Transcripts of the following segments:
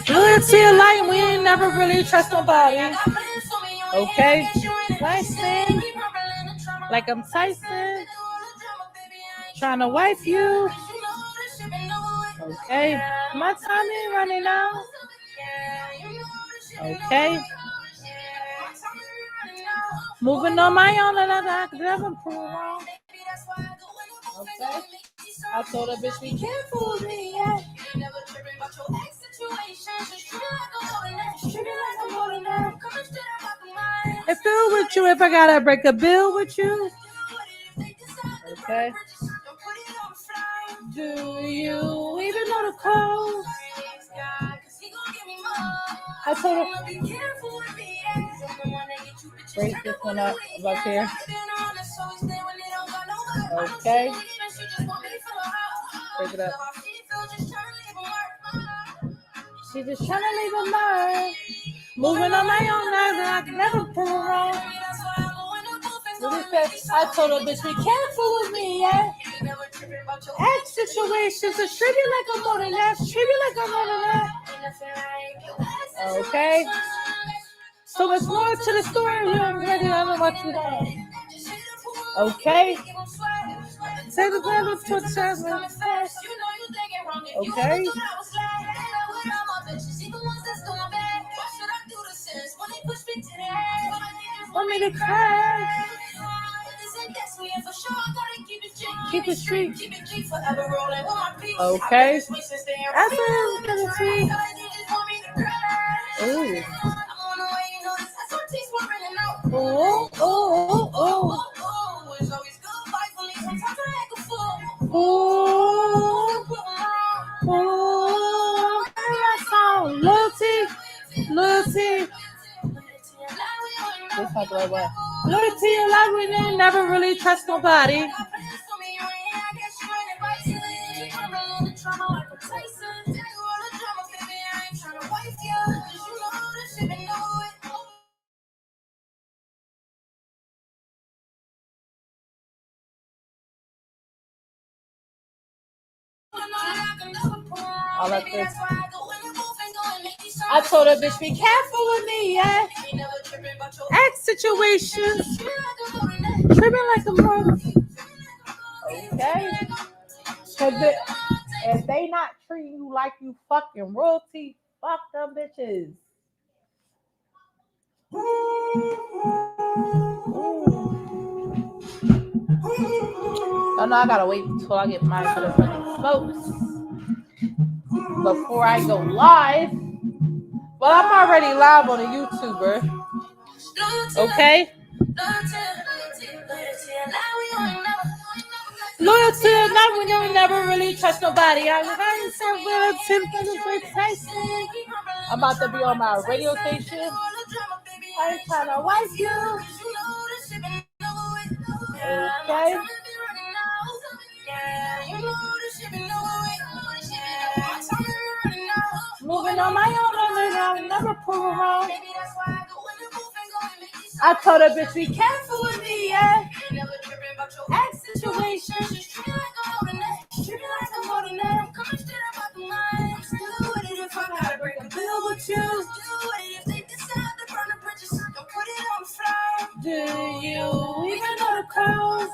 Loyalty and light, we ain't never really trust nobody. Okay? Tyson. Like I'm Tyson. Trying to wife you. Okay? My time ain't running out. Okay? Moving on my own and I could never prove wrong. Okay? I told her, bitch, be careful with me, yeah. If it with you, if I gotta break a bill with you. Okay. Do you even know the code? I told her, break this one up here. Okay. Break it up. She just trying to leave a mark. Moving on my own life, I can never prove wrong. I told her, bitch, be careful with me, yeah. Act situations, and treat me like I'm more than that. Treat me like I'm more than that. Okay. So much more to the story. You already know what you know. Okay. Take the plan of two times. Okay. Want me to cry? Keep it street. Okay. That's it. Ooh. Oh, oh, oh, oh. Loyalty. This not the right way. Loyalty and love, we didn't never really trust nobody. All like this. I told her, bitch, be careful with me, yeah. Act situations. Tripping like a monkey. Okay? Because if they not treating you like you fucking royalty, fuck them bitches. Oh no, I gotta wait until I get my fucking smokes before I go live. Well, I'm already live on a YouTuber. Okay? Loyalty and love, we don't never really trust nobody. I'm about to be on my radio station. I'm trying to wife you. Okay? Moving on my own, and I'll never prove wrong. I told her, bitch, be careful with me, yeah. Act situations. Treat me like I'm more than that. Come straight up my mind. Do it if I gotta break a bill with you. Do it if they decide to burn the bridges. Don't put it on the floor. Do you even know the code?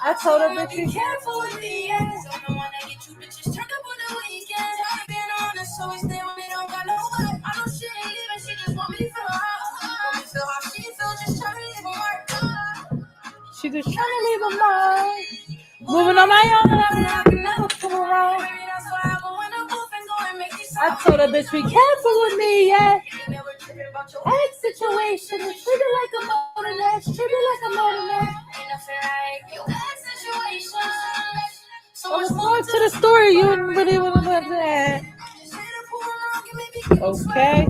I told her, bitch, be careful with me, yeah. I'm the one that get you bitches turned up on the weekend. I ain't been honest, so it's there when they don't got no way. I know she ain't leaving, she just want me to feel how. Want me to feel how she feel, just trying to leave a mark. She just trying to leave a mark. Moving on my own, and I can never pull around. I told her, bitch, be careful with me, yeah. Act situation, treat it like a more than that. Treat it like a more than that. So much more to the story. You wouldn't really want to know that. Okay.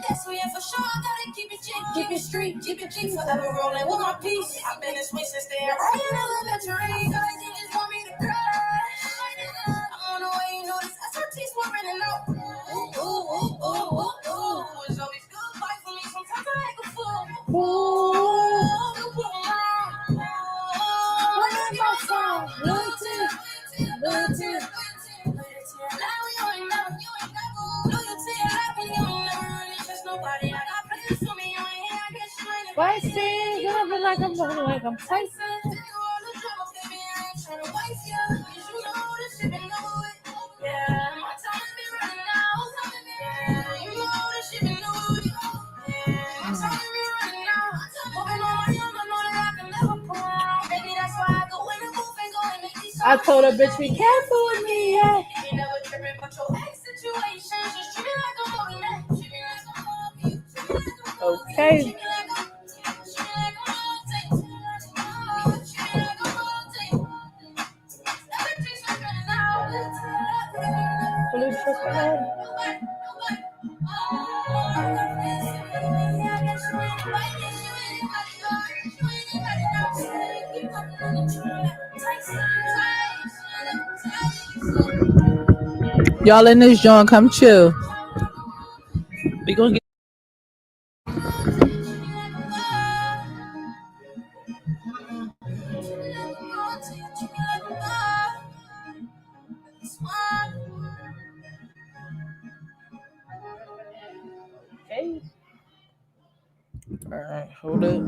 So yeah, for sure, I gotta keep it G, keep it street, keep it G, forever rolling with my peace. I've been this way since then. Right in elementary, guys, you just want me to crash. I'm on the way, you know this SRT swerving and out. Ooh, ooh, ooh, ooh, ooh, ooh. It's always good, fight for me. Sometimes I act a fool. Why say loving like I'm loving like I'm Tyson? I told her, bitch, be careful with me, yeah. Okay. Blue chocolate. Y'all in this joint, come chill. We gonna get. Okay. All right, hold it.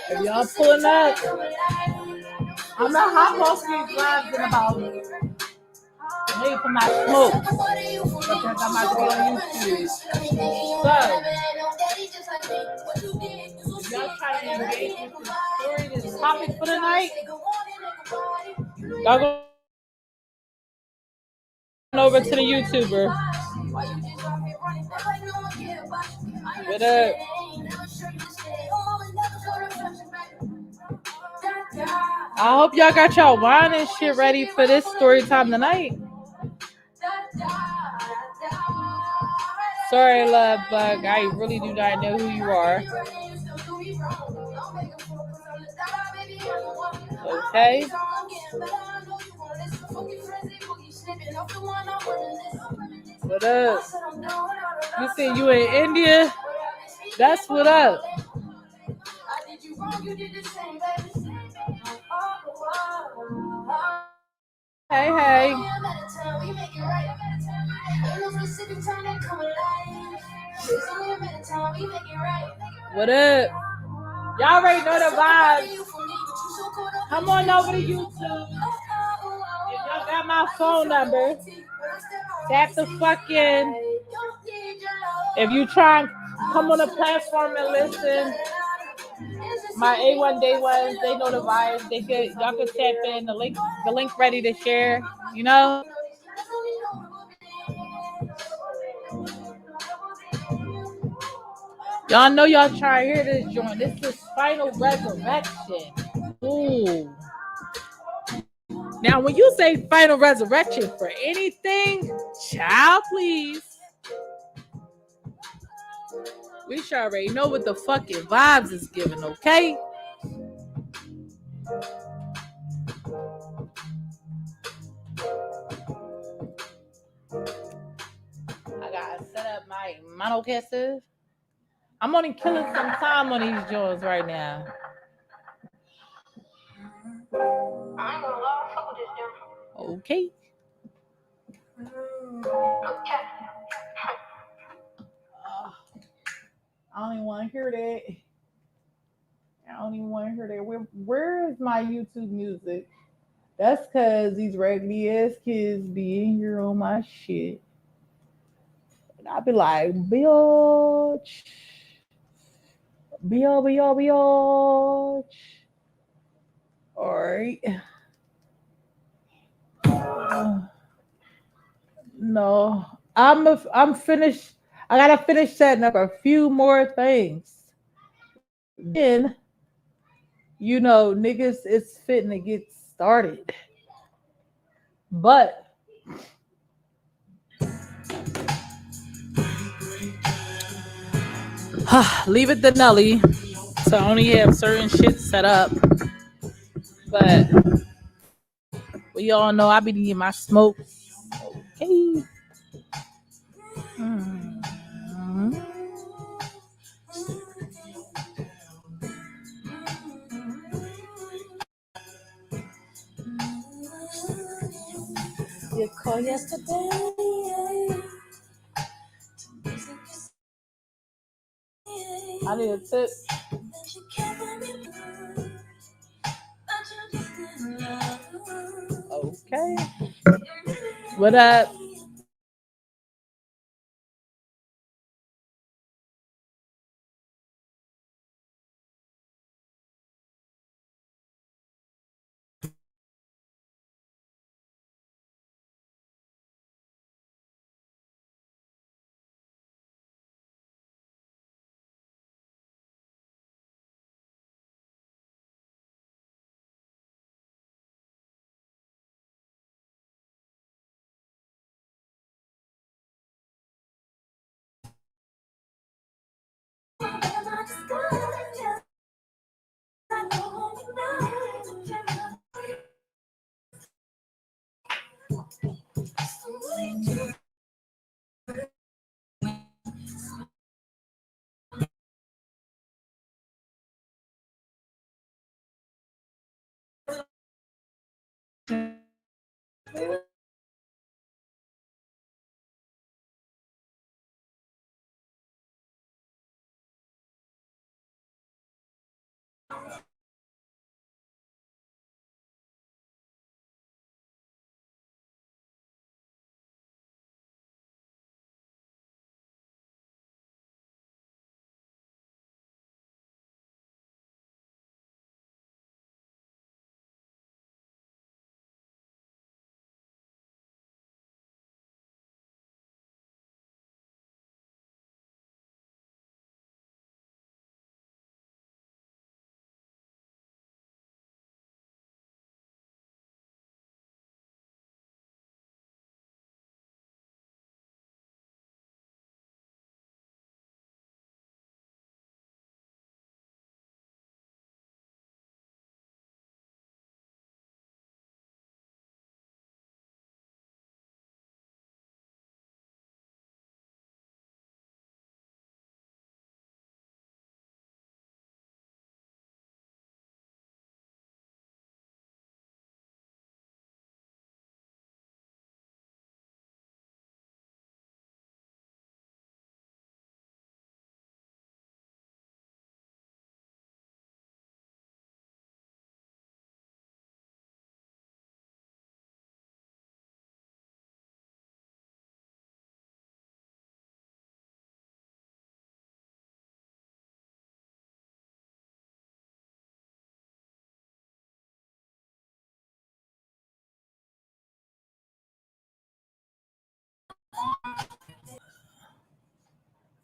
If y'all pulling up, I'm gonna hop off these lives in about wait for my smoke because I might go on YouTube. So, if y'all try to engage with the story, this topic for the night, y'all go over to the YouTuber. What up? I hope y'all got y'all wine and shit ready for this story time tonight. Sorry, love bug. I really do not know who you are. Okay. What up? You say you in India? That's what up. Hey, hey. What up? Y'all already know the vibes. Come on over to YouTube. If y'all got my phone number, tap the fucking. If you try and come on the platform and listen, my A1 Day ones, they know the vibes. Y'all can tap in the link ready to share, you know? Y'all know y'all try to hear this joint. This is Final Ressurrection. Ooh. Now, when you say Final Ressurrection for anything, child, please. We should already know what the fucking vibes is giving, okay? I gotta set up my monocastle. I'm only killing some time on these joints right now. I ain't gonna lie, fuck with this damn. Okay. I don't even want to hear that. I don't even want to hear that. Where is my YouTube music? That's because these raggedy ass kids be in here on my shit. And I be like, bitch, bitch. All right. No, I'm finished. I gotta finish setting up a few more things. Then, niggas, it's fitting to get started. But leave it to Nelly to only have certain shit set up. But we all know I be needing my smoke. Okay. Mm-hmm. You called yesterday. I need a tip. Okay. What up?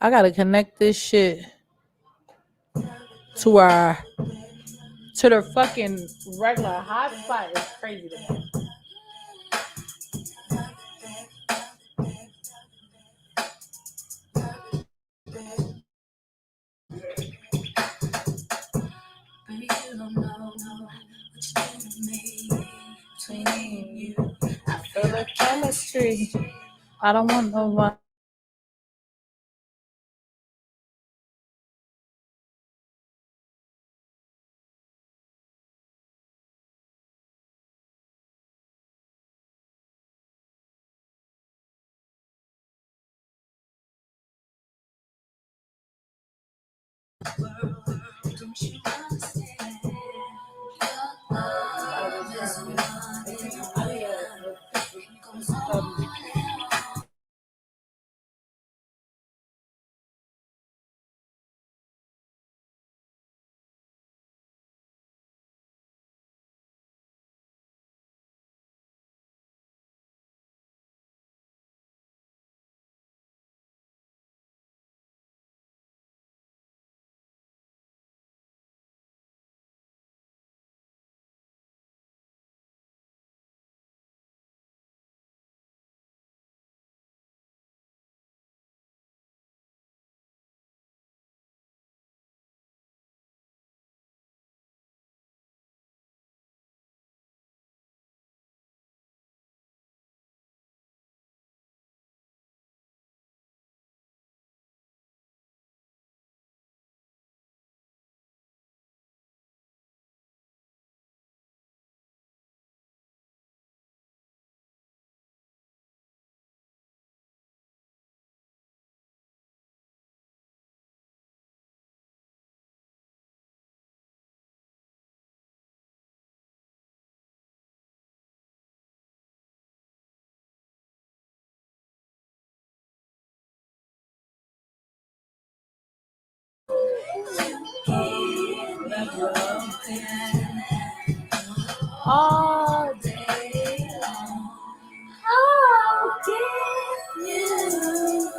I gotta connect this shit to our to the fucking regular hotspot. It's crazy to me. Baby, you don't know what you did to me. Between me and you, I feel the chemistry. I don't want no one. All day long, I'll give you.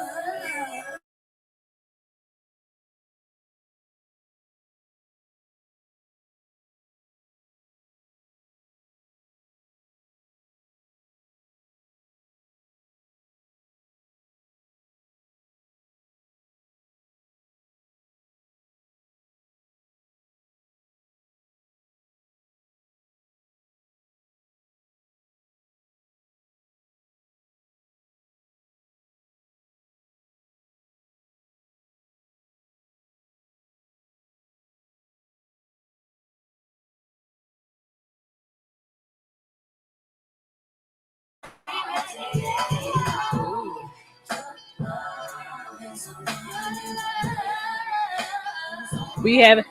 We have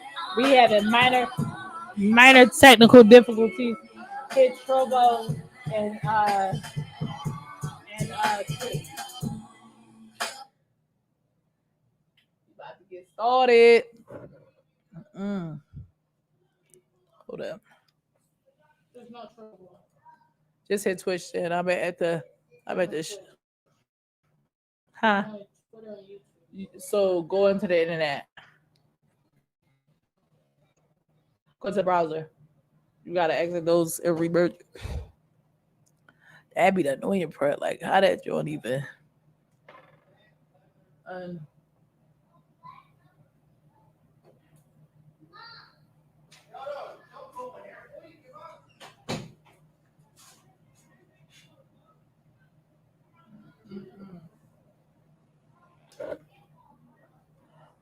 minor technical difficulties. Hit Trovo and about to get started. Hold up. There's no trouble. Just hit Twitch and I'm at the huh? So go into the internet. Go to the browser. You gotta exit those and remerge. That'd be the annoying part. Like how that joint even.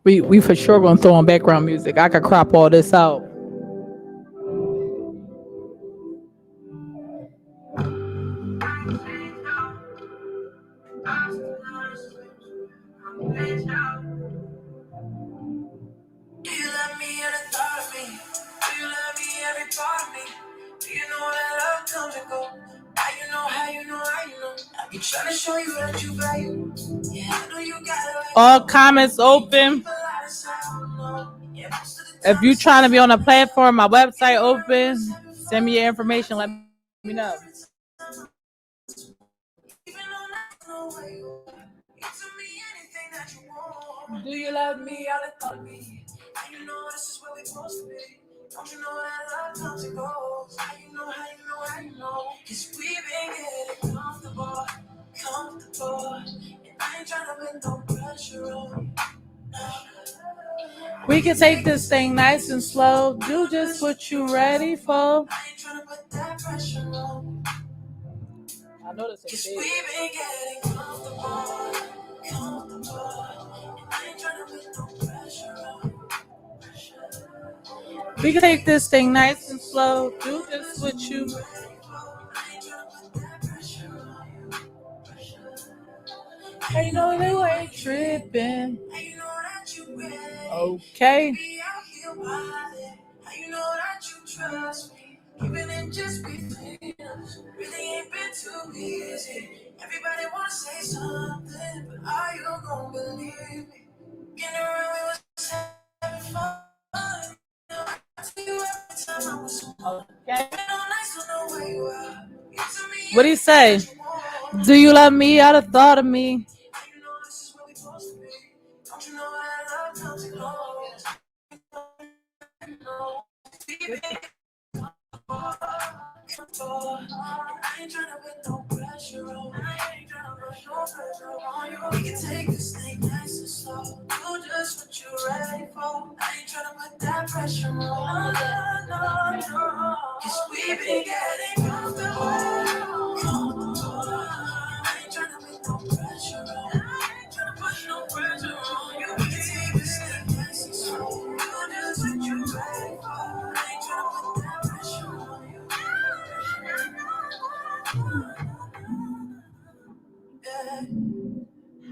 We for sure gonna throw on background music. I could crop all this out. Do you love me or the thought of me? Do you love me every part of me? Do you know that love comes and goes? How you know, how you know, how you know? I be trying to show you that you value. Yeah, I know you got it. All comments open. If you trying to be on a platform, my website open. Send me your information. Let me know. Do you love me or the thought of me? How you know this is where we supposed to be? Don't you know that love comes and goes? How you know, how you know, how you know? Cause we've been getting comfortable. And I ain't trying to put no pressure on you. We can take this thing nice and slow. Do just what you ready for. I ain't trying to put that pressure on. I know this Cause is we've been getting comfortable. And I ain't trying to put no pressure on. We can take this thing nice and slow. Do just what you. I know they ain't tripping. Okay. your body. How you know that you trust me? Even it just between us. Really ain't been too easy. Everybody wanna say something, but are you gonna believe me? Getting around, we was having fun. You know, I tell you every time I was Okay. all nice to know where you are. You to me, What do you say? Do you love me out of thought of me? you know this is where we supposed to be. Don't you know that love comes and goes? I ain't tryna put no pressure on. I ain't tryna put no pressure on you. We can take this thing nice and slow. Do just what you're ready for. I ain't tryna put that pressure on. No. Cause we been getting comfortable. I ain't tryna put no pressure on. I ain't tryna put no pressure on you. We can take this thing nice and slow. Do just what you're ready for. I ain't tryna put that pressure on you.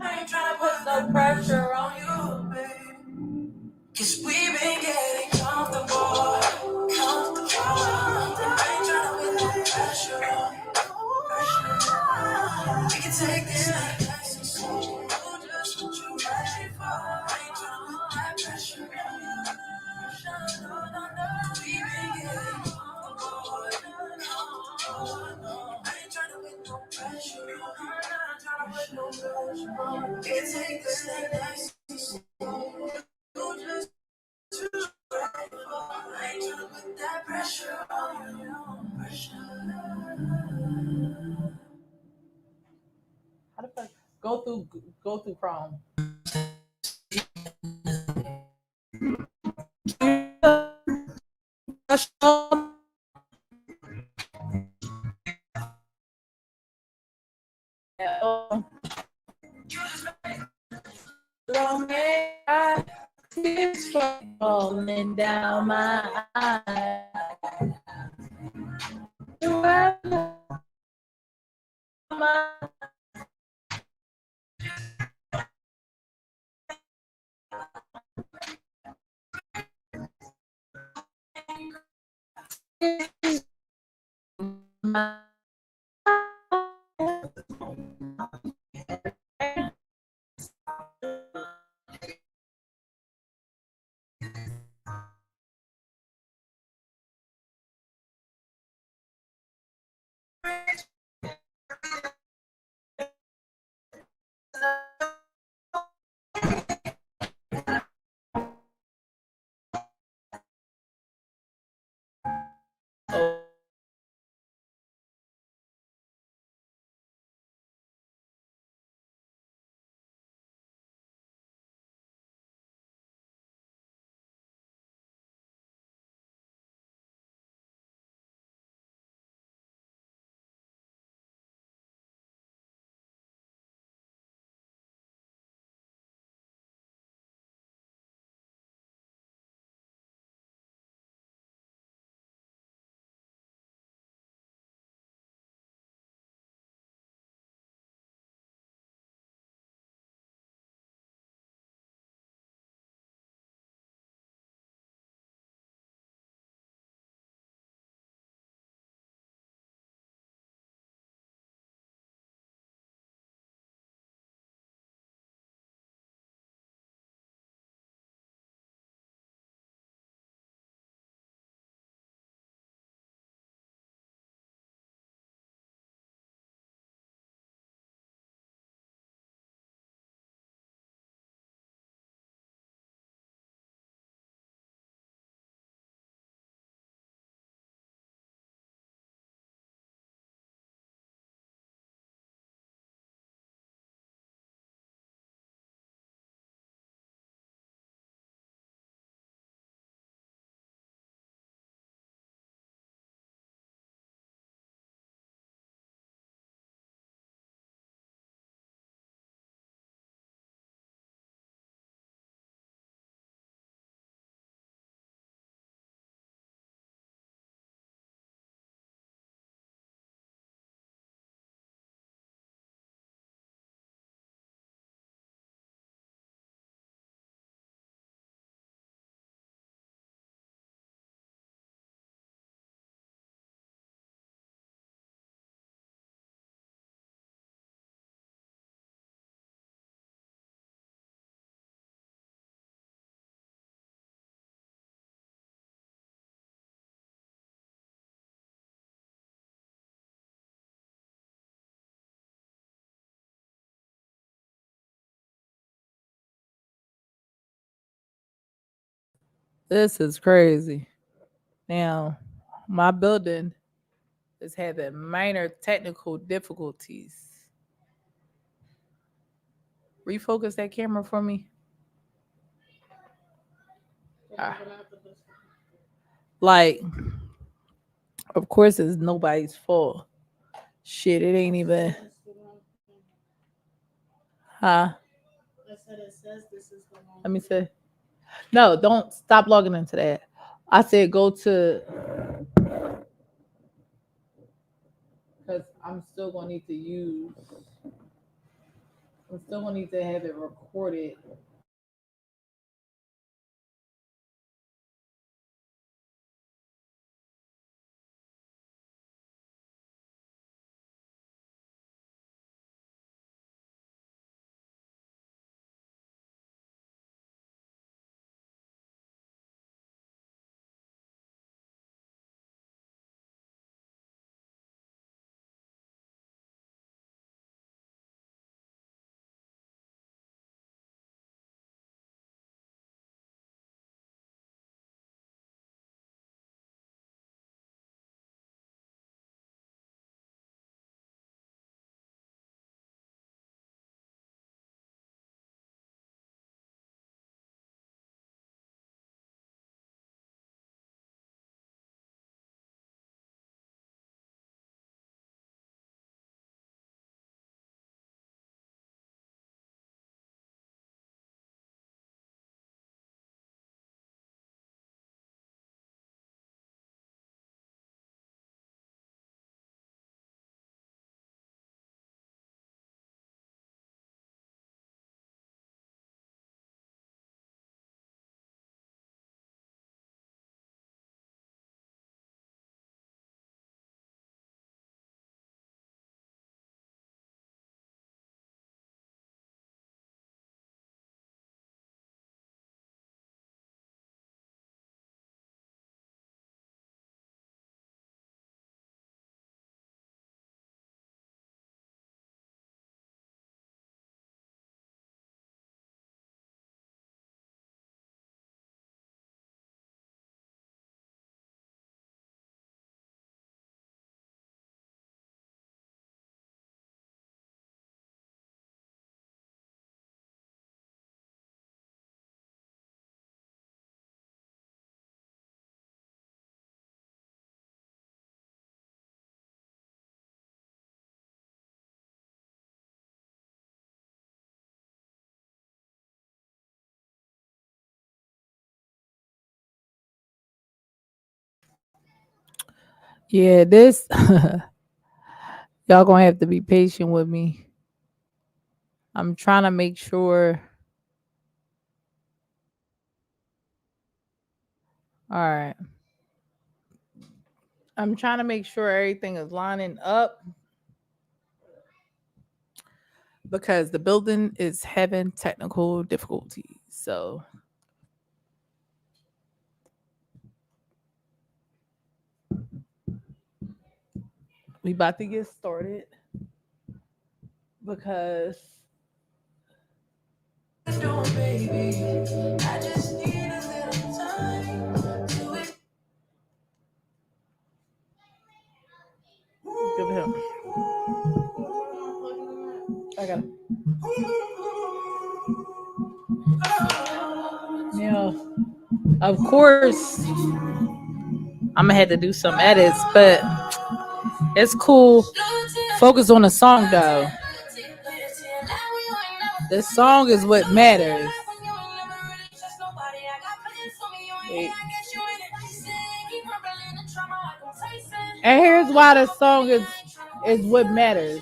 I ain't tryna put no pressure on you, baby. Cause we been getting comfortable. I ain't tryna put no pressure on you. We can take this night nice and slow. Do just what you ready for. I ain't tryna put that pressure on you. We been getting comfortable. I ain't tryna put no pressure on you. We can take this night nice and slow. Do just I ain't tryna put that pressure on you. How the fuck? Go through Chrome. Tears falling down my eyes. This is crazy. Now, my building is having minor technical difficulties. Refocus that camera for me. Ah. Like, of course, it's nobody's fault. Shit, it ain't even. Huh? Let me see. No, don't stop logging into that. I said go to, because I'm still gonna need to use. I'm still gonna need to have it recorded. Yeah, this y'all gonna have to be patient with me. I'm trying to make sure. All right. I'm trying to make sure everything is lining up because the building is having technical difficulties. So we about to get started because give him. I got it. Now, of course, I'm gonna have to do some edits, but it's cool. Focus on the song though. The song is what matters. Wait. And here's why the song is what matters.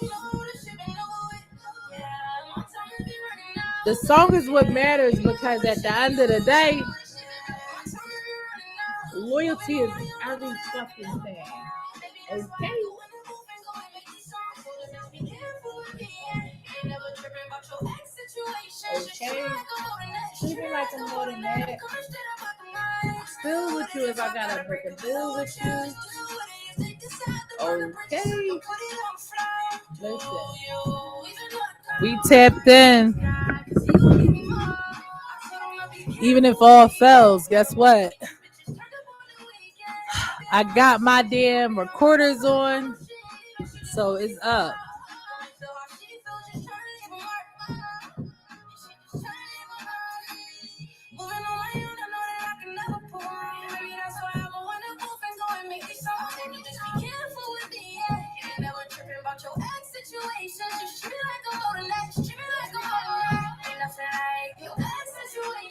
The song is what matters because at the end of the day, loyalty is every fucking thing. Okay. Okay. Treat me like I'm more than that. Still with you if I gotta break a deal with you. Okay. Listen. We tapped in. Even if all fails, guess what? I got my damn recorders on, so it's up.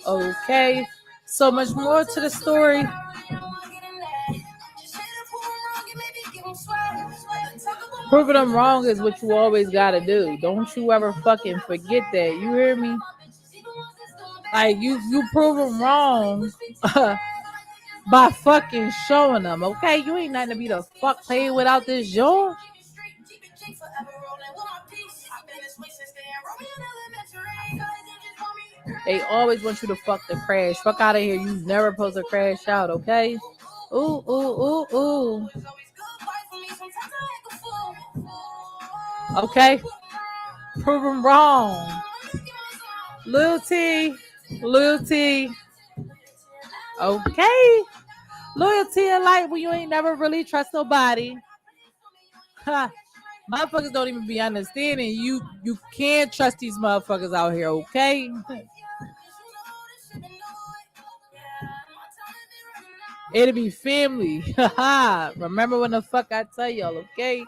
Okay, so much more to the story. Proving them wrong is what you always gotta do. Don't you ever fucking forget that. You hear me? Like you prove them wrong by fucking showing them. Okay, you ain't nothing to be the fuck playing without this joint. They always want you to fuck the crash. Fuck out of here. You never supposed to crash out, okay? Ooh, ooh, ooh, ooh. Okay? Prove them wrong. Loyalty. Loyalty. Okay? Loyalty and light when you ain't never really trust nobody. Ha. Motherfuckers don't even be understanding. You can't trust these motherfuckers out here, okay? It'll be family. Remember when the fuck I tell y'all, okay?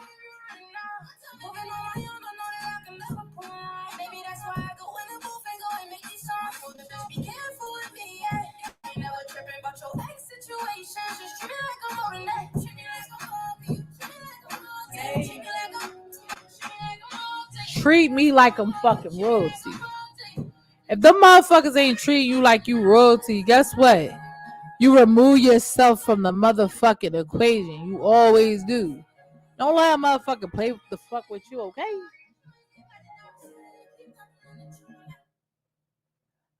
Treat me like I'm fucking royalty. If them motherfuckers ain't treat you like you royalty, guess what? You remove yourself from the motherfucking equation. You always do. Don't let a motherfucker play the fuck with you, okay?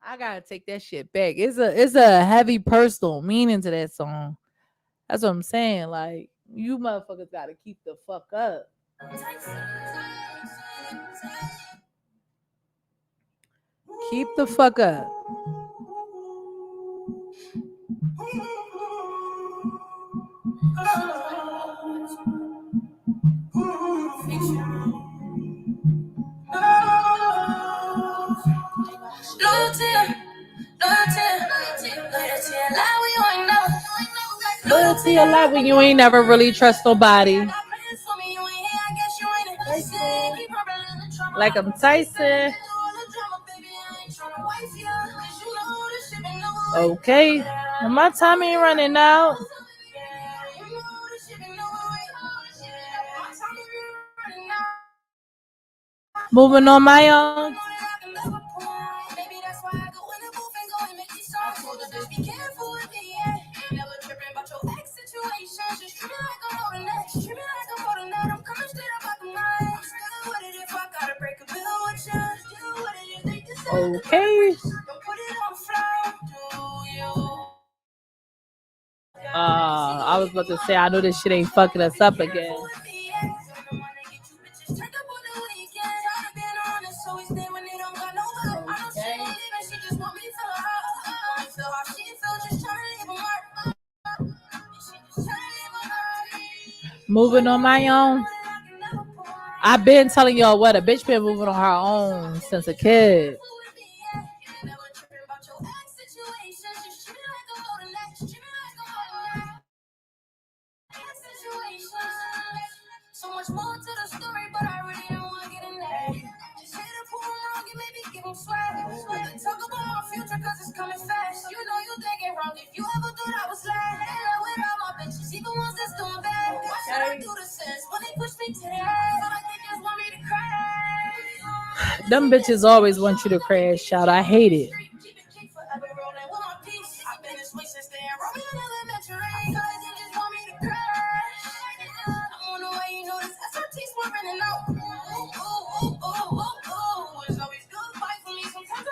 I gotta take that shit back. It's a heavy personal meaning to that song. That's what I'm saying. Like, you motherfuckers gotta keep the fuck up. Keep the fuck up. Loyalty a lot when you ain't never really trust nobody. Like I'm Tyson. Okay. Well, my time ain't running out. Moving on my own. Okay. I was about to say, I know this shit ain't fucking us up again. Moving on my own. I've been telling y'all what a bitch been moving on her own since a kid. So much more to the story, but I really don't want to get in there. Just hit a pool wrong and maybe give them swag. Talk about my future cause it's coming fast. You know you thinking wrong if you ever thought I was last. They love with all my bitches, even ones that's doing bad. Why should I do the sense when they push me to the edge? Like they just want me to crash. Them bitches always want you to crash out. I hate it.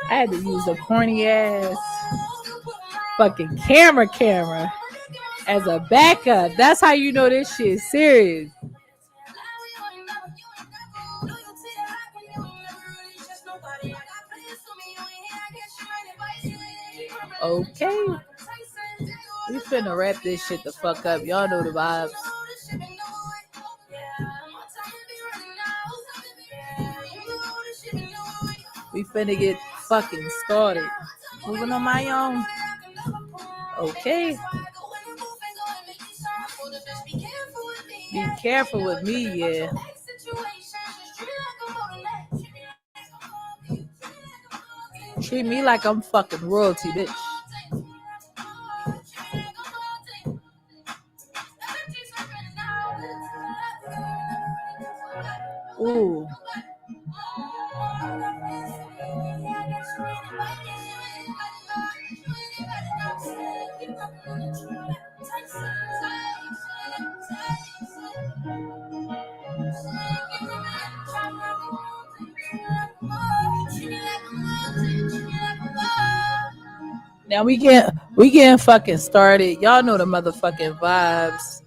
I had to use a corny ass fucking camera as a backup. That's how you know this shit is serious. Okay. We finna wrap this shit the fuck up. Y'all know the vibes. We finna get fucking started. Moving on my own. Okay. Be careful with me, yeah. Treat me like I'm fucking royalty, bitch. Ooh. Now we getting fucking started. Y'all know the motherfucking vibes.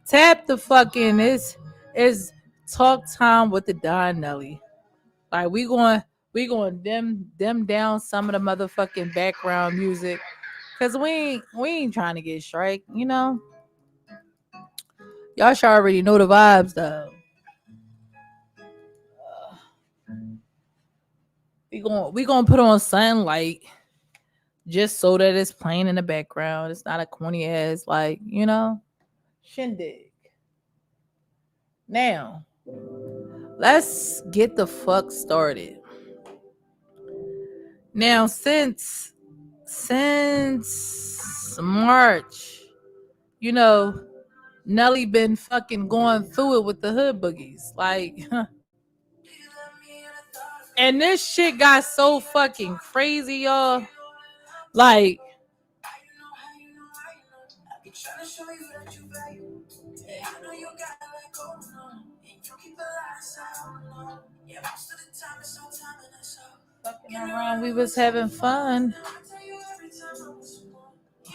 Tap the fucking is talk time with the Don Nelly. Like we going them down some of the motherfucking background music. Cause we ain't trying to get strike, you know. Y'all should already know the vibes though. We gonna put on sunlight just so that it's playing in the background. It's not a corny ass like, you know, shindig. Now, let's get the fuck started. Now, since March, you know, Nelly been fucking going through it with the hood boogies. Like, and this shit got so fucking crazy, y'all. Like, fucking around, we was having fun.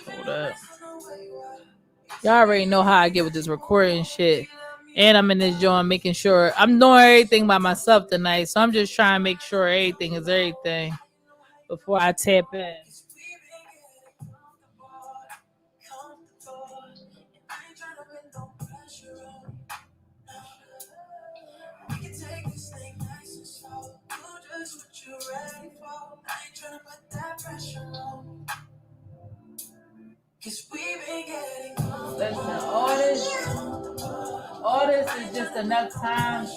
Hold up. Y'all already know how I get with this recording shit. And I'm in this joint making sure I'm doing everything by myself tonight. So I'm just trying to make sure everything is everything before I tap in. Listen, all this is just enough time.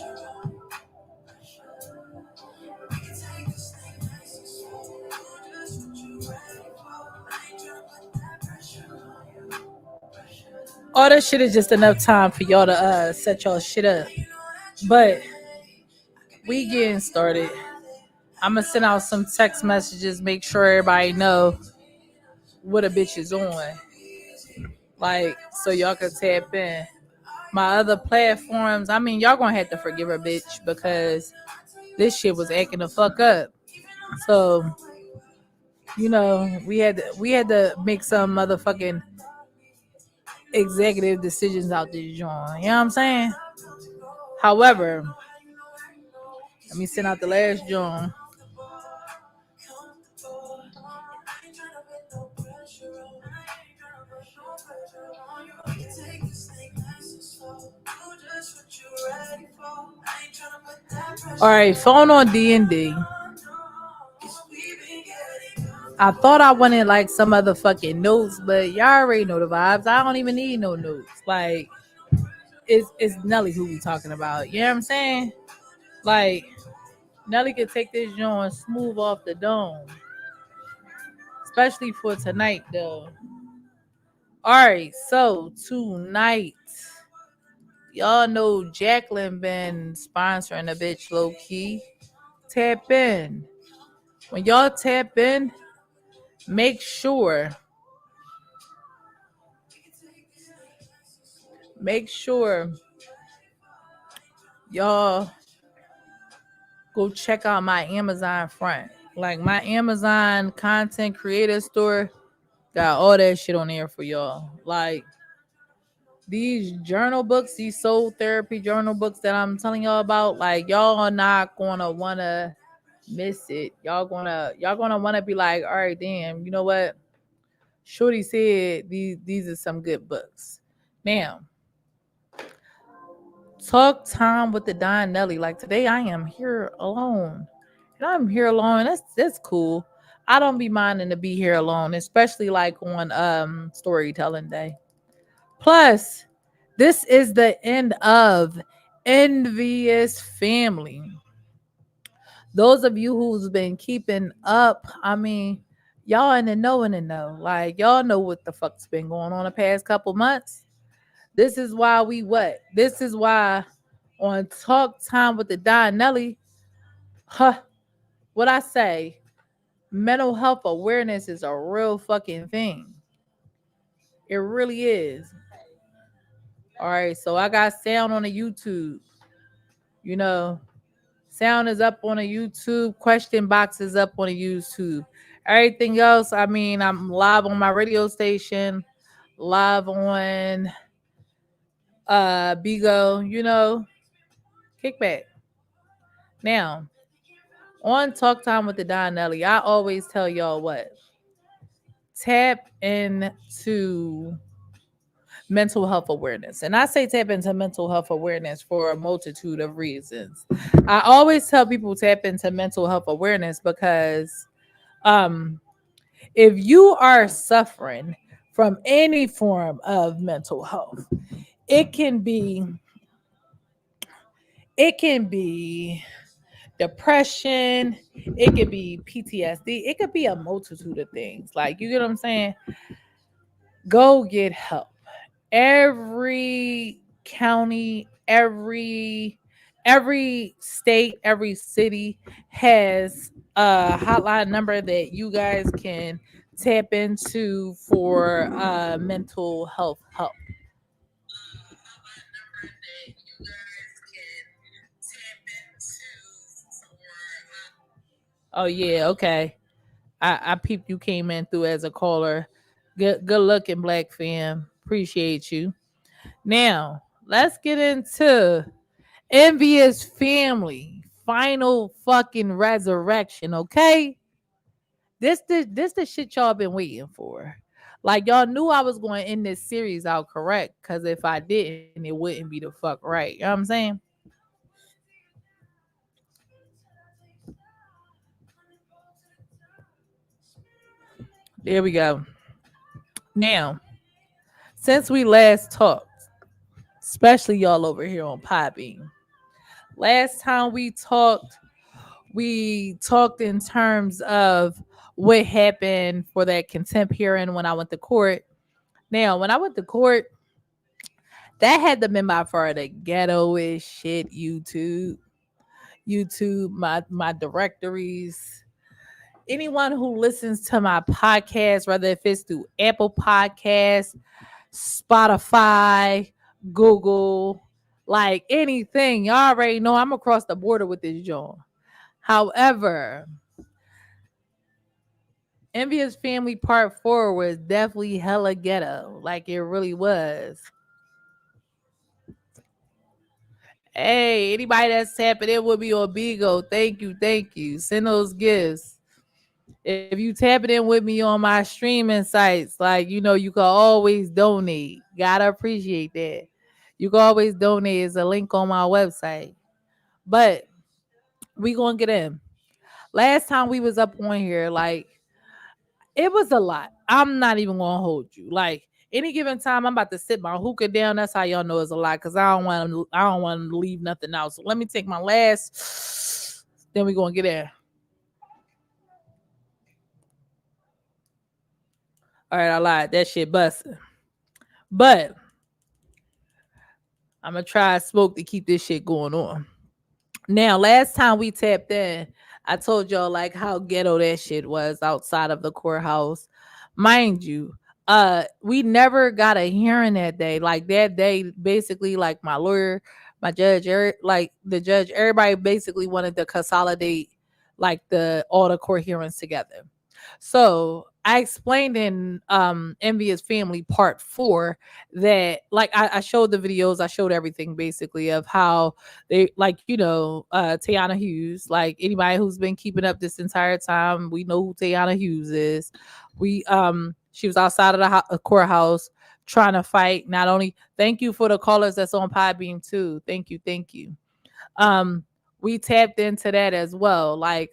All this shit is just enough time for y'all to set y'all shit up. But we getting started. I'm gonna send out some text messages, make sure everybody know what a bitch is on. Like, so y'all can tap in. My other platforms, I mean, y'all gonna have to forgive a bitch because this shit was acting the fuck up. So, you know, we had to make some motherfucking executive decisions out this joint. You know what I'm saying? However, let me send out the last joint. All right, phone on D&D. I thought I wanted like some other fucking notes, but y'all already know the vibes. I don't even need no notes. Like, it's Nelly who we talking about. You know what I'm saying? Like, Nelly could take this joint smooth off the dome. Especially for tonight, though. Alright, so tonight, y'all know Jacqueline been sponsoring a bitch low key. Tap in. When y'all tap in, make sure y'all go check out my Amazon front. Like my Amazon content creator store got all that shit on there for y'all. Like these journal books, these soul therapy journal books that I'm telling y'all about, like y'all are not gonna wanna miss it. Y'all gonna wanna be like, all right, damn, you know what? Shorty said these are some good books. Now, talk time with the Don Nelly. Like today, I am here alone, and I'm here alone. That's cool. I don't be minding to be here alone, especially like on storytelling day. Plus, this is the end of Envious Family. Those of you who's been keeping up, I mean, y'all in the know. Like y'all know what the fuck's been going on the past couple months. This is why we what? This is why on Talk Time with the Don Nelly, huh, what I say, mental health awareness is a real fucking thing. It really is. All right, so I got sound on the YouTube. You know, sound is up on the YouTube. Question box is up on the YouTube. Everything else, I mean, I'm live on my radio station, live on Bigo, kickback. Now, on Talk Time with the Don Nelly, I always tell y'all what? Tap into mental health awareness. And I say tap into mental health awareness for a multitude of reasons. I always tell people tap into mental health awareness because um if you are suffering from any form of mental health, it can be it can be depression, it could be PTSD, it could be a multitude of things. Like, you get what I'm saying? Go get help. Every county, every state, every city has a hotline number that you guys can tap into for mental health help. Oh yeah, okay. I peeped you came in through as a caller. Good looking black fam. Appreciate you. Now, let's get into Envious Family. Final fucking resurrection, okay? This the shit y'all been waiting for. Like y'all knew I was going to end this series out correct, because if I didn't, it wouldn't be the fuck right. You know what I'm saying? There we go. Now, since we last talked, especially y'all over here on Podbean, last time we talked in terms of what happened for that contempt hearing when I went to court. Now, when I went to court, that had to been by far the ghettoish shit. YouTube, my directories. Anyone who listens to my podcast, whether if it's through Apple Podcasts, Spotify, Google, like anything, y'all already know I'm across the border with this joint. However, Envious Family Part 4 was definitely hella ghetto. Like it really was. Hey, anybody that's tapping in with me on Bigo, thank you, thank you. Send those gifts. If you tapping in with me on my streaming sites, like you can always donate. Gotta appreciate that. You can always donate. There's a link on my website. But we gonna get in. Last time we was up on here, like it was a lot. I'm not even gonna hold you. Like any given time, I'm about to sit my hookah down. That's how y'all know it's a lot, because I don't want to leave nothing out. So let me take my last. Then we gonna get in. All right, I lied. That shit busted. But I'm gonna try smoke to keep this shit going on. Now, last time we tapped in, I told y'all like how ghetto that shit was outside of the courthouse. Mind you, we never got a hearing that day. Like that day, basically, like my lawyer, my judge, like the judge, everybody basically wanted to consolidate like the all the court hearings together. So I explained in Envious Family Part 4 that like I showed the videos, I showed everything basically of how they like, Tayana Hughes, like anybody who's been keeping up this entire time, we know who Tayana Hughes is. She was outside of the courthouse trying to fight. Not only thank you for the callers that's on Podbeam too. Thank you. Um, we tapped into that as well. Like,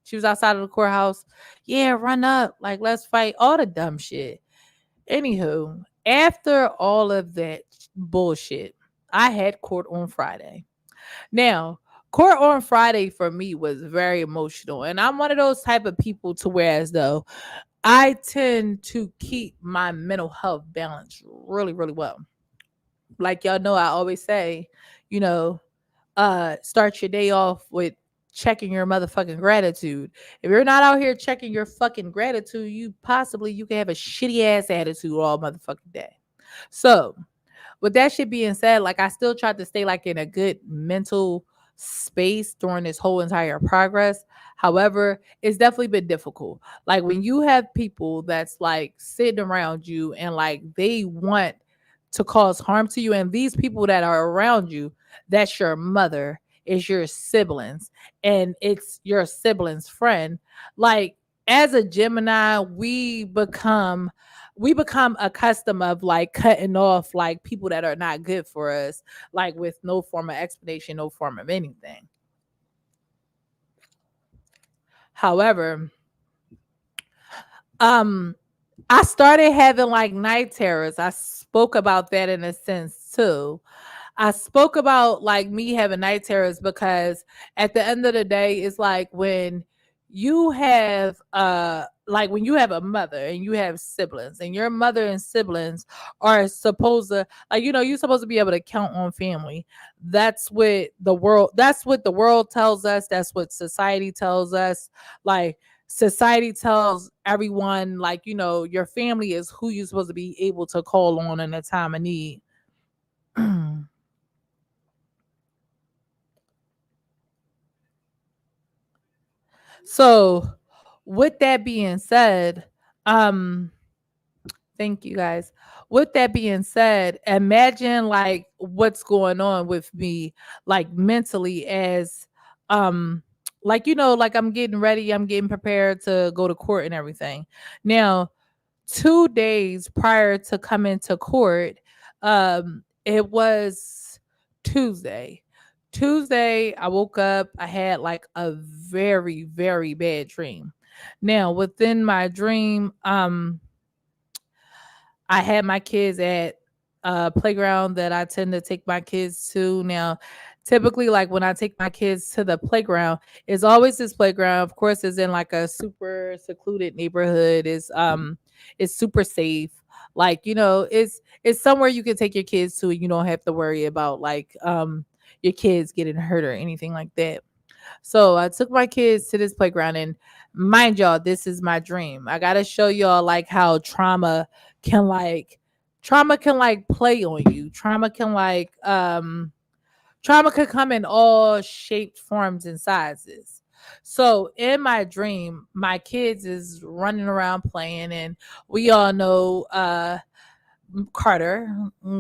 she was outside of the courthouse. Yeah, run up. Like, let's fight. All the dumb shit. Anywho, after all of that bullshit, I had court on Friday. Now, court on Friday for me was very emotional. And I'm one of those type of people to whereas though I tend to keep my mental health balance really, really well. Like y'all know, I always say, you know, start your day off with checking your motherfucking gratitude. If you're not out here checking your fucking gratitude, you can have a shitty ass attitude all motherfucking day. So with that shit being said, like I still tried to stay like in a good mental space during this whole entire progress. However, it's definitely been difficult. Like when you have people that's like sitting around you and like they want to cause harm to you, and these people that are around you, that's your mother, is your siblings, and it's your siblings' friend. Like as a Gemini, we become accustomed of like cutting off like people that are not good for us, like with no form of explanation, no form of anything. However, um I started having like night terrors. I spoke about that in a sense too. I spoke about like me having night terrors because at the end of the day, it's like when you have a mother and you have siblings and your mother and siblings are supposed to like you're supposed to be able to count on family. That's what the world tells us. That's what society tells us. Like society tells everyone like your family is who you're supposed to be able to call on in a time of need. So, with that being said, um, thank you guys. With that being said, imagine like what's going on with me, like mentally, as um, like I'm getting ready, I'm getting prepared to go to court and everything. Now, 2 days prior to coming to court, it was Tuesday. Tuesday, I woke up, I had like a very, very bad dream. Now, within my dream, I had my kids at a playground that I tend to take my kids to. Now, typically, like when I take my kids to the playground, it's always this playground. Of course, it's in like a super secluded neighborhood. It's super safe. Like it's somewhere you can take your kids to, and you don't have to worry about like your kids getting hurt or anything like that. So I took my kids to this playground, and mind y'all, this is my dream. I gotta show y'all like how can like trauma can like play on you. Trauma can come in all shapes, forms, and sizes. So in my dream, my kids is running around playing, and we all know Carter.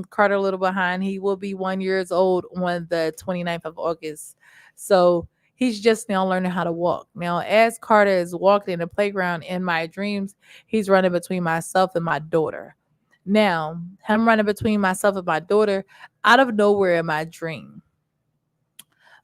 Carter a little behind. He will be 1 years old on the 29th of August. So he's just now learning how to walk. Now, as Carter is walking in the playground in my dreams, he's running between myself and my daughter. Now, him running between myself and my daughter, out of nowhere in my dream,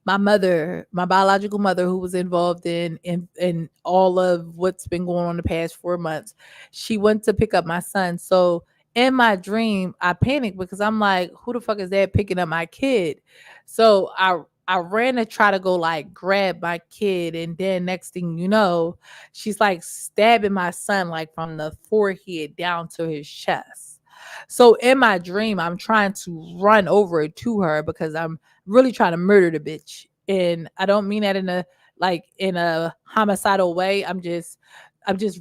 my mother, my biological mother, who was involved in all of what's been going on the past 4 months, she went to pick up my son. So in my dream, I panicked because I'm like, who the fuck is that picking up my kid? So I ran to try to go like grab my kid, and then next thing you know, she's like stabbing my son like from the forehead down to his chest. So in my dream, I'm trying to run over to her because I'm really trying to murder the bitch. And I don't mean that in a homicidal way. I'm just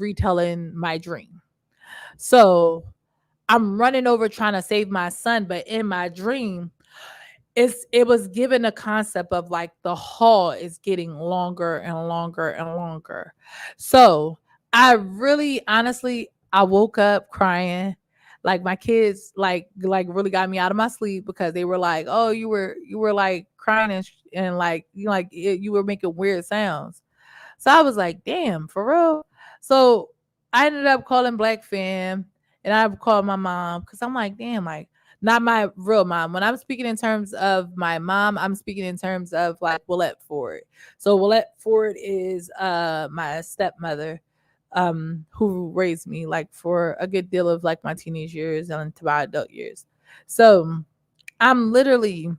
retelling my dream. So I'm running over trying to save my son, but in my dream, it was given a concept of like the hall is getting longer and longer and longer. So I really honestly I woke up crying. Like my kids like really got me out of my sleep because they were like, "Oh, you were like crying and like you were making weird sounds." So I was like, "Damn, for real?" So I ended up calling Black Fam, and I called my mom because I'm like, damn, like not my real mom. When I'm speaking in terms of my mom, I'm speaking in terms of like Willette Ford. So Willette Ford is my stepmother, who raised me like for a good deal of like my teenage years and into my adult years. So I'm literally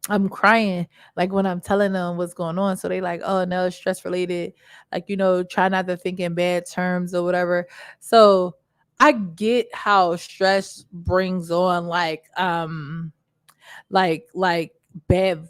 I'm crying like when I'm telling them what's going on. So they like, oh no, it's stress related. Like, try not to think in bad terms or whatever. So I get how stress brings on like bad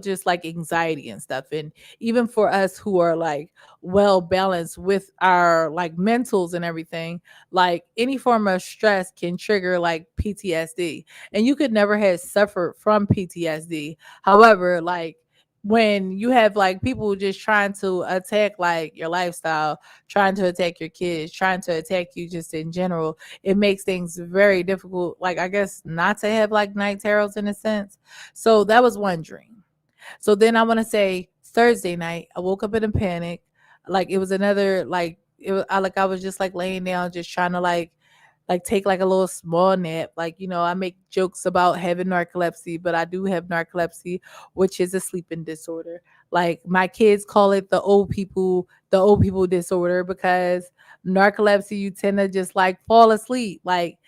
just like anxiety and stuff. And even for us who are like well balanced with our like mentals and everything, like any form of stress can trigger like PTSD, and you could never have suffered from PTSD. However, like when you have like people just trying to attack like your lifestyle, trying to attack your kids, trying to attack you just in general, it makes things very difficult, like I guess not to have like night terrors in a sense. So that was one dream. So then I want to say Thursday night, I woke up in a panic. Like it was another like it was I was just like laying down, just trying to like take like a little small nap. Like, I make jokes about having narcolepsy, but I do have narcolepsy, which is a sleeping disorder. Like my kids call it the old people disorder, because narcolepsy, you tend to just like fall asleep. Like,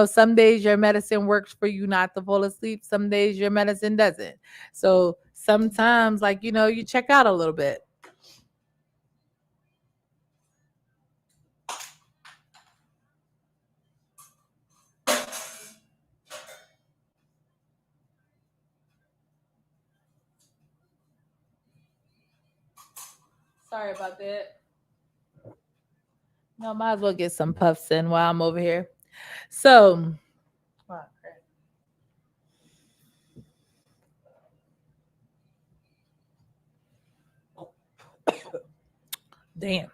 some days your medicine works for you not to fall asleep. Some days your medicine doesn't. So sometimes like, you check out a little bit. Sorry about that. No, might as well get some puffs in while I'm over here. So, oh, damn.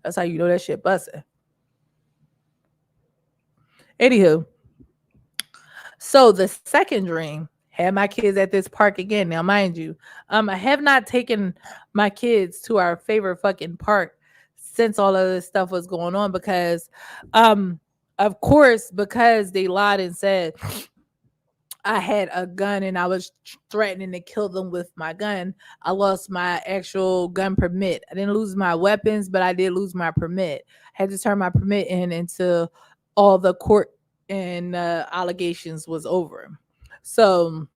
That's how you know that shit busting. Anywho, so the second dream had my kids at this park again. Now, mind you, I have not taken my kids to our favorite fucking park since all of this stuff was going on, because, um, of course, because they lied and said I had a gun and I was threatening to kill them with my gun. I lost my actual gun permit. I didn't lose my weapons, but I did lose my permit. I had to turn my permit in until all the court and allegations was over. So,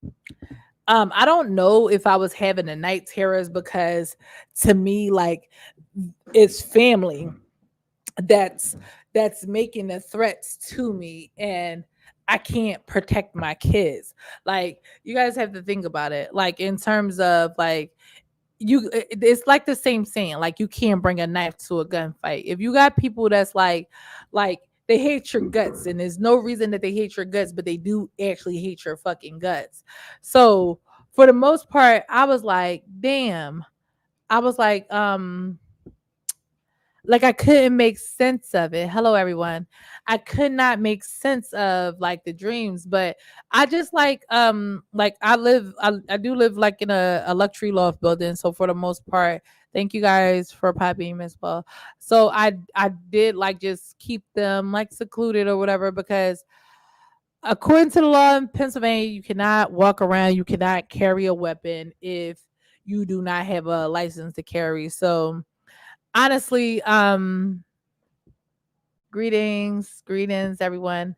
I don't know if I was having a night terrors, because to me, like, it's family that's that's making the threats to me, and I can't protect my kids. Like, you guys have to think about it, like in terms of like it's like the same saying, like you can't bring a knife to a gunfight. If you got people that's like they hate your guts, and there's no reason that they hate your guts, but they do actually hate your fucking guts. So for the most part, I was like, damn. I was like I couldn't make sense of it. Hello everyone. I could not make sense of like the dreams, but I just like I do live like in a luxury loft building. So for the most part, thank you guys for popping, Miss Paul. So I did like just keep them like secluded or whatever, because according to the law in Pennsylvania, you cannot walk around, you cannot carry a weapon if you do not have a license to carry. So honestly, greetings everyone.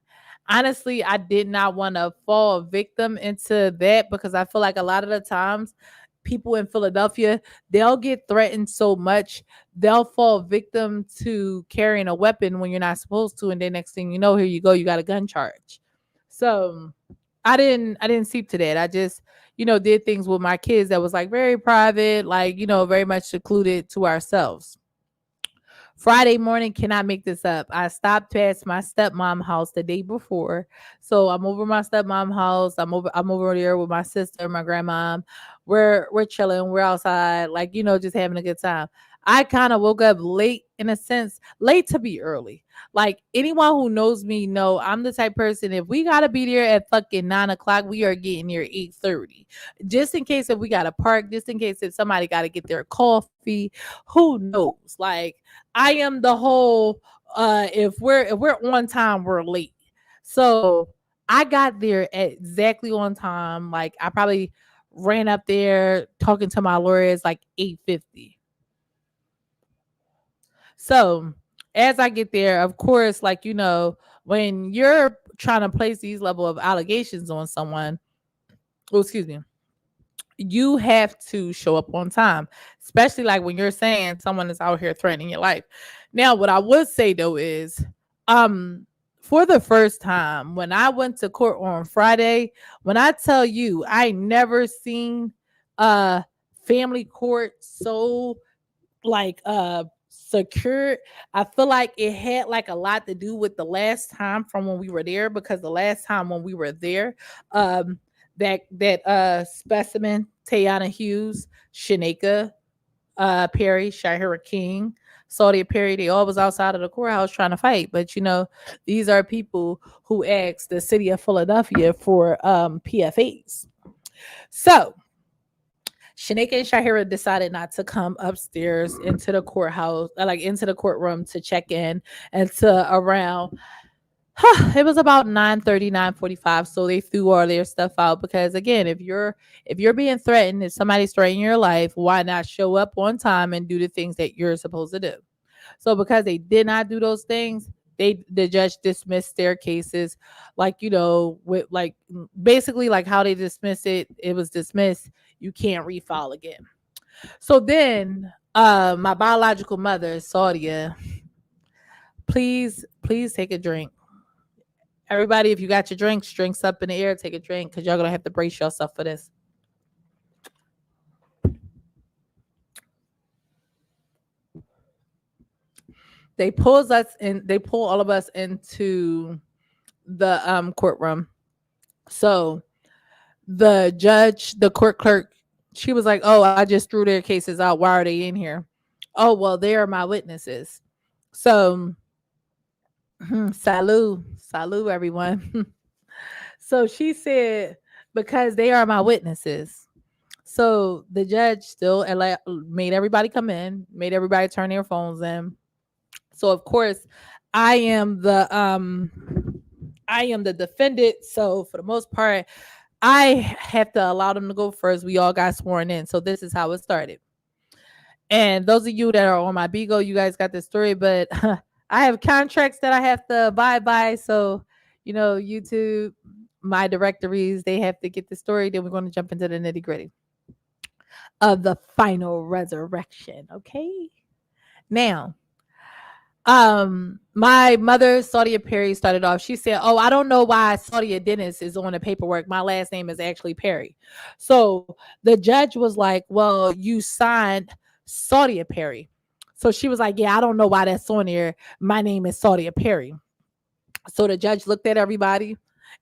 Honestly, I did not want to fall victim into that, because I feel like a lot of the times people in Philadelphia, they'll get threatened so much, they'll fall victim to carrying a weapon when you're not supposed to, and then next thing you know, here you go, you got a gun charge. So I didn't seep to that. I just, did things with my kids that was like very private, like, very much secluded to ourselves. Friday morning, cannot make this up. I stopped past my stepmom house the day before. So I'm over my stepmom house. I'm over there with my sister, my grandma. We're chilling. We're outside, like, just having a good time. I kind of woke up late in a sense, late to be early. Like anyone who knows me know I'm the type person, if we gotta be there at fucking 9 o'clock, we are getting there 8:30. Just in case if we gotta park, just in case if somebody gotta get their coffee, who knows? Like I am the whole if we're on time, we're late. So I got there at exactly on time. Like I probably ran up there talking to my lawyers like 8:50. So as I get there, of course, like when you're trying to place these level of allegations on someone, oh excuse me, you have to show up on time, especially like when you're saying someone is out here threatening your life. Now, what I would say though is, um, for the first time when I went to court on Friday, when I tell you I never seen a family court so like secured. I feel like it had like a lot to do with the last time from when we were there, because the last time when we were there, um that specimen, Tayana Hughes, Shaneka Perry, Shahira King, Saudi Perry, they all was outside of the courthouse trying to fight. But these are people who asked the city of Philadelphia for PFAs. So Shaneka and Shahira decided not to come upstairs into the courthouse, like into the courtroom to check in until around it was about 9:30, 9:45. So they threw all their stuff out because again, if you're being threatened, if somebody's threatening your life, why not show up on time and do the things that you're supposed to do? So because they did not do those things, the judge dismissed their cases, like with like basically like how they dismiss it, it was dismissed. You can't refile again. So then my biological mother, Saudia, please take a drink. Everybody, if you got your drinks up in the air, take a drink because y'all gonna have to brace yourself for this. They pull all of us into the courtroom. So the court clerk, she was like, "Oh, I just threw their cases out. Why are they in here?" "Oh, well, they are my witnesses." So salut everyone. So she said, "Because they are my witnesses." So the judge still made everybody come in, made everybody turn their phones in. So of course, I am the defendant. So for the most part, I have to allow them to go first. We all got sworn in. So this is how it started. And those of you that are on my Bigo, you guys got this story, but I have contracts that I have to abide by. So, YouTube, my directories, they have to get the story. Then we're going to jump into the nitty gritty of the final resurrection. Okay. Now, my mother, Saudia Perry, started off. She said, "Oh, I don't know why Saudia Dennis is on the paperwork. My last name is actually Perry." So the judge was like, "Well, you signed Saudia Perry." So she was like, "Yeah, I don't know why that's on there. My name is Saudia Perry." So the judge looked at everybody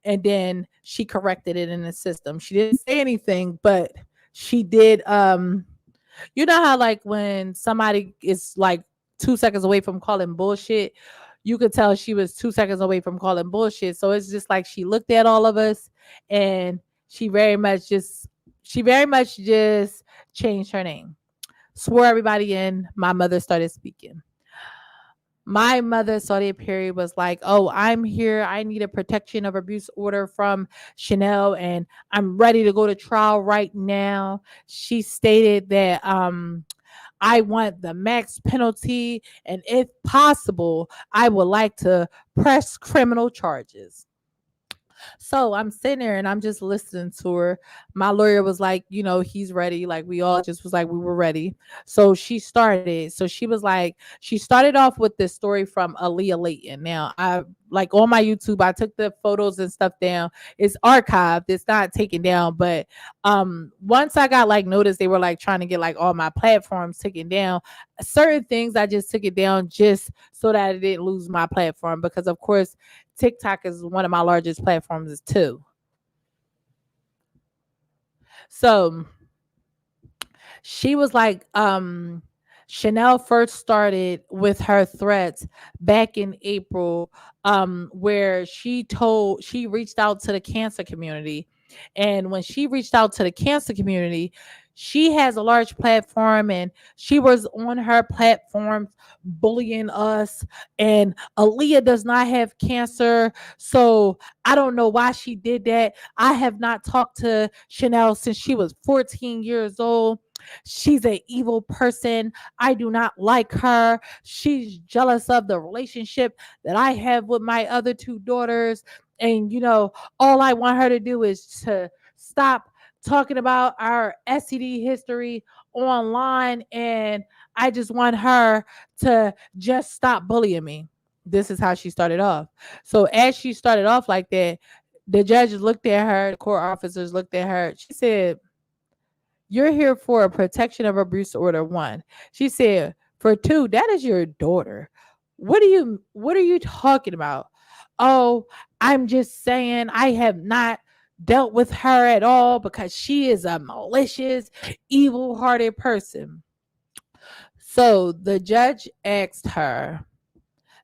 and then she corrected it in the system. She didn't say anything, but she did you know how like when somebody is like 2 seconds away from calling bullshit, you could tell she was 2 seconds away from calling bullshit. So it's just like she looked at all of us and she very much just changed her name, swore everybody in. My mother started speaking. My mother, Saudi Perry, was like, "Oh, I'm here. I need a protection of abuse order from Chanel, and I'm ready to go to trial right now." She stated that I want the max penalty, and if possible, I would like to press criminal charges. So I'm sitting there and I'm just listening to her. My lawyer was like, he's ready. Like we all just was like, we were ready. So she started. So she started off with this story from Aaliyah Layton. Now, I like on my YouTube, I took the photos and stuff down. It's archived. It's not taken down. But once I got like notice, they were like trying to get like all my platforms taken down. Certain things I just took it down just so that I didn't lose my platform, because of course TikTok is one of my largest platforms too. So she was like, Chanel first started with her threats back in April, where she reached out to the cancer community. And when she reached out to the cancer community, she has a large platform and she was on her platform bullying us. And Aaliyah does not have cancer. So I don't know why she did that. I have not talked to Chanel since she was 14 years old. She's an evil person. I do not like her. She's jealous of the relationship that I have with my other two daughters. And, all I want her to do is to stop talking about our STD history online. And I just want her to just stop bullying me. This is how she started off. So, as she started off like that, the judges looked at her, the court officers looked at her. She said, "You're here for a protection of abuse order 1." She said, "For 2, that is your daughter. What are you talking about?" "Oh, I'm just saying I have not dealt with her at all because she is a malicious, evil-hearted person." So the judge asked her,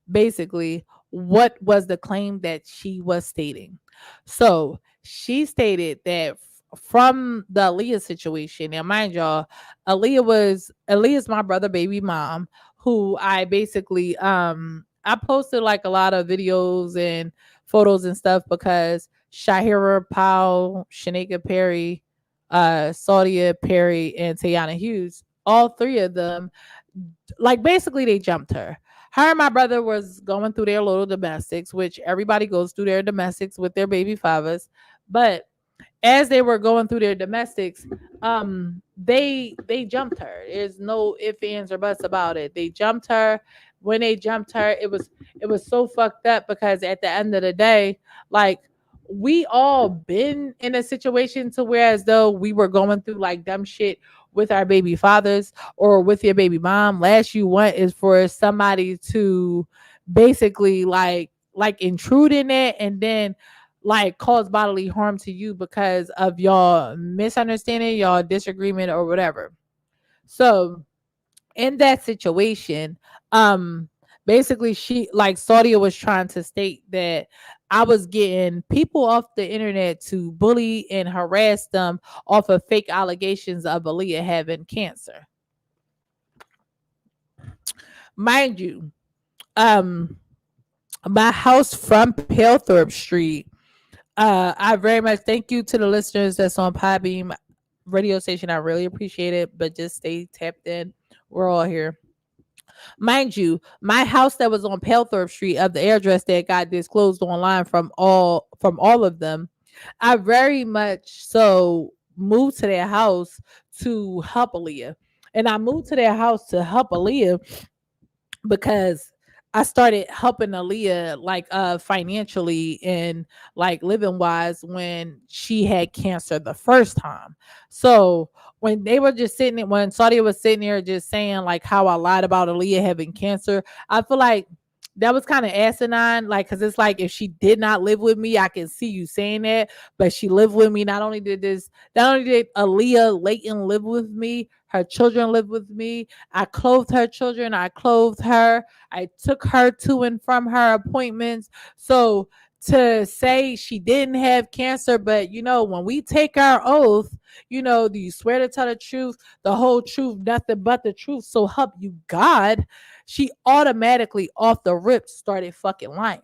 basically, what was the claim that she was stating. So she stated that from the Aaliyah situation, now mind y'all, Aaliyah's my brother baby mom, who I basically I posted like a lot of videos and photos and stuff because Shahira Powell, Shanika Perry, Saudia Perry, and Tayana Hughes, all three of them, like basically they jumped her. Her and my brother was going through their little domestics, which everybody goes through their domestics with their baby fathers. But as they were going through their domestics, they jumped her. There's no ifs, ands, or buts about it. They jumped her. When they jumped her, it was so fucked up because at the end of the day, like, we all been in a situation to where as though we were going through like dumb shit with our baby fathers or with your baby mom. Last you want is for somebody to basically like intrude in it and then like cause bodily harm to you because of your misunderstanding, your disagreement, or whatever. So in that situation, um, basically she like Saudia was trying to state that I was getting people off the internet to bully and harass them off of fake allegations of Aaliyah having cancer. Mind you, um, my house from Palethorpe Street. I very much thank you to the listeners that's on Podbeam radio station. I really appreciate it, but just stay tapped in. We're all here. Mind you, my house that was on Palethorpe Street of the address that got disclosed online from all of them, I very much so moved to their house to help Aaliyah. And I moved to their house to help Aaliyah because I started helping Aaliyah like financially and like living wise when she had cancer the first time. So when they were just when Saudi was sitting there just saying like how I lied about Aaliyah having cancer, I feel like that was kind of asinine. Like, cause it's like if she did not live with me, I can see you saying that, but she lived with me. Not only did Aaliyah Layton live with me, her children lived with me. I clothed her children. I clothed her. I took her to and from her appointments. So to say she didn't have cancer, but when we take our oath, do you swear to tell the truth, the whole truth, nothing but the truth? So help you God. She automatically off the rip started fucking lying.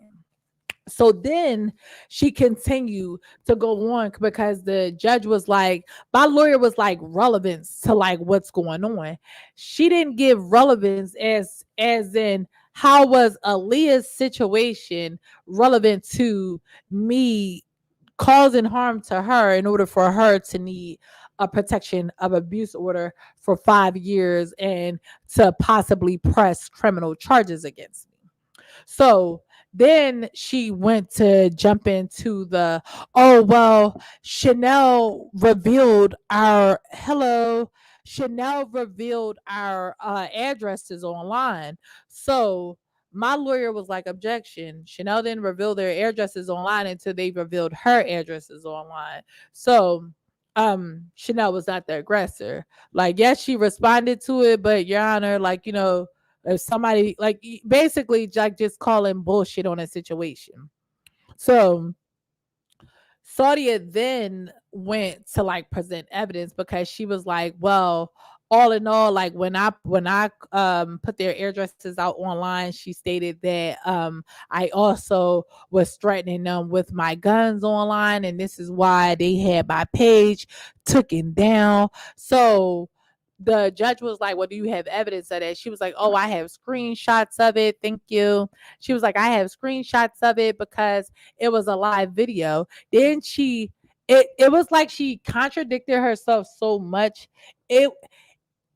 So then she continued to go on because the judge was like, my lawyer was like relevance to like what's going on. She didn't give relevance as in how was Aaliyah's situation relevant to me causing harm to her in order for her to need a protection of abuse order for 5 years and to possibly press criminal charges against me. So then she went to jump into the, oh, well, Chanel revealed our addresses online. So my lawyer was like, objection. Chanel didn't reveal their addresses online until they revealed her addresses online. So Chanel was not the aggressor. Like, yes, she responded to it, but Your Honor, like, if somebody like basically like just calling bullshit on a situation. So Saudia then went to like present evidence because she was like, well, all in all, like when I put their addresses out online, she stated that I also was threatening them with my guns online, and this is why they had my page taken down. So the judge was like, well, do you have evidence of that? She was like, oh, I have screenshots of it. Thank you. She was like, I have screenshots of it because it was a live video. Then it was like she contradicted herself so much. It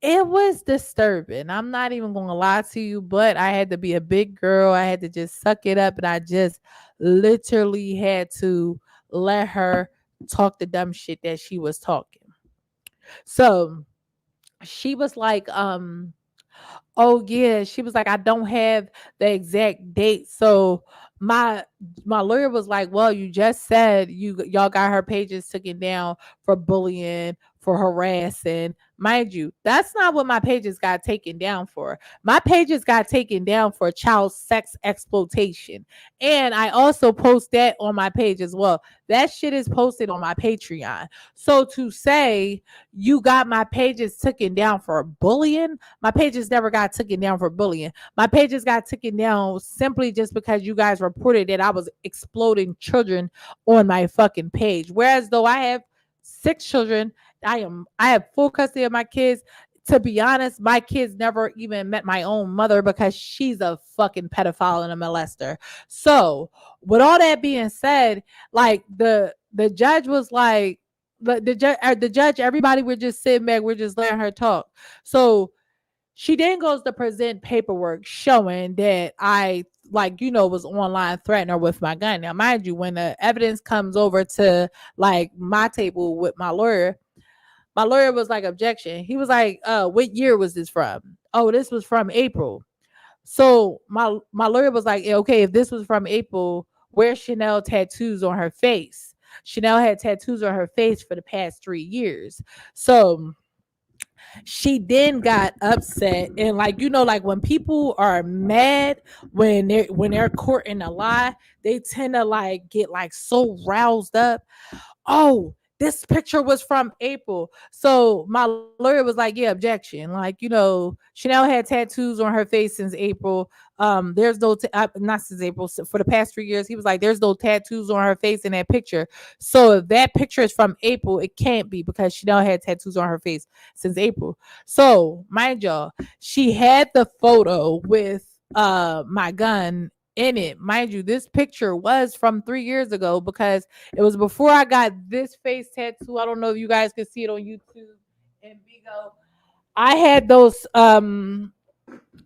was disturbing. I'm not even gonna lie to you, but I had to be a big girl. I had to just suck it up, and I just literally had to let her talk the dumb shit that she was talking. So she was like, oh yeah, she was like, I don't have the exact date. So my my lawyer was like, well, you just said y'all got her pages taken down for bullying, for harassing. Mind you, that's not what my pages got taken down for. My pages got taken down for child sex exploitation. And I also post that on my page as well. That shit is posted on my Patreon. So to say you got my pages taken down for bullying, my pages never got taken down for bullying. My pages got taken down simply just because you guys reported that I was exploding children on my fucking page. Whereas though I have 6 children, I have full custody of my kids. To be honest, my kids never even met my own mother because she's a fucking pedophile and a molester. So, with all that being said, like the judge was like, the judge, everybody, we're just sitting back, we're just letting her talk. So she then goes to present paperwork showing that I, like, was online threatening her with my gun. Now, mind you, when the evidence comes over to like my table with my lawyer was like, objection. He was like, what year was this from? Oh, this was from April. So my lawyer was like, okay, if this was from April, where's Chanel tattoos on her face? Chanel had tattoos on her face for the past 3 years. So she then got upset, and like, like when people are mad, when they're courting a lie, they tend to like get like so roused up. Oh, this picture was from April. So my lawyer was like, yeah, objection. Like, Chanel had tattoos on her face since April. There's no, not since April, for the past 3 years. He was like, there's no tattoos on her face in that picture. So if that picture is from April, it can't be because Chanel had tattoos on her face since April. So mind y'all, she had the photo with my gun in it. Mind you, this picture was from 3 years ago because it was before I got this face tattoo. I don't know if you guys can see it on YouTube and Bigo. I had those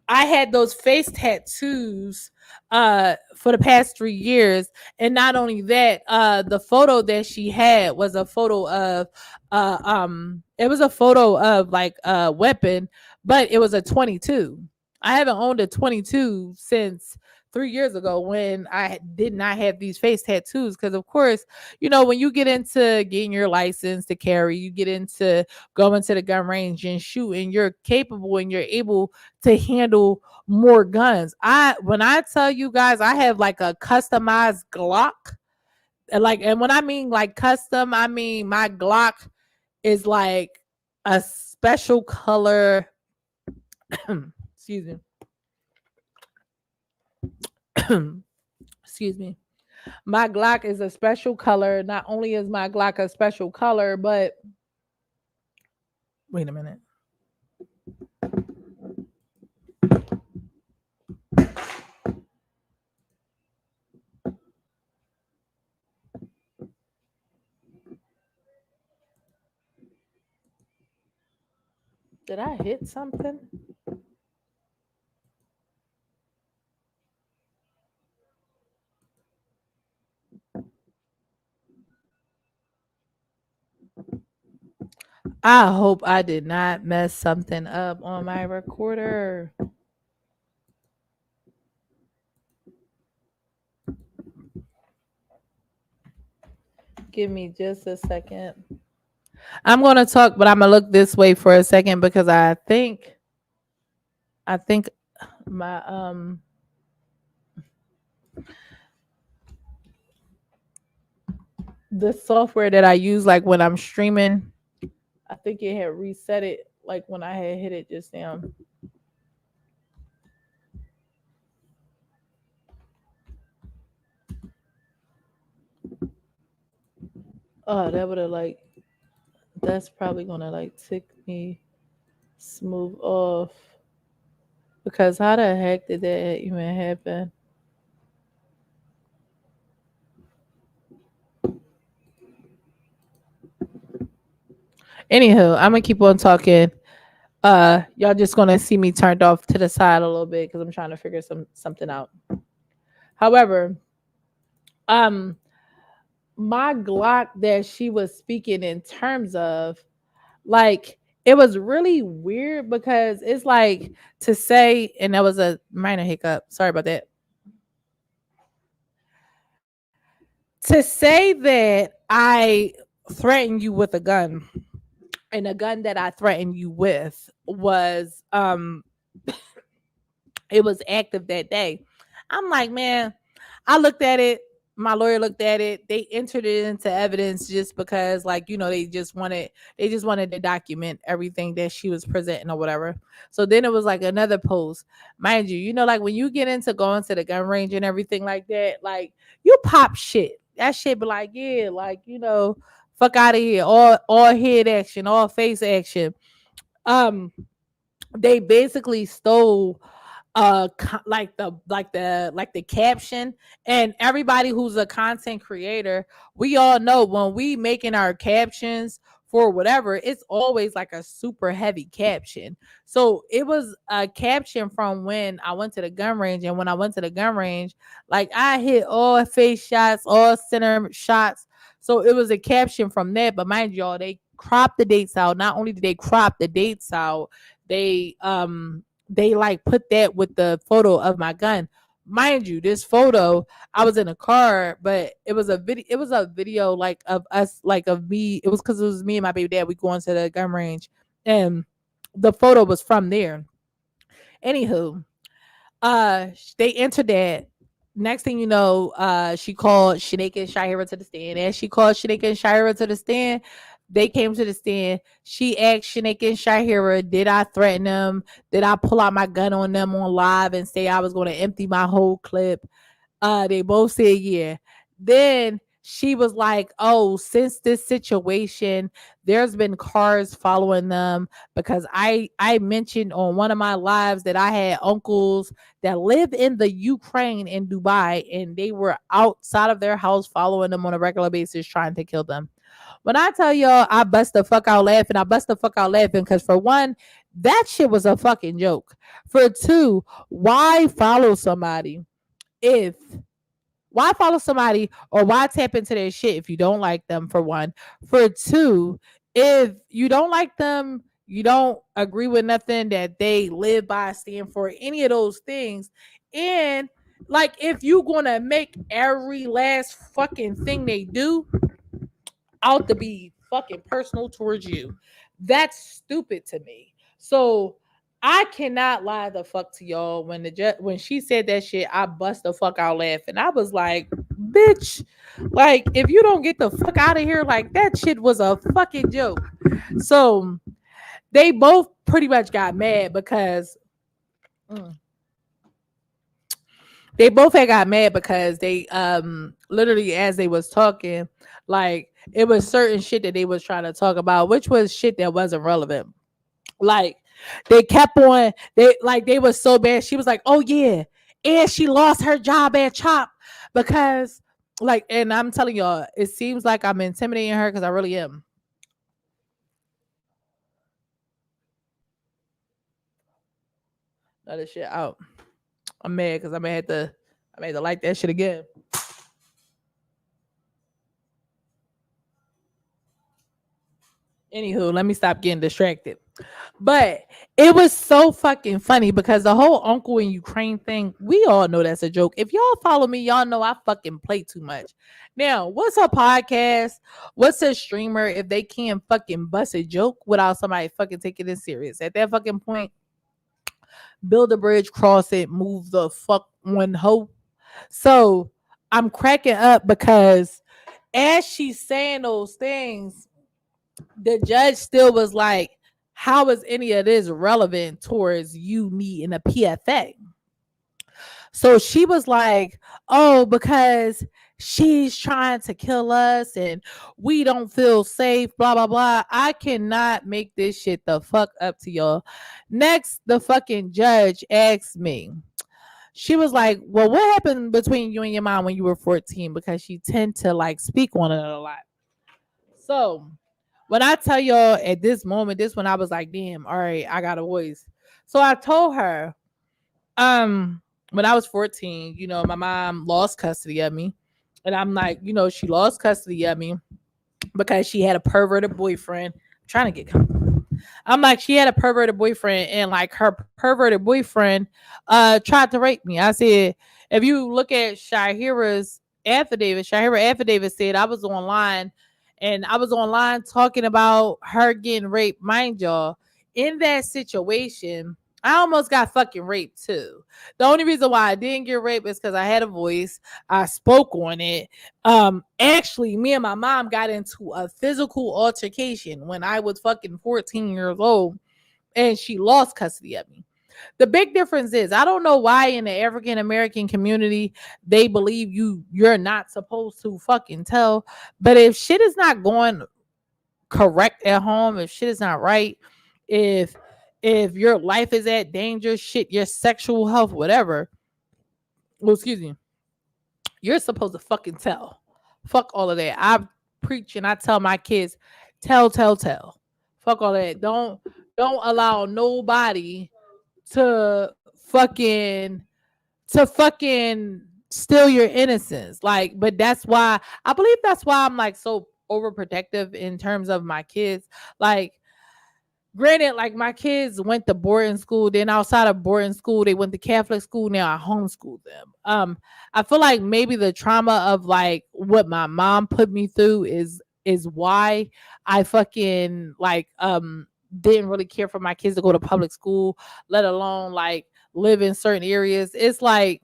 I had those face tattoos for the past 3 years. And not only that, the photo that she had was a photo of it was a photo of like a weapon, but it was a 22. I haven't owned a 22 since 3 years ago when I did not have these face tattoos. Because of course, when you get into getting your license to carry, you get into going to the gun range and shooting, you're capable and you're able to handle more guns. When I tell you guys, I have like a customized Glock. And when I mean like custom, I mean my Glock is like a special color. Excuse me. Excuse me. My Glock is a special color. Not only is my Glock a special color, but wait a minute. Did I hit something? I hope I did not mess something up on my recorder. Give me just a second. I'm gonna talk, but I'm gonna look this way for a second because I think my the software that I use like when I'm streaming, I think it had reset it like when I had hit it just now. Oh, that would have like that's probably gonna like tick me smooth off because how the heck did that even happen? Anywho, I'm gonna keep on talking. Y'all just gonna see me turned off to the side a little bit because I'm trying to figure something out. However, um, my Glock that she was speaking in terms of, like, it was really weird because it's like to say, and that was a minor hiccup. Sorry about that. To say that I threatened you with a gun, and a gun that I threatened you with was it was active that day. I'm like, man, I looked at it. My lawyer looked at it. They entered it into evidence just because, like, they just wanted to document everything that she was presenting or whatever. So then it was like another post, mind you. Like when you get into going to the gun range and everything like that, like you pop shit. That shit be like, yeah, like fuck out of here, all head action, all face action. Um, they basically stole like the caption, and everybody who's a content creator, we all know when we making our captions for whatever, it's always like a super heavy caption. So it was a caption from when I went to the gun range, and when I went to the gun range, like I hit all face shots, all center shots. So it was a caption from that. But mind y'all, they cropped the dates out. Not only did they crop the dates out, they like put that with the photo of my gun. Mind you, this photo, I was in a car, but it was a video like of us, like of me. It was because it was me and my baby dad. We going to the gun range, and the photo was from there. Anywho, they entered that. Next thing you know, she called Shanika and Shahira to the stand. As she called Shanika and Shahira to the stand, they came to the stand. She asked Shanika and Shahira, did I threaten them? Did I pull out my gun on them on live and say I was going to empty my whole clip? They both said yeah. Then she was like, "Oh, since this situation, there's been cars following them because I mentioned on one of my lives that I had uncles that live in the Ukraine in Dubai, and they were outside of their house following them on a regular basis, trying to kill them." When I tell y'all, I bust the fuck out laughing. I bust the fuck out laughing because for one, that shit was a fucking joke. For two, why follow somebody if why follow somebody or why tap into their shit if you don't like them, for one? For two, if you don't like them, you don't agree with nothing that they live by, stand for, any of those things. And like if you gonna make every last fucking thing they do out to be fucking personal towards you, that's stupid to me. So I cannot lie the fuck to y'all. When she said that shit, I bust the fuck out laughing. I was like, bitch, like if you don't get the fuck out of here, like that shit was a fucking joke. So they both pretty much got mad because mm, they both had got mad because they literally as they was talking, like it was certain shit that they was trying to talk about, which was shit that wasn't relevant. Like they kept on, they was so bad. She was like, "Oh yeah," and she lost her job at Chop because, like, and I'm telling y'all, it seems like I'm intimidating her because I really am. Let this shit out. I'm mad because I made to like that shit again. Anywho, let me stop getting distracted. But it was so fucking funny because the whole uncle in Ukraine thing, we all know that's a joke. If y'all follow me, y'all know I fucking play too much. Now, what's a podcast? What's a streamer if they can't fucking bust a joke without somebody fucking taking it serious? At that fucking point, build a bridge, cross it, move the fuck one hoe. So I'm cracking up because as she's saying those things, the judge still was like, how is any of this relevant towards you needing a PFA? So she was like, oh, because she's trying to kill us and we don't feel safe, blah, blah, blah. I cannot make this shit the fuck up to y'all. Next, the fucking judge asked me, she was like, well, what happened between you and your mom when you were 14? Because she tend to like speak on it a lot. So when I tell y'all at this moment, this when I was like, damn, all right, I got a voice. So I told her, when I was 14, my mom lost custody of me. And I'm like, she lost custody of me because she had a perverted boyfriend. I'm trying to get I'm like, she had a perverted boyfriend, and like her perverted boyfriend tried to rape me. I said, if you look at Shahira's affidavit, Shahira affidavit said I was online and I was online talking about her getting raped. Mind y'all, in that situation, I almost got fucking raped too. The only reason why I didn't get raped is because I had a voice. I spoke on it. Actually, me and my mom got into a physical altercation when I was fucking 14 years old, and she lost custody of me. The big difference is I don't know why in the African American community they believe you're not supposed to fucking tell, but if shit is not going correct at home, if shit is not right, if your life is at danger, shit, your sexual health, whatever, well, excuse me, you're supposed to fucking tell. Fuck all of that. I preach and I tell my kids, tell, tell, tell. Fuck all that. Don't allow nobody to fucking steal your innocence. Like, but that's why I believe that's why I'm like so overprotective in terms of my kids. Like, granted, like my kids went to boarding school, then outside of boarding school they went to Catholic school. Now I homeschool them. I feel like maybe the trauma of like what my mom put me through is why I fucking like didn't really care for my kids to go to public school, let alone like live in certain areas. It's like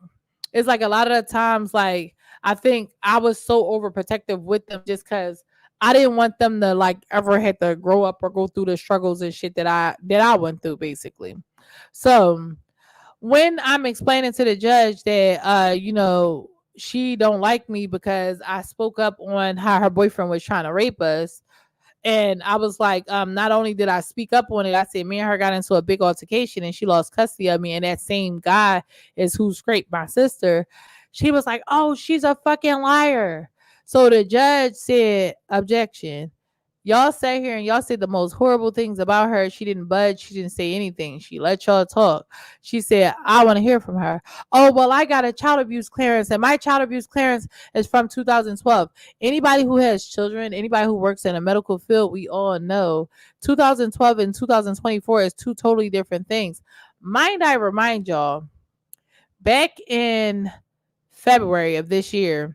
a lot of the times, like I think I was so overprotective with them just because I didn't want them to like ever have to grow up or go through the struggles and shit that I went through, basically. So when I'm explaining to the judge that she don't like me because I spoke up on how her boyfriend was trying to rape us, and I was like, not only did I speak up on it, I said me and her got into a big altercation and she lost custody of me. And that same guy is who scraped my sister. She was like, oh, she's a fucking liar. So the judge said, objection. Y'all sat here and y'all said the most horrible things about her. She didn't budge. She didn't say anything. She let y'all talk. She said, I want to hear from her. Oh, well, I got a child abuse clearance, and my child abuse clearance is from 2012. Anybody who has children, anybody who works in a medical field, we all know 2012 and 2024 is two totally different things. Mind I remind y'all, back in February of this year,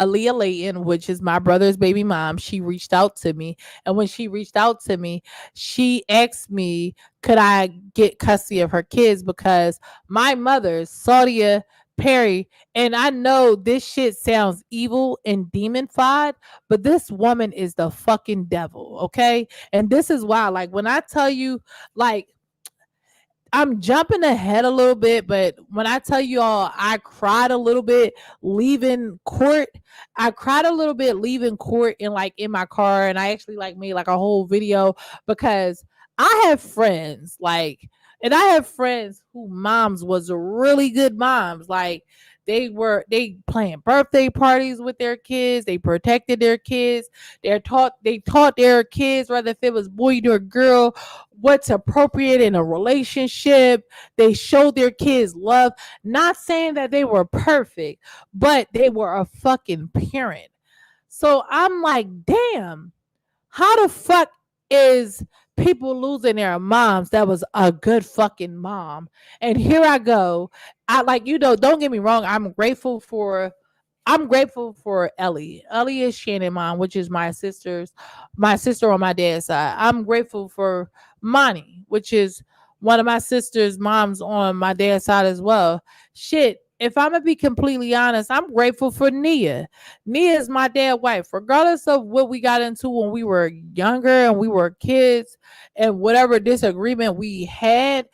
Aaliyah Layton, which is my brother's baby mom, she reached out to me. And when she reached out to me, she asked me, could I get custody of her kids? Because my mother, Saudia Perry, and I know this shit sounds evil and demonified, but this woman is the fucking devil, okay? And this is why, like, when I tell you, like, I'm jumping ahead a little bit, but when I tell you all, I cried a little bit leaving court. I cried a little bit leaving court and like in my car, and I actually like made like a whole video because I have friends like, and I have friends who moms was really good moms. Like they planned birthday parties with their kids. They protected their kids. They taught their kids, whether if it was boy or girl, what's appropriate in a relationship. They showed their kids love. Not saying that they were perfect, but they were a fucking parent. So I'm like, damn, how the fuck is people losing their moms that was a good fucking mom. And here I go. I like, don't get me wrong, I'm grateful for Ellie. Ellie is Shannon mom, which is my sister on my dad's side. I'm grateful for Monty, which is one of my sister's moms on my dad's side as well. Shit, if I'm gonna be completely honest, I'm grateful for Nia. Nia is my dad's wife, regardless of what we got into when we were younger and we were kids, and whatever disagreement we had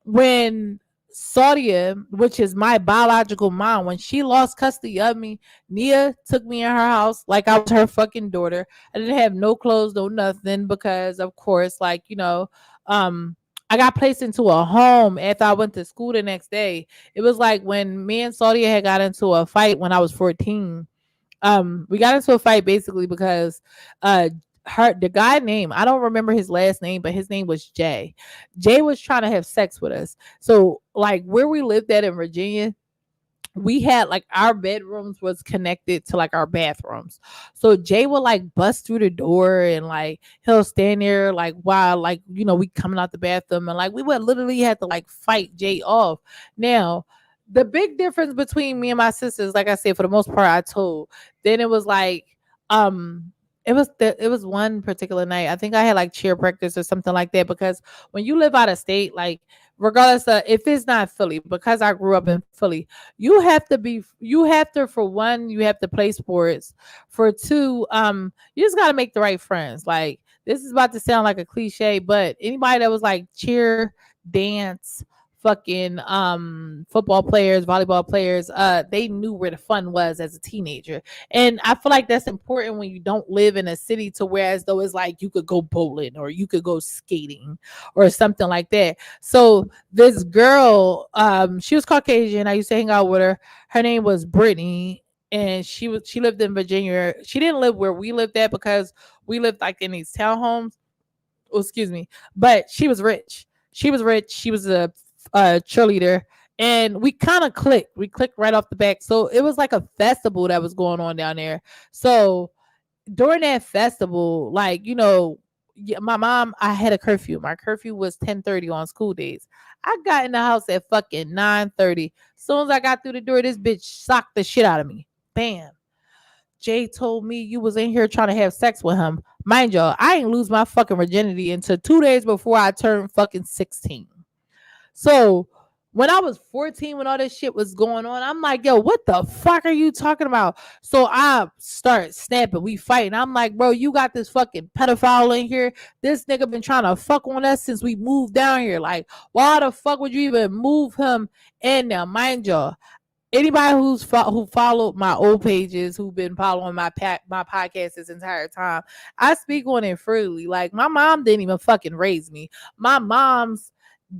when Saudia, which is my biological mom, when she lost custody of me, Nia took me in her house like I was her fucking daughter. I didn't have no clothes, no nothing, because of course, like, um, I got placed into a home after I went to school the next day. It was like when me and Saudia had got into a fight when I was 14. We got into a fight basically because uh the guy name, I don't remember his last name, but his name was Jay. Jay was trying to have sex with us. So like where we lived at in Virginia, we had like our bedrooms was connected to like our bathrooms. So Jay would like bust through the door and like he'll stand there like while like we coming out the bathroom, and like we would literally have to like fight Jay off. Now the big difference between me and my sisters, like I said, for the most part I told. Then it was like um it was one particular night. I think I had like cheer practice or something like that, because when you live out of state, like regardless of if it's not Philly, because I grew up in Philly, you have to, for one, you have to play sports. For two, you just gotta make the right friends. Like this is about to sound like a cliche, but anybody that was like cheer, dance, fucking football players, volleyball players, they knew where the fun was as a teenager. And I feel like that's important when you don't live in a city, to whereas though it's like you could go bowling or you could go skating or something like that. So this girl, she was Caucasian. I used to hang out with her. Her name was Brittany. And she lived in Virginia. She didn't live where we lived at because we lived like in these townhomes. Oh, excuse me. But she was rich. She was rich. She was a cheerleader, and we kind of clicked. We clicked right off the back. So it was like a festival that was going on down there. So during that festival, like my mom, I had a curfew. My curfew was 10:30 on school days. I got in the house at fucking 9:30. As soon as I got through the door, this bitch socked the shit out of me. Bam. Jay told me you was in here trying to have sex with him. Mind y'all, I ain't lose my fucking virginity until 2 days before I turned fucking 16. So when I was 14, when all this shit was going on, I'm like, yo, what the fuck are you talking about? So I start snapping. We fighting. I'm like, bro, you got this fucking pedophile in here. This nigga been trying to fuck on us since we moved down here. Like, why the fuck would you even move him in there? Mind y'all, anybody who followed my old pages, who've been following my podcast this entire time, I speak on it freely. Like my mom didn't even fucking raise me. My mom's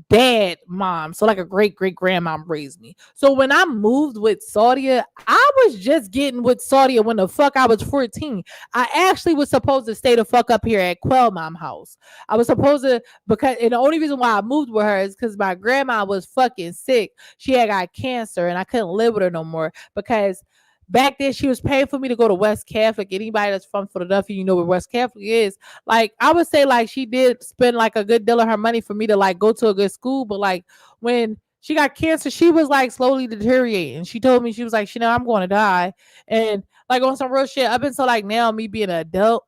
dad mom, so like a great grandmom, raised me. So when I moved with Saudia, I was just getting with Saudia when the fuck I was 14. I actually was supposed to stay the fuck up here at Quell Mom house. I was supposed to, because, and the only reason why I moved with her is because my grandma was fucking sick. She had got cancer and I couldn't live with her no more, because back then she was paying for me to go to West Catholic. Anybody that's from Philadelphia, you know where West Catholic is. Like I would say like she did spend like a good deal of her money for me to like go to a good school, but like when she got cancer, she was like slowly deteriorating. She told me, she was like, I'm going to die. And like on some real shit, up until like now, me being an adult,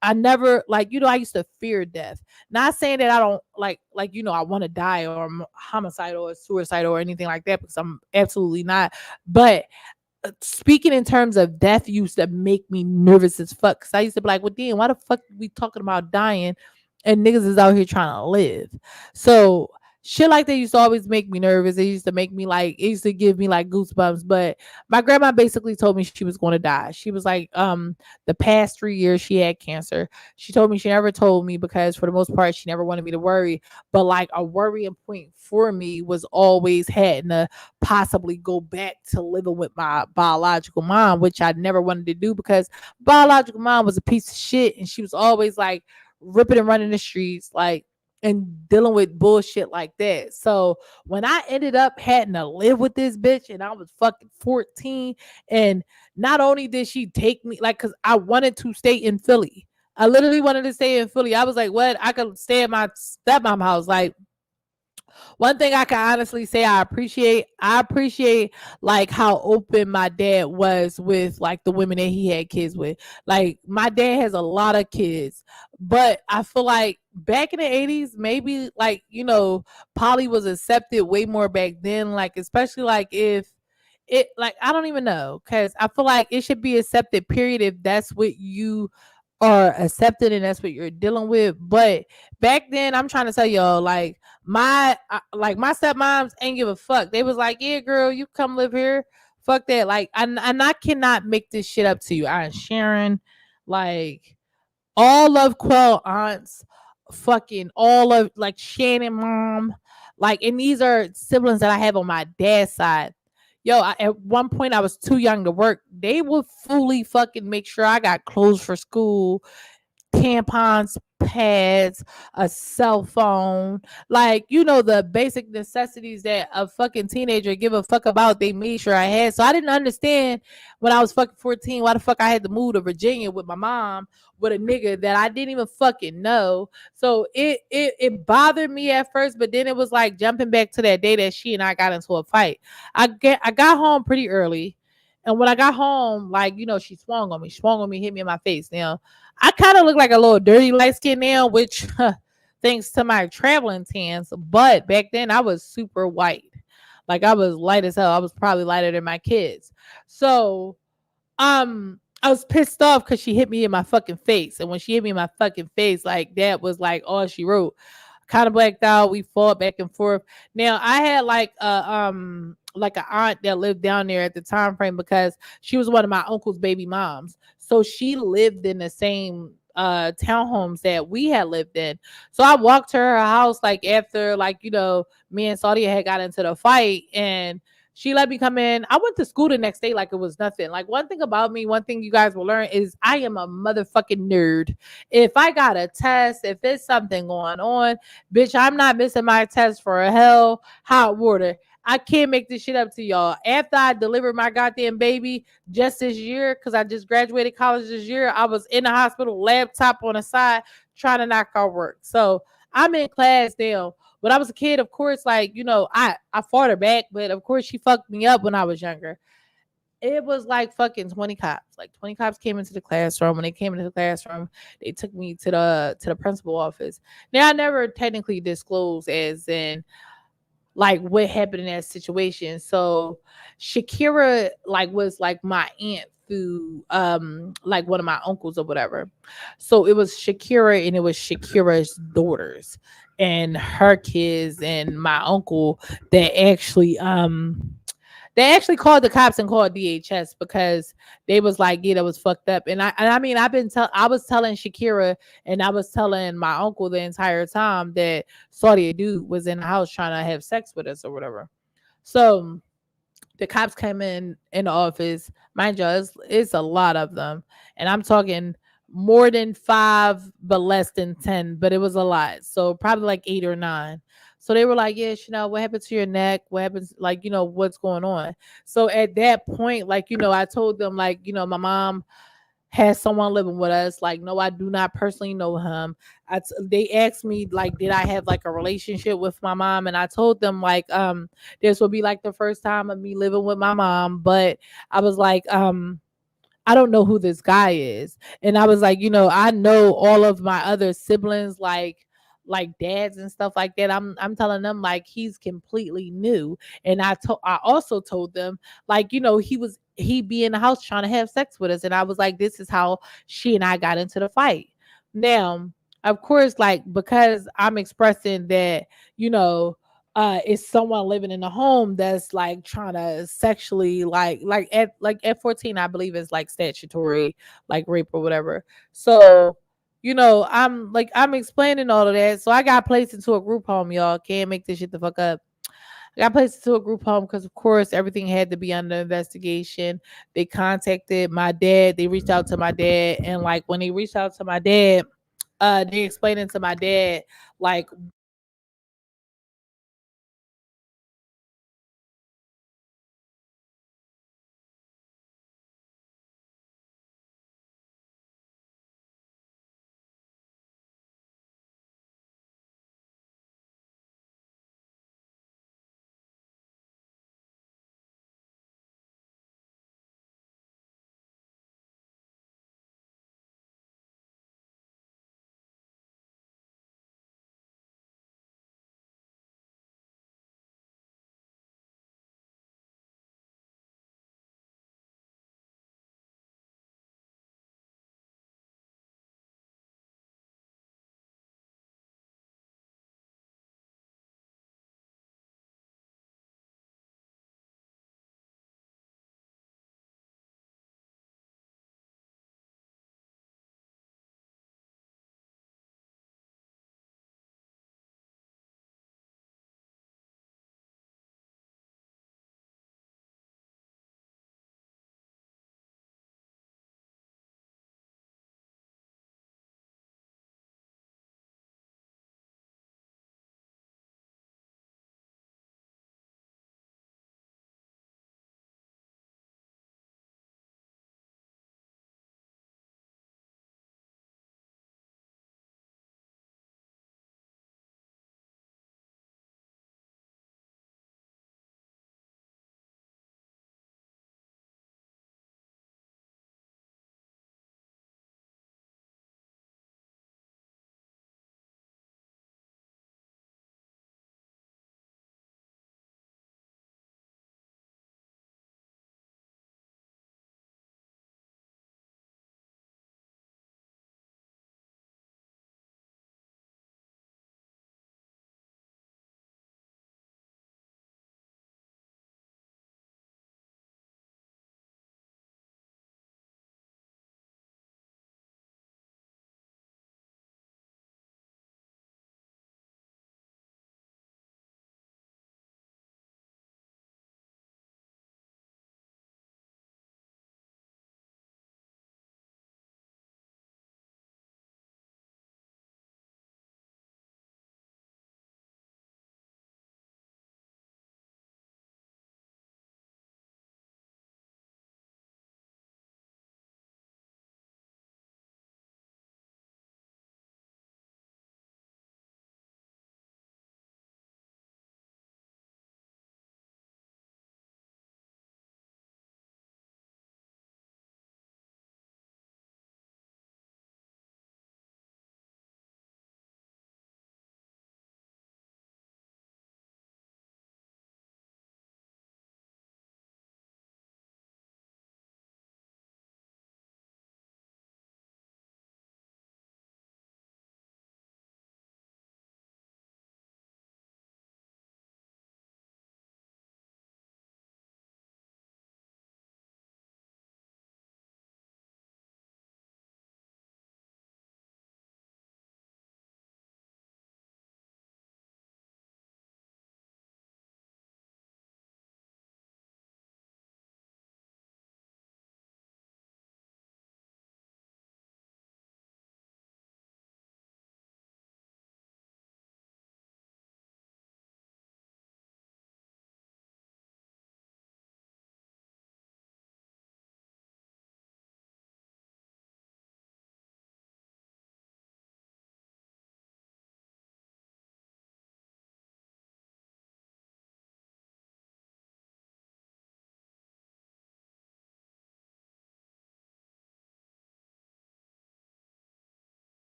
I never like, I used to fear death. Not saying that I don't I want to die or I'm homicidal or suicidal or anything like that, because I'm absolutely not. But speaking in terms of death used to make me nervous as fuck. Cause I used to be like, well, damn, why the fuck we talking about dying and niggas is out here trying to live? So shit like that used to always make me nervous. It used to make me like, it used to give me like goosebumps. But my grandma basically told me she was going to die. She was like, the past 3 years she had cancer. She told me, she never told me because for the most part she never wanted me to worry. But like a worrying point for me was always having to possibly go back to living with my biological mom, which I never wanted to do because biological mom was a piece of shit and she was always like ripping and running the streets, like, and dealing with bullshit like that. So when I ended up having to live with this bitch and I was fucking 14, and not only did she take me, like, cause I wanted to stay in Philly. I literally wanted to stay in Philly. I was like, what? I could stay at my stepmom house. Like, one thing I can honestly say I appreciate like how open my dad was with like the women that he had kids with. Like my dad has a lot of kids, but I feel like back in the 80s, maybe like, poly was accepted way more back then, like especially like if it like I don't even know, cuz I feel like it should be accepted period if that's what you are accepted and that's what you're dealing with. But back then, I'm trying to tell y'all, like my stepmoms ain't give a fuck. They was like, yeah, girl, you come live here. Fuck that. Like, and I cannot make this shit up to you. I'm Sharon, like all of Quell aunts, fucking all of like Shannon mom, like, and these are siblings that I have on my dad's side. Yo, at one point I was too young to work. They would fully fucking make sure I got clothes for school, tampons, pads, a cell phone, like the basic necessities that a fucking teenager give a fuck about. They made sure I had. So I didn't understand when I was fucking 14 why the fuck I had to move to Virginia with my mom with a nigga that I didn't even fucking know. So it bothered me at first, but then it was like jumping back to that day that she and I got into a fight. I got home pretty early. And when I got home, like, she swung on me, hit me in my face. Now, I kind of look like a little dirty light skin now, which thanks to my traveling tans. But back then I was super white. Like I was light as hell. I was probably lighter than my kids. So I was pissed off because she hit me in my fucking face. And when she hit me in my fucking face, like that was like all she wrote. Kind of blacked out. We fought back and forth. Now I had like an aunt that lived down there at the time frame because she was one of my uncle's baby moms. So she lived in the same townhomes that we had lived in. So I walked to her house like after like, me and Saudi had got into the fight, and she let me come in. I went to school the next day like it was nothing. Like one thing about me, one thing you guys will learn is I am a motherfucking nerd. If I got a test, if there's something going on, bitch, I'm not missing my test for a hell hot water. I can't make this shit up to y'all. After I delivered my goddamn baby just this year, because I just graduated college this year, I was in the hospital, laptop on the side, trying to knock out work. So I'm in class now. When I was a kid, of course, like, I fought her back, but of course she fucked me up when I was younger. It was like fucking 20 cops. Like 20 cops came into the classroom. When they came into the classroom, they took me to the principal office. Now I never technically disclosed as in like what happened in that situation. So Shakira like was like my aunt through like one of my uncles or whatever. So it was Shakira and it was Shakira's daughters and her kids and my uncle that actually called the cops and called DHS because they was like, yeah, that was fucked up. And I mean, I was telling Shakira and I was telling my uncle the entire time that Saudi dude was in the house trying to have sex with us or whatever. So the cops came in the office. Mind you, it's a lot of them. And I'm talking more than 5, but less than 10, but it was a lot. So probably like 8 or 9. So they were like, yeah, what happened to your neck? What happens? Like, what's going on? So at that point, like, I told them, like, my mom has someone living with us. Like, no, I do not personally know him. They asked me, like, did I have like a relationship with my mom? And I told them, like, this will be like the first time of me living with my mom. But I was like, I don't know who this guy is. And I was like, I know all of my other siblings, like dads and stuff like that. I'm telling them like he's completely new. And I also told them like, he be in the house trying to have sex with us. And I was like, this is how she and I got into the fight. Now, of course, like because I'm expressing that, it's someone living in a home that's like trying to sexually like at 14, I believe is like statutory like rape or whatever. So I'm explaining all of that. So I got placed into a group home, y'all. Can't make this shit the fuck up. I got placed into a group home because, of course, everything had to be under investigation. They contacted my dad. They reached out to my dad, and like when they reached out to my dad, they explained it to my dad like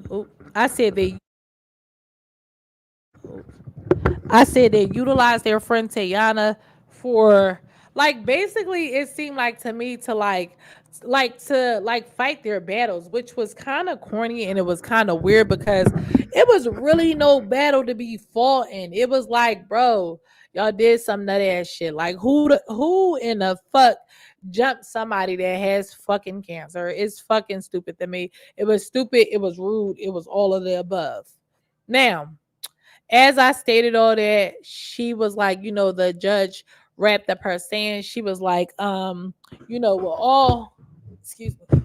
Oh, I said they I said they utilized their friend Tayana for like basically it seemed like to me to like fight their battles, which was kind of corny and it was kind of weird because it was really no battle to be fought in. It was like, bro, y'all did some nut ass shit. Like who in the fuck jumped somebody that has fucking cancer? It's fucking stupid to me. It was stupid, it was rude, it was all of the above. Now, as I stated all that, she was like, the judge wrapped up her saying, she was like, well, excuse me.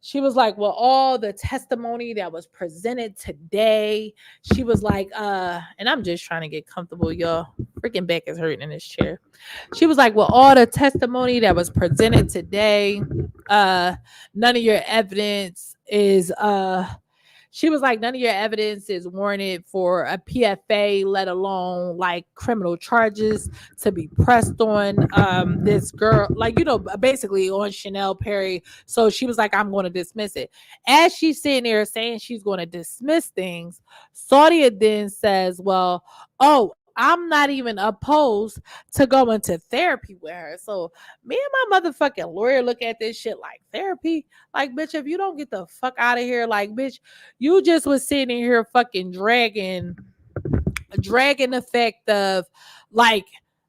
She was like, well, all the testimony that was presented today, she was like, and I'm just trying to get comfortable, y'all. Freaking back is hurting in this chair. She was like, well, all the testimony that was presented today, none of your evidence is she was like, none of your evidence is warranted for a PFA, let alone like criminal charges to be pressed on this girl, like, basically on Chanel Perry. So she was like, I'm going to dismiss it. As she's sitting there saying she's going to dismiss things, Saudia then says, well, oh, I'm not even opposed to going to therapy with her. So me and my motherfucking lawyer look at this shit like therapy. Like, bitch, if you don't get the fuck out of here, like, bitch, you just was sitting here fucking dragging the fact of like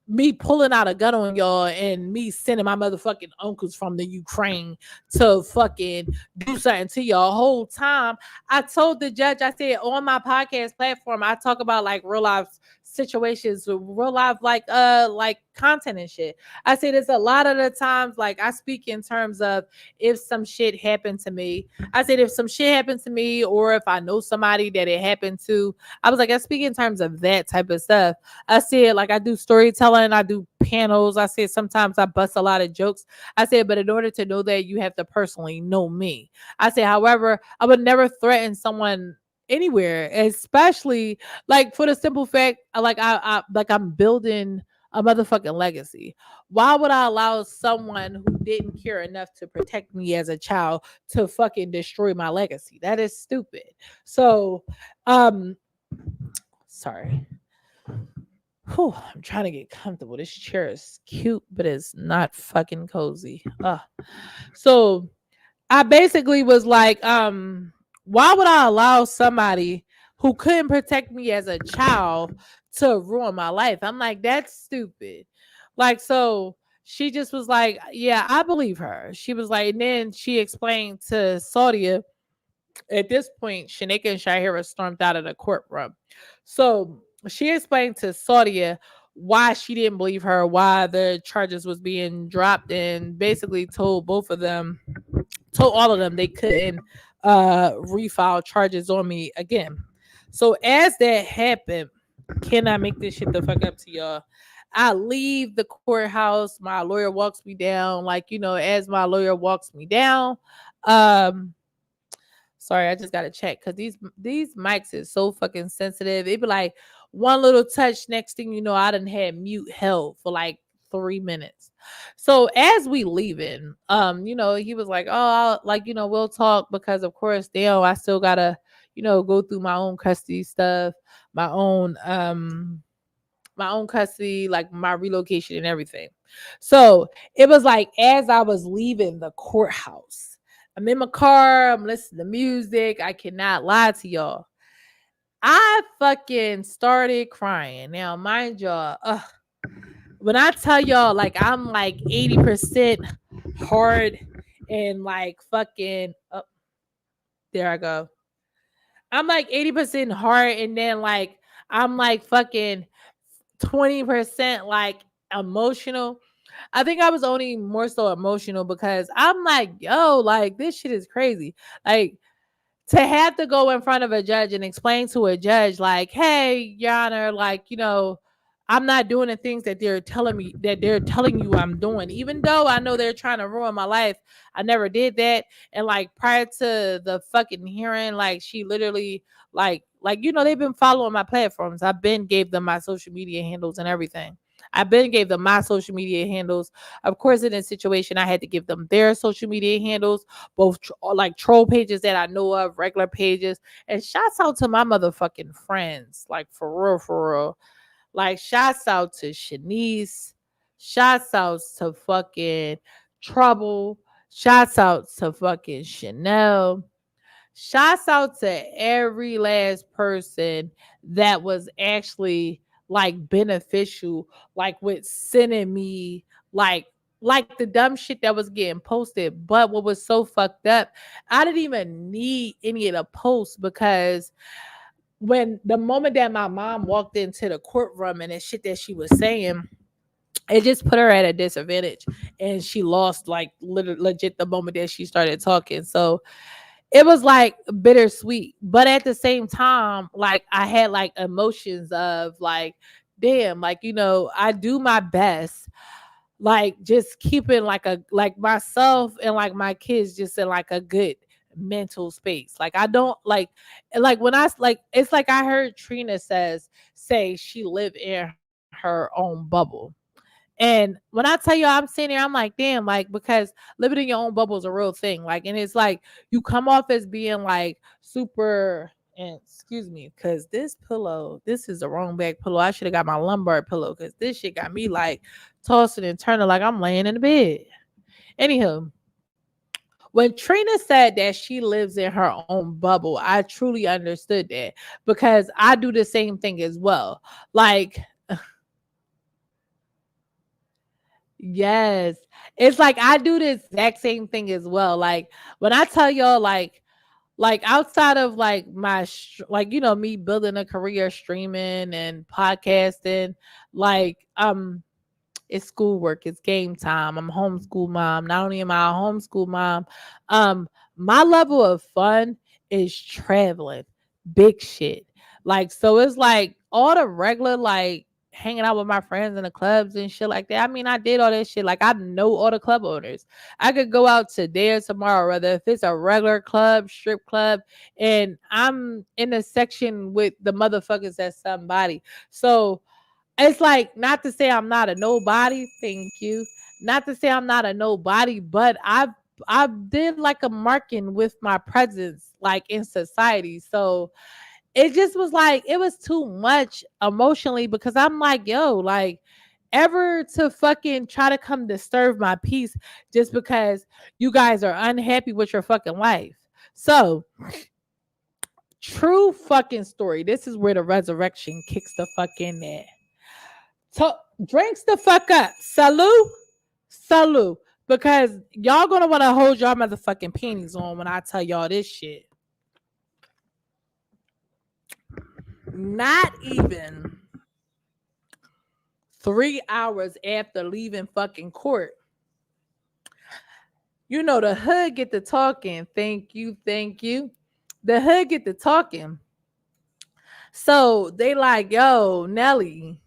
me pulling out a gun on y'all and me sending my motherfucking uncles from the Ukraine to fucking do something to y'all whole time. I told the judge, I said on my podcast platform, I talk about like real life situations, real life like content and shit. I said it's a lot of the times like I speak in terms of if some shit happened to me. I said if some shit happened to me or if I know somebody that it happened to, I was like, I speak in terms of that type of stuff. I said, like, I do storytelling, I do panels. I said, sometimes I bust a lot of jokes. I said, but in order to know that, you have to personally know me. I said, however, I would never threaten someone anywhere, especially like for the simple fact, I'm building a motherfucking legacy. Why would I allow someone who didn't care enough to protect me as a child to fucking destroy my legacy? That is stupid. So, um, sorry. Whew, I'm trying to get comfortable. This chair is cute, but it's not fucking cozy. So I basically was like, why would I allow somebody who couldn't protect me as a child to ruin my life? I'm like, that's stupid. Like, so she just was like, yeah, I believe her. She was like, and then she explained to Saudia at this point, Shanika and Shahira stormed out of the courtroom. So she explained to Saudia why she didn't believe her, why the charges was being dropped, and basically told all of them they couldn't refile charges on me again. So as that happened, can I make this shit the fuck up to y'all? I leave the courthouse. My lawyer walks me down. Like, as my lawyer walks me down, um, sorry, I just gotta check because these mics is so fucking sensitive. It be like one little touch, next thing you know, I done had mute held for like 3 minutes. So as we leaving, he was like, "Oh, we'll talk," because of course, I still gotta, go through my own custody stuff, my own custody, like my relocation and everything. So it was like as I was leaving the courthouse, I'm in my car, I'm listening to music. I cannot lie to y'all. I fucking started crying. Now, mind y'all, when I tell y'all, like, I'm like 80% hard and like fucking, there I go. I'm like 80% hard and then like, I'm like fucking 20% like emotional. I think I was only more so emotional because I'm like, yo, like this shit is crazy. Like to have to go in front of a judge and explain to a judge, like, hey, Your Honor, like, I'm not doing the things that they're telling you I'm doing, even though I know they're trying to ruin my life. I never did that. And like prior to the fucking hearing, like she literally they've been following my platforms. I've been gave them my social media handles and everything. I been gave them my social media handles. Of course, in this situation, I had to give them their social media handles, both like troll pages that I know of, regular pages. And shouts out to my motherfucking friends, like for real, for real. Like shouts out to Shanice, shouts out to fucking Trouble, shouts out to fucking Chanel. Shouts out to every last person that was actually like beneficial, like with sending me like the dumb shit that was getting posted. But what was so fucked up, I didn't even need any of the posts because when the moment that my mom walked into the courtroom and the shit that she was saying, it just put her at a disadvantage, and she lost like legit the moment that she started talking. So it was like bittersweet, but at the same time, like I had like emotions of like, damn, like, you know, I do my best, like just keeping like a like myself and like my kids just in like a good mental space. Like I don't like when I like it's like I heard Trina say she lived in her own bubble. And when I tell you I'm sitting there, I'm like, damn, like, because living in your own bubble is a real thing. Like, and it's like you come off as being like super, and excuse me, because this pillow, this is the wrong back pillow. I should have got my lumbar pillow because this shit got me like tossing and turning like I'm laying in the bed. Anywho, when Trina said that she lives in her own bubble, I truly understood that because I do the same thing as well. Like, yes. It's like I do the exact same thing as well. Like when I tell y'all like outside of like like, you know, me building a career streaming and podcasting, like it's schoolwork, it's game time. I'm a homeschool mom. Not only am I a homeschool mom, my level of fun is traveling, big shit. Like, so it's like all the regular, like hanging out with my friends in the clubs and shit like that. I mean, I did all that shit. Like, I know all the club owners. I could go out today or tomorrow, whether if it's a regular club, strip club, and I'm in a section with the motherfuckers that's somebody. So, it's like not to say I'm not a nobody. Thank you. Not to say I'm not a nobody, but I did like a marking with my presence, like in society. So it just was like it was too much emotionally because I'm like, yo, like ever to fucking try to come disturb my peace just because you guys are unhappy with your fucking life. So true fucking story. This is where the resurrection kicks the fuck in there. So drinks the fuck up. Salute. Salute. Because y'all gonna want to hold y'all motherfucking panties on when I tell y'all this shit. Not even 3 hours after leaving fucking court. You know, the hood get to talking. Thank you. Thank you. The hood get to talking. So they like, yo, Nelly,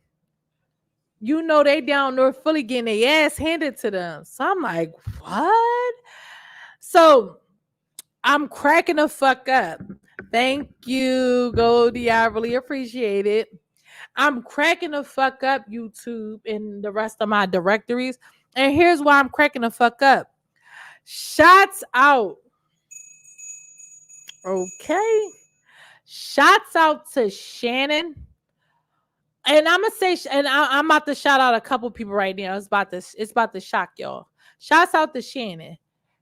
you know they down north fully getting their ass handed to them. So I'm like, what? So I'm cracking the fuck up. Thank you, Goldie. I really appreciate it. I'm cracking the fuck up, YouTube and the rest of my directories. And here's why I'm cracking the fuck up. Shots out. Okay. Shots out to Shannon. And I'm gonna say, and I'm about to shout out a couple people right now. It's about to shock y'all. Shouts out to Shannon.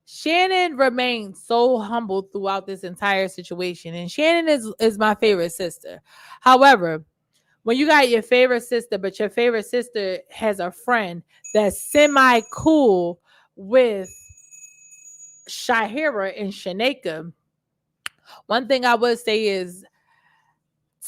Shannon remained so humble throughout this entire situation, and Shannon is my favorite sister. However, when you got your favorite sister, but your favorite sister has a friend that's semi cool with Shahira and Shaneka, one thing I would say is,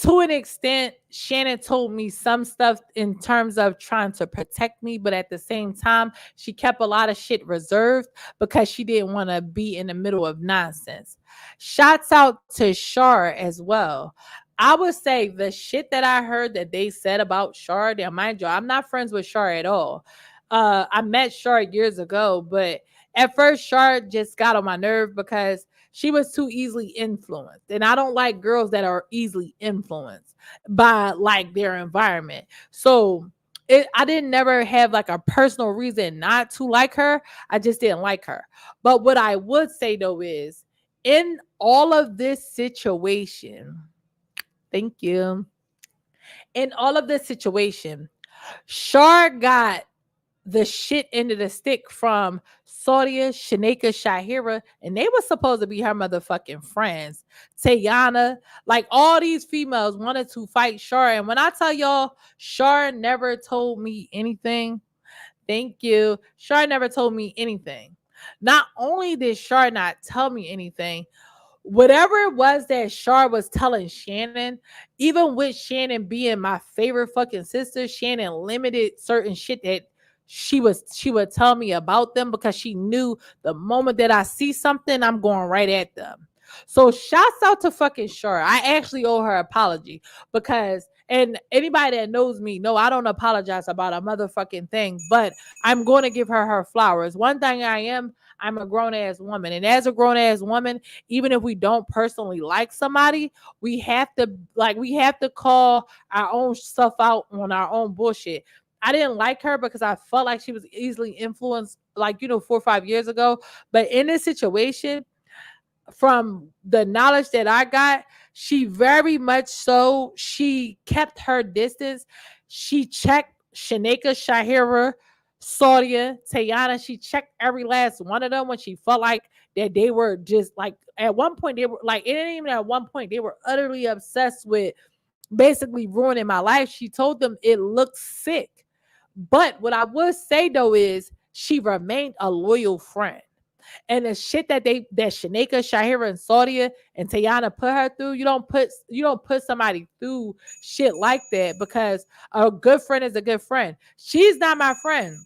to an extent, Shannon told me some stuff in terms of trying to protect me, but at the same time, she kept a lot of shit reserved because she didn't want to be in the middle of nonsense. Shouts out to Shar as well. I would say the shit that I heard that they said about Shar, now mind you, I'm not friends with Shar at all. I met Shar years ago, but at first Shar just got on my nerve because she was too easily influenced. And I don't like girls that are easily influenced by like their environment. So I didn't never have like a personal reason not to like her. I just didn't like her. But what I would say though is, in all of this situation, thank you. In all of this situation, Shar got the shit end of the stick from Saudia, Shaneka, Shahira, and they were supposed to be her motherfucking friends. Tayana, like all these females wanted to fight Shar. And when I tell y'all, Shar never told me anything. Thank you. Shar never told me anything. Not only did Shar not tell me anything, whatever it was that Shar was telling Shannon, even with Shannon being my favorite fucking sister, Shannon limited certain shit that she would tell me about them because she knew the moment that I see something, I'm going right at them. So shouts out to fucking Shar. I actually owe her apology because, and anybody that knows me know I don't apologize about a motherfucking thing, but I'm going to give her flowers. One thing I'm a grown ass woman, and as a grown ass woman, even if we don't personally like somebody, we have to call our own stuff out on our own bullshit. I didn't like her because I felt like she was easily influenced, like, 4 or 5 years ago. But in this situation, from the knowledge that I got, she very much so, she kept her distance. She checked Shaneka, Shahira, Saudia, Tayana. She checked every last one of them when she felt like that they were just like, at one point they were like, it ain't even at one point, they were utterly obsessed with basically ruining my life. She told them it looked sick. But what I would say though is she remained a loyal friend. And the shit that Shaneka, Shahira, and Saudia and Tayana put her through, you don't put somebody through shit like that, because a good friend is a good friend. She's not my friend.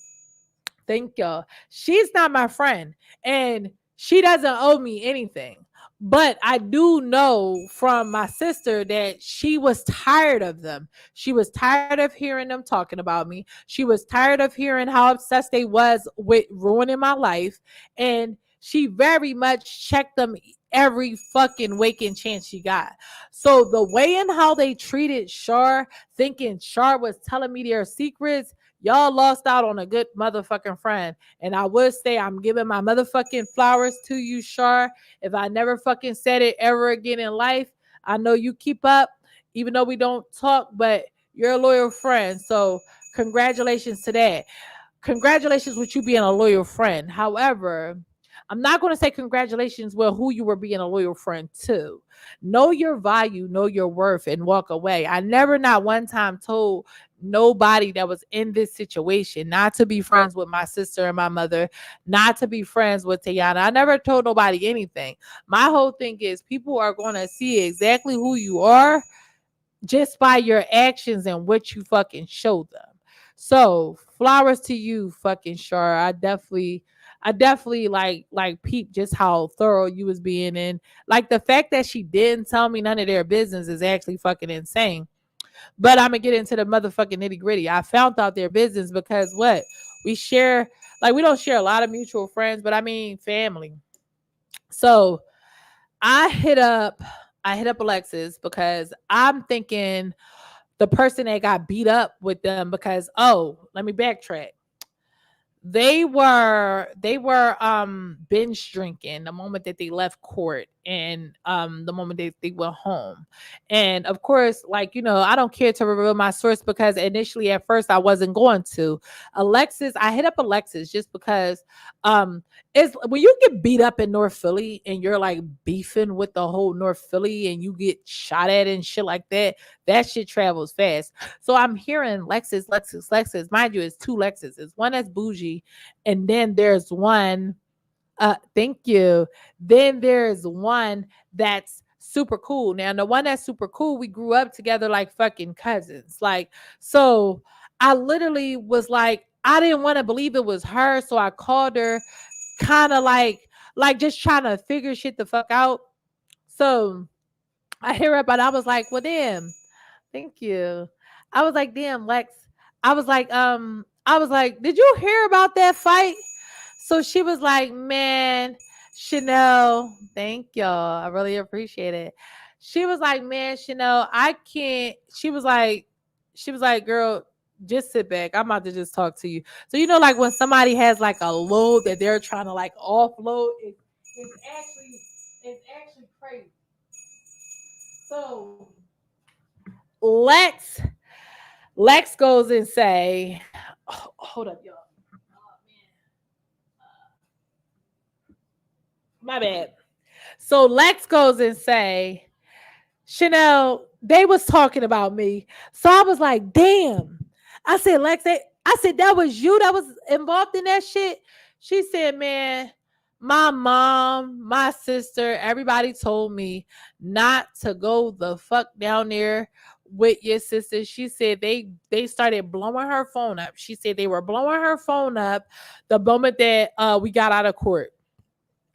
Thank y'all. She's not my friend, and she doesn't owe me anything. But I do know from my sister that she was tired of them. She was tired of hearing them talking about me. She was tired of hearing how obsessed they was with ruining my life. And she very much checked them every fucking waking chance she got. So the way in how they treated Shar, thinking Shar was telling me their secrets, y'all lost out on a good motherfucking friend. And I would say I'm giving my motherfucking flowers to you, Shar. If I never fucking said it ever again in life, I know you keep up, even though we don't talk, but you're a loyal friend. So congratulations to that. Congratulations with you being a loyal friend. However, I'm not going to say congratulations with who you were being a loyal friend to. Know your value, know your worth, and walk away. I never, not one time, told nobody that was in this situation not to be friends with my sister and my mother, not to be friends with Tayana. I never told nobody anything. My whole thing is people are going to see exactly who you are just by your actions and what you fucking show them. So flowers to you, fucking Shar. I definitely like peep just how thorough you was being, in like the fact that she didn't tell me none of their business is actually fucking insane. But I'm gonna get into the motherfucking nitty gritty. I found out their business because what we share, like we don't share a lot of mutual friends, but I mean family. So I hit up I hit up Alexis because I'm thinking the person that got beat up with them, because, oh, let me backtrack. They were binge drinking the moment that they left court, and the moment they went home. And of course, like, I don't care to reveal my source because initially at first I wasn't going to. I hit up Alexis just because it's when you get beat up in North Philly and you're like beefing with the whole North Philly and you get shot at and shit like that, that shit travels fast. So I'm hearing Lexus, Lexus, Lexus. Mind you, it's two Lexuses. One that's bougie, and then there's one. Thank you. Then there's one that's super cool. Now, the one that's super cool, we grew up together like fucking cousins. Like, so I literally was like, I didn't want to believe it was her, so I called her, kind of like just trying to figure shit the fuck out. So I hear her, but I was like, well, damn. Thank you. I was like, damn, Lex. I was like, did you hear about that fight? So she was like, man, Chanel, thank y'all. I really appreciate it. She was like, man, Chanel, I can't. She was like, girl, just sit back. I'm about to just talk to you. So you know, like when somebody has like a load that they're trying to like offload, it's actually crazy. So Lex Lex goes and say, oh, hold up, y'all. Oh, my bad. So Lex goes and say, Chanel, they was talking about me. So I was like, damn. I said, Lex, I said, that was you that was involved in that shit. She said, man, my mom, my sister, everybody told me not to go the fuck down there with your sister. She said they started blowing her phone up. She said they were blowing her phone up the moment that we got out of court.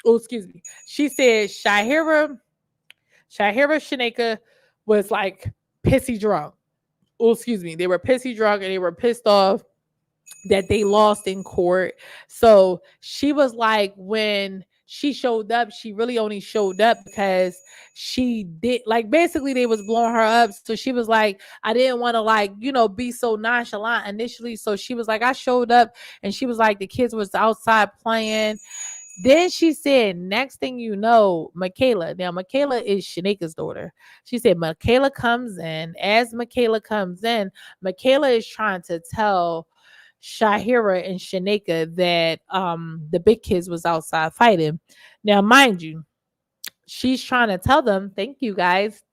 Oh, excuse me. She said Shahira Shaneka was like pissy drunk. Oh, excuse me. They were pissy drunk and they were pissed off that they lost in court. So she was like, when she showed up, she really only showed up because she did like basically they was blowing her up. So she was like, I didn't want to like, be so nonchalant initially. So she was like, I showed up and she was like, the kids was outside playing. Then she said, next thing you know, Michaela. Now, Michaela is Shanika's daughter. She said, Michaela comes in. As Michaela comes in, Michaela is trying to tell Shahira and Shanika that the big kids was outside fighting. Now, mind you, she's trying to tell them, thank you guys.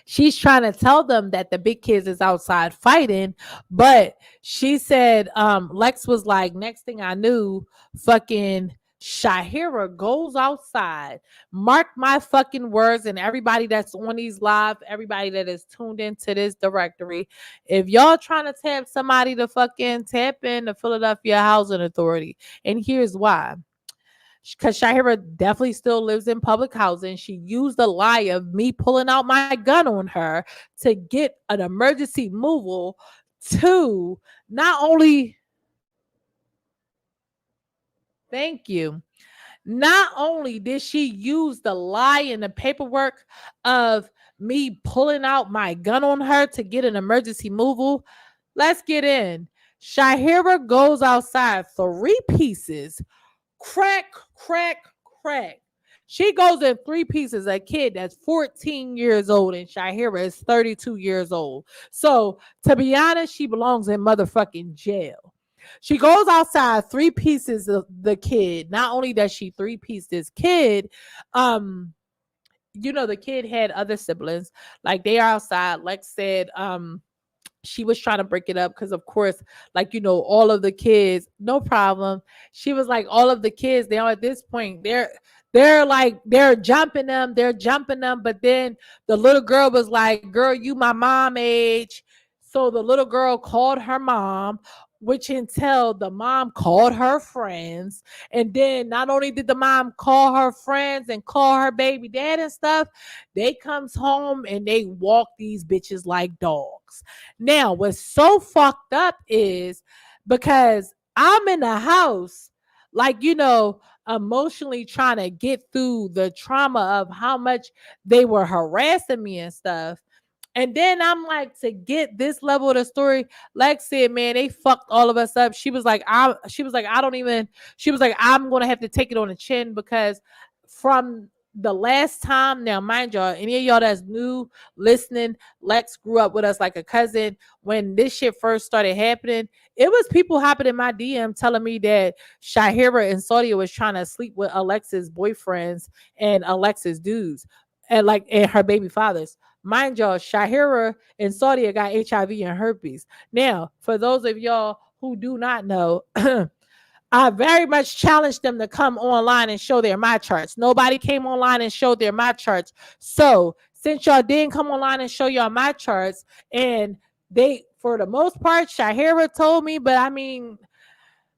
She's trying to tell them that the big kids is outside fighting, but she said Lex was like, next thing I knew, fucking Shahira goes outside. Mark my fucking words, and everybody that's on these live, everybody that is tuned into this directory, if y'all trying to tap somebody to fucking tap in the Philadelphia Housing Authority, and here's why. Because Shahira definitely still lives in public housing. She used the lie of me pulling out my gun on her to get an emergency removal to not only, thank you, not only did she use the lie in the paperwork of me pulling out my gun on her to get an emergency removal. Let's get in. Shahira goes outside 3 pieces. Crack, crack, crack. She goes in 3 pieces. A kid that's 14 years old and Shahira is 32 years old. So, to be honest, she belongs in motherfucking jail. She goes outside 3 pieces of the kid. Not only does she 3 piece this kid, the kid had other siblings. Like they are outside. Lex said, she was trying to break it up because of course like all of the kids, no problem, she was like all of the kids, they are at this point, they're like they're jumping them, but then the little girl was like, girl, you my mom age. So the little girl called her mom, which until the mom called her friends, and then not only did the mom call her friends and call her baby dad and stuff, they comes home and they walk these bitches like dogs. Now, what's so fucked up is because I'm in the house, like, emotionally trying to get through the trauma of how much they were harassing me and stuff. And then I'm like, to get this level of the story, Lex said, man, they fucked all of us up. She was like, I'm gonna have to take it on the chin because from the last time, now mind y'all, any of y'all that's new listening, Lex grew up with us like a cousin. When this shit first started happening, it was people hopping in my DM telling me that Shahira and Saudia was trying to sleep with Alexa's boyfriends and Alexa's dudes and her baby fathers. Mind y'all, Shahira and Saudia got HIV and herpes. Now, for those of y'all who do not know, I very much challenged them to come online and show their my charts. Nobody came online and showed their my charts. So since y'all didn't come online and show y'all my charts, and they, for the most part, Shahira told me, but I mean,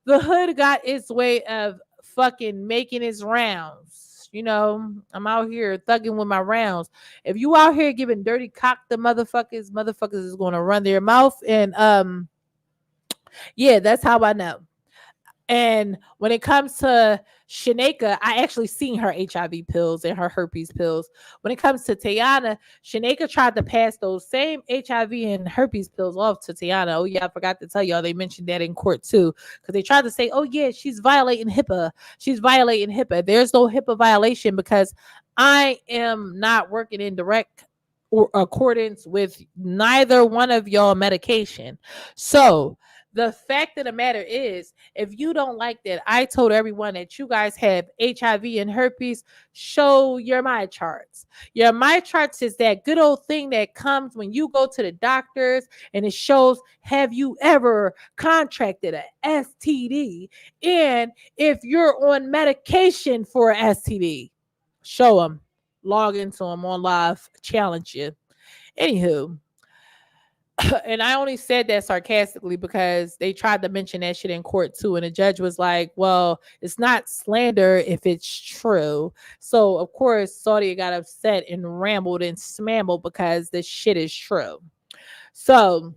the hood got its way of fucking making its rounds. I'm out here thugging with my rounds. If you out here giving dirty cock to motherfuckers is going to run their mouth. And yeah, that's how I know. And when it comes to Shaneka, I actually seen her HIV pills and her herpes pills. When it comes to Tiana, Shaneka tried to pass those same HIV and herpes pills off to Tiana. Oh yeah, I forgot to tell y'all they mentioned that in court too, because they tried to say, oh yeah, she's violating HIPAA. She's violating HIPAA. There's no HIPAA violation because I am not working in direct or accordance with neither one of y'all medication. So the fact of the matter is, if you don't like that I told everyone that you guys have HIV and herpes, show your my charts. Your my charts is that good old thing that comes when you go to the doctors and it shows, have you ever contracted a STD? And if you're on medication for a STD, show them. Log into them on live, challenge you. Anywho, and I only said that sarcastically because they tried to mention that shit in court too. And the judge was like, well, it's not slander if it's true. So, of course, Saudi got upset and rambled and smambled because this shit is true. So,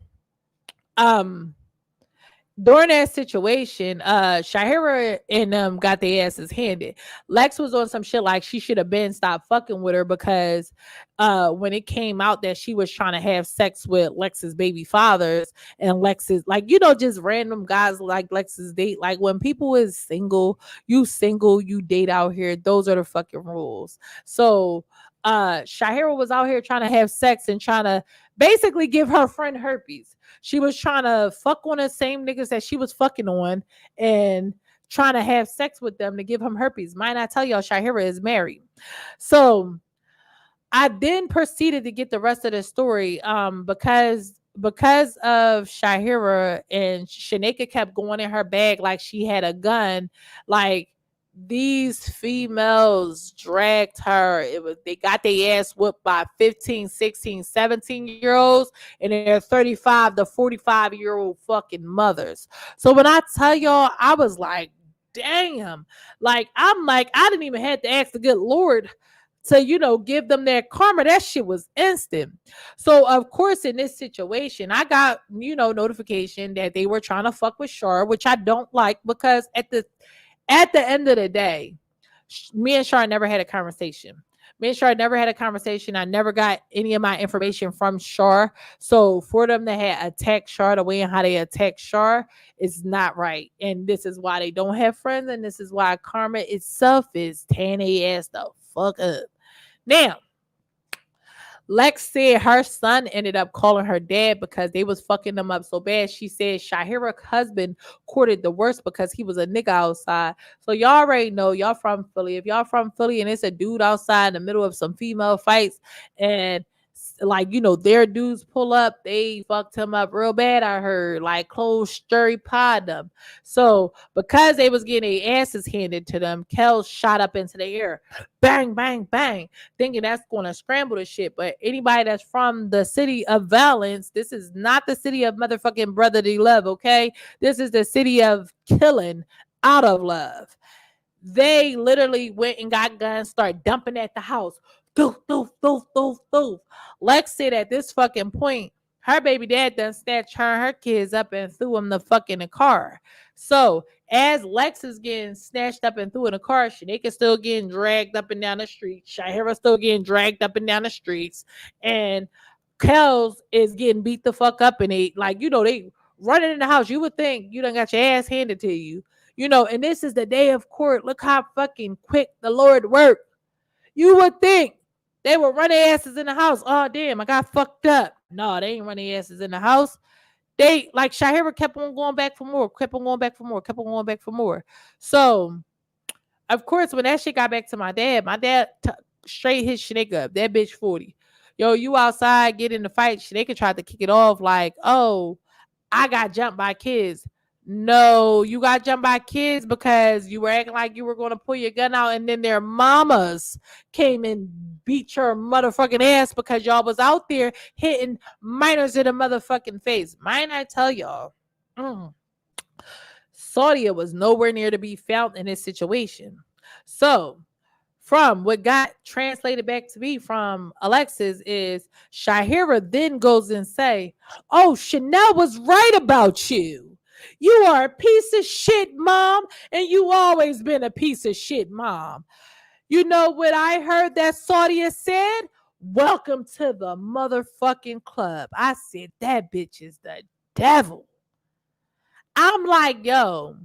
during that situation, Shahira and them got their asses handed. Lex was on some shit like she should have been stopped fucking with her because when it came out that she was trying to have sex with Lex's baby fathers and Lex's, like, you know, just random guys like Lex's date. Like when people is single, you date out here. Those are the fucking rules. So Shahira was out here trying to have sex and trying to basically give her friend herpes. She was trying to fuck on the same niggas that she was fucking on and trying to have sex with them to give him herpes. Might I tell y'all, Shahira is married. So I then proceeded to get the rest of the story because of Shahira and Shaneka kept going in her bag like she had a gun. Like these females dragged her. They got their ass whooped by 15, 16, 17-year-olds and their 35 to 45-year-old fucking mothers. So when I tell y'all, I was like, damn. Like, I'm like, I didn't even have to ask the good Lord to, you know, give them their karma. That shit was instant. So of course in this situation, I got, you know, notification that they were trying to fuck with Shar, which I don't like because at the end of the day, me and Shar never had a conversation. Me and Shar never had a conversation. I never got any of my information from Shar. So for them to have attacked Shar the way and how they attack Shar is not right. And this is why they don't have friends. And this is why karma itself is tearing their ass the fuck up. Now, Lex said her son ended up calling her dad because they was fucking them up so bad. She said Shahira's husband courted the worst because he was a nigga outside. So y'all already know, y'all from Philly. If y'all from Philly and it's a dude outside in the middle of some female fights and like, you know, their dudes pull up, they fucked him up real bad, I heard. Like close stirry pod them. So because they was getting their asses handed to them, Kel shot up into the air. Bang, bang, bang. Thinking that's gonna scramble the shit. But anybody that's from the city of Valence, this is not the city of motherfucking brotherly love, okay? This is the city of killing out of love. They literally went and got guns, started dumping at the house. Doof, doof, doof, doof, doof. Lex said at this fucking point, her baby dad done snatched her and her kids up and threw them the fuck in the car. So as Lex is getting snatched up and threw in the car, Shaneka still getting dragged up and down the street. Shahira still getting dragged up and down the streets. And Kels is getting beat the fuck up and they, like, you know, they running in the house. You would think you done got your ass handed to you. You know, and this is the day of court. Look how fucking quick the Lord worked. You would think they were running asses in the house. Oh, damn, I got fucked up. No, they ain't running asses in the house. They, like, Shahira kept on going back for more, kept on going back for more, kept on going back for more. So, of course, when that shit got back to my dad straight hit Shaneka up. That bitch 40. Yo, you outside, get in the fight. Shaneka tried to kick it off like, oh, I got jumped by kids. No, you got jumped by kids because you were acting like you were going to pull your gun out and then their mamas came and beat your motherfucking ass because y'all was out there hitting minors in the motherfucking face. Might I tell y'all, Saudia was nowhere near to be found in this situation. So from what got translated back to me from Alexis is Shahira then goes and say, oh, Chanel was right about you. You are a piece of shit, mom, and you always been a piece of shit, mom. You know what I heard that Saudia said? Welcome to the motherfucking club. I said, that bitch is the devil. I'm like, yo,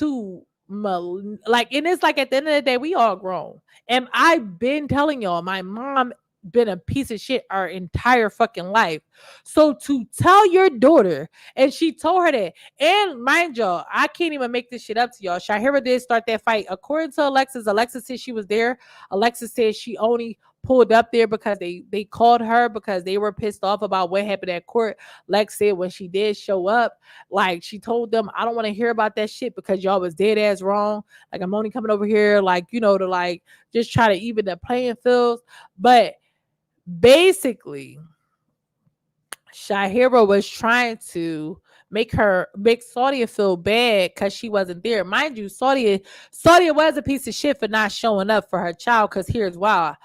and it's like at the end of the day, we all grown. And I've been telling y'all, my mom been a piece of shit our entire fucking life. So to tell your daughter, and she told her that, and mind y'all, I can't even make this shit up to y'all. Shahira did start that fight. According to Alexis said she was there. Alexis said she only pulled up there because they called her because they were pissed off about what happened at court. Lex said when she did show up, like she told them, I don't want to hear about that shit because y'all was dead ass wrong. Like I'm only coming over here, like, you know, to like just try to even the playing fields. But basically, Shahira was trying to make Saudia feel bad because she wasn't there. Mind you, Saudia was a piece of shit for not showing up for her child, because here's why.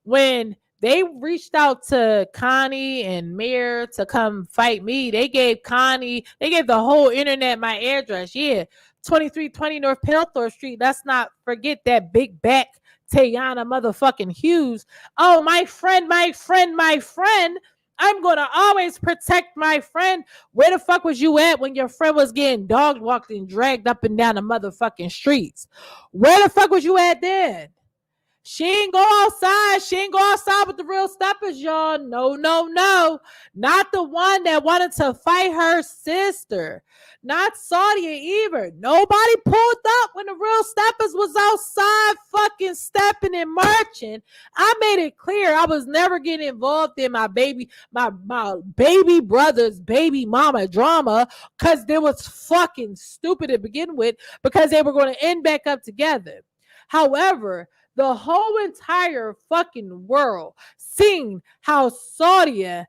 When they reached out to Connie and Mayor to come fight me, they gave the whole internet my address. Yeah, 2320 North Pelthorpe Street. Let's not forget that big back Tayana motherfucking Hughes. Oh, my friend. I'm going to always protect my friend. Where the fuck was you at when your friend was getting dog walked and dragged up and down the motherfucking streets? Where the fuck was you at then? She ain't go outside. She ain't go outside with the real steppers, y'all. No. Not the one that wanted to fight her sister. Not Saudia either. Nobody pulled up when the real steppers was outside fucking stepping and marching. I made it clear I was never getting involved in my baby brother's baby mama drama, because they was fucking stupid to begin with, because they were going to end back up together. However, the whole entire fucking world seen how Saudia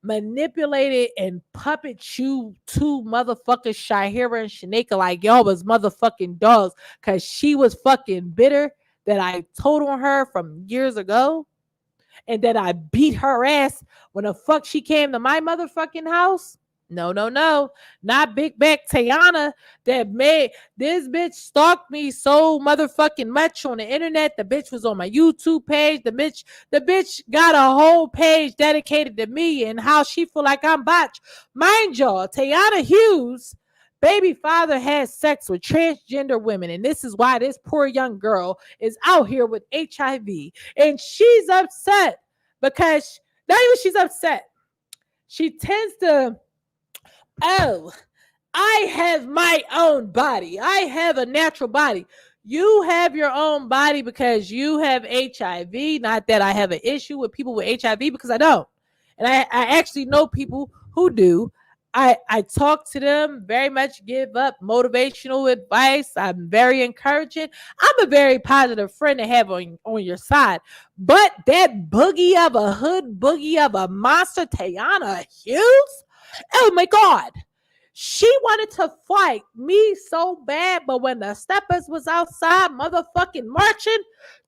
manipulated and puppet chew two motherfuckers, Shahira and Shaneka, like y'all was motherfucking dogs, because she was fucking bitter that I told on her from years ago, and that I beat her ass when the fuck she came to my motherfucking house. No. Not big back Tayana that made this bitch stalked me so motherfucking much on the internet. The bitch was on my YouTube page. The bitch got a whole page dedicated to me and how she feel like I'm botched. Mind y'all, Tayana Hughes' baby father has sex with transgender women, and this is why this poor young girl is out here with HIV. And she's upset because not even she's upset. She tends to, oh, I have my own body. I have a natural body. You have your own body because you have HIV. Not that I have an issue with people with HIV, because I don't. And I actually know people who do. I talk to them, very much give up motivational advice. I'm very encouraging. I'm a very positive friend to have on your side. But that boogie of a hood, boogie of a monster, Tayana Hughes, oh my God. She wanted to fight me so bad, but when the steppers was outside motherfucking marching,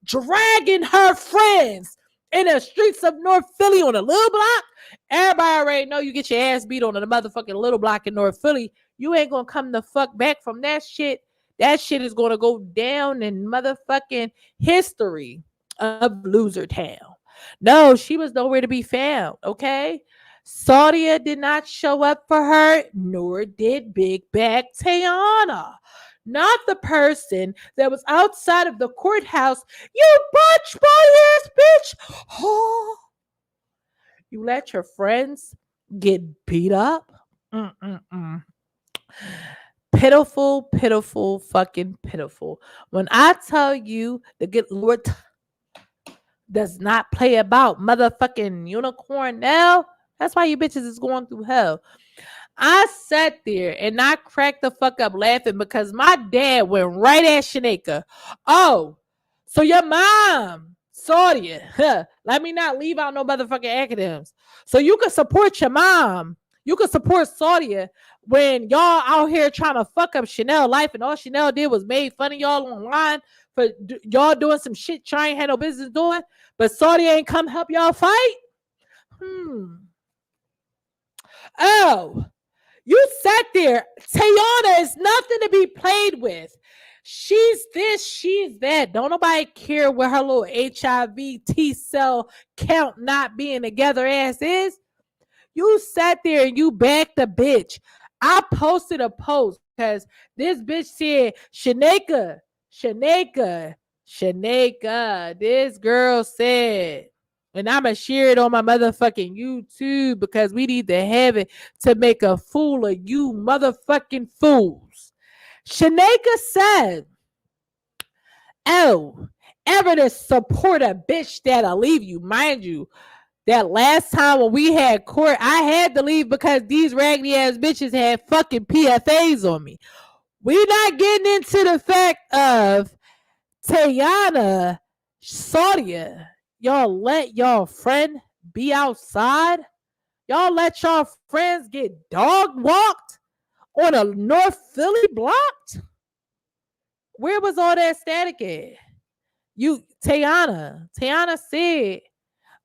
dragging her friends in the streets of North Philly on a little block, everybody already know you get your ass beat on a motherfucking little block in North Philly. You ain't gonna come the fuck back from that shit. That shit is gonna go down in motherfucking history of Loser Town. No, she was nowhere to be found, okay? Saudia did not show up for her, nor did Big Bag Tayana. Not the person that was outside of the courthouse. You butch boy ass bitch. Oh. You let your friends get beat up? Pitiful, fucking pitiful. When I tell you the good Lord does not play about motherfucking unicorn now, that's why you bitches is going through hell. I sat there and I cracked the fuck up laughing because my dad went right at Shaneka. Oh, so your mom, Saudia, let me not leave out no motherfucking acronyms. So you can support your mom. You can support Saudia when y'all out here trying to fuck up Chanel life, and all Chanel did was made fun of y'all online for y'all doing some shit y'all ain't had no business doing, but Saudia ain't come help y'all fight? Oh, You sat there. Tayana is nothing to be played with. She's this, she's that. Don't nobody care what her little HIV T cell count not being together ass is. You sat there and you backed the bitch. I posted a post because this bitch said, Shaneka. This girl said, and I'ma share it on my motherfucking YouTube because we need to have it to make a fool of you motherfucking fools. Shaneka said, oh, ever to support a bitch that'll leave you. Mind you, that last time when we had court, I had to leave because these raggedy ass bitches had fucking PFAs on me. We not getting into the fact of Tayana, Saudia. Y'all let y'all friend be outside. Y'all let y'all friends get dog walked on a North Philly block. Where was all that static at? Tayana said,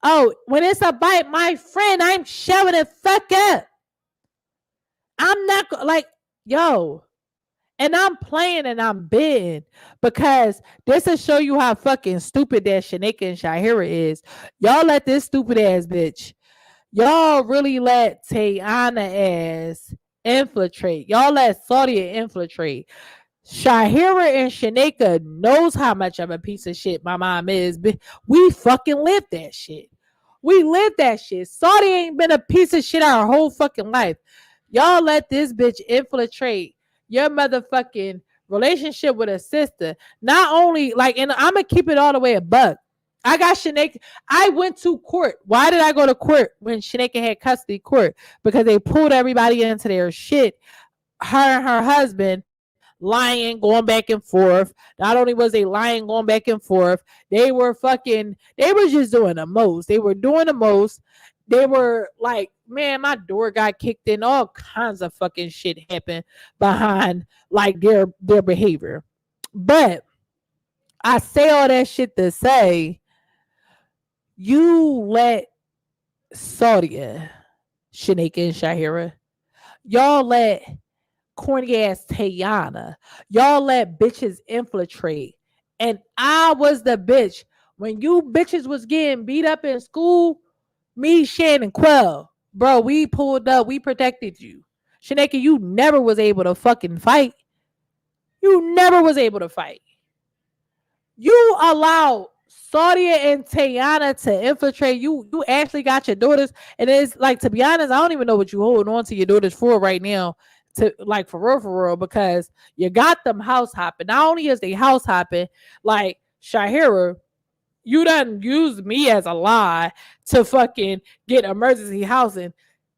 oh, when it's about my friend, I'm shoving it fuck up. I'm not like, yo, and I'm playing and I'm bidding because this will show you how fucking stupid that Shanika and Shahira is. Y'all let this stupid ass bitch, y'all really let Tayana ass infiltrate. Y'all let Saudia infiltrate. Shahira and Shanika knows how much of a piece of shit my mom is. We fucking live that shit. We live that shit. Saudi ain't been a piece of shit our whole fucking life. Y'all let this bitch infiltrate your motherfucking relationship with a sister. Not only like, and I'm gonna keep it all the way a buck. I got Shanika. I went to court. Why did I go to court when Shanika had custody court? Because they pulled everybody into their shit. Her and her husband lying, going back and forth. Not only was they lying, going back and forth, they were just doing the most. They were doing the most. They were like, man, my door got kicked in. All kinds of fucking shit happened behind like their behavior. But I say all that shit to say, you let Saudia, Shanika and Shahira, y'all let corny ass Tayana. Y'all let bitches infiltrate. And I was the bitch. When you bitches was getting beat up in school, me, Shannon, Quell, bro, we pulled up. We protected you. Shaneka, you never was able to fucking fight. You never was able to fight. You allowed Saudia and Tayana to infiltrate you. You actually got your daughters. And it's like, to be honest, I don't even know what you holding on to your daughters for right now. To like for real, because you got them house hopping. Not only is they house hopping, like Shahira, you done use me as a lie to fucking get emergency housing.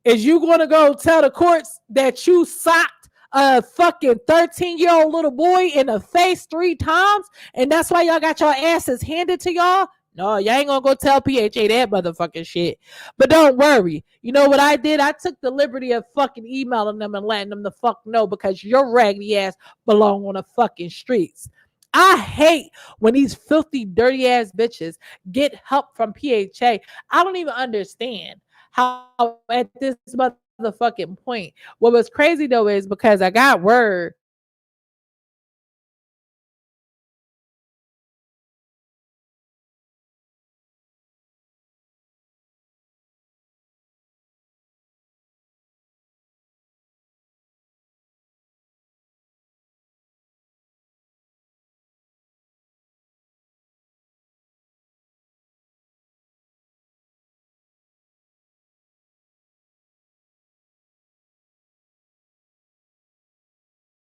Is you gonna go tell the courts that you socked a fucking 13-year-old little boy in the face 3 times and that's why y'all got your asses handed to y'all? No, y'all ain't gonna go tell PHA that motherfucking shit. But don't worry. You know what I did? I took the liberty of fucking emailing them and letting them the fuck know because your raggedy ass belong on the fucking streets. I hate when these filthy, dirty ass bitches get help from PHA. I don't even understand how at this motherfucking point. What was crazy though is because I got word that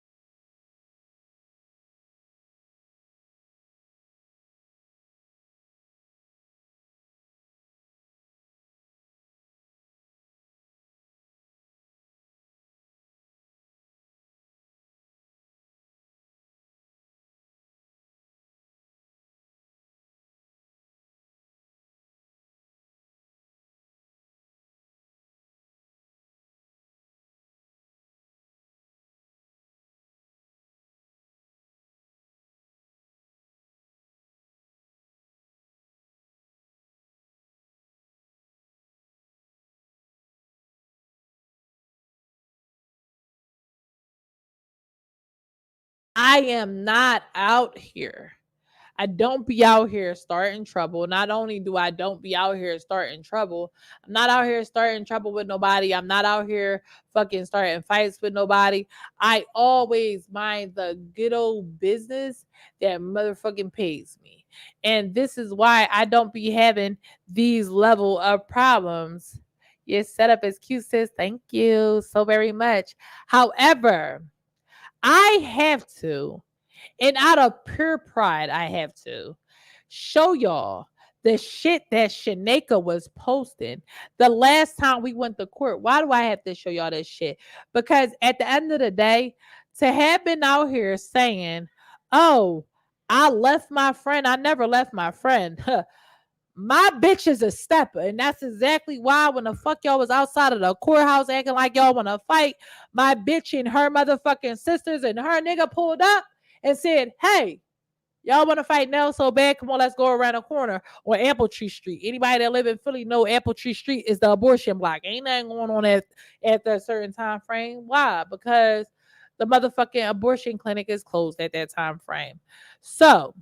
PHA I am not out here. I don't be out here starting trouble. Not only do I don't be out here starting trouble, I'm not out here starting trouble with nobody. I'm not out here fucking starting fights with nobody. I always mind the good old business that motherfucking pays me. And this is why I don't be having these level of problems. Your setup is cute, sis. Thank you so very much. However, I have to, and out of pure pride, I have to show y'all the shit that Shaneka was posting the last time we went to court. Why do I have to show y'all this shit? Because at the end of the day, to have been out here saying, oh, I left my friend, I never left my friend. My bitch is a stepper, and that's exactly why when the fuck y'all was outside of the courthouse acting like y'all want to fight, my bitch and her motherfucking sisters and her nigga pulled up and said, hey, y'all want to fight now so bad? Come on, let's go around the corner on Apple Tree Street. Anybody that live in Philly know Apple Tree Street is the abortion block. Ain't nothing going on at that certain time frame. Why? Because the motherfucking abortion clinic is closed at that time frame. So,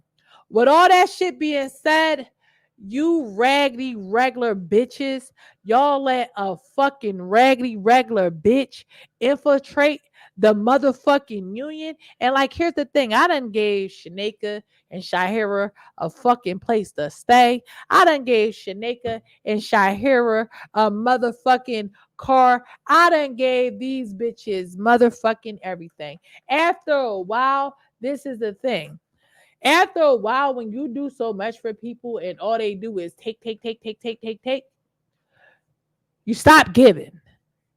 with all that shit being said, you raggedy regular bitches, y'all let a fucking raggedy regular bitch infiltrate the motherfucking union. And like, here's the thing: I done gave Shaneka and Shahira a fucking place to stay. I done gave Shaneka and Shahira a motherfucking car. I done gave these bitches motherfucking everything. After a while, this is the thing. After a while, when you do so much for people and all they do is take, you stop giving.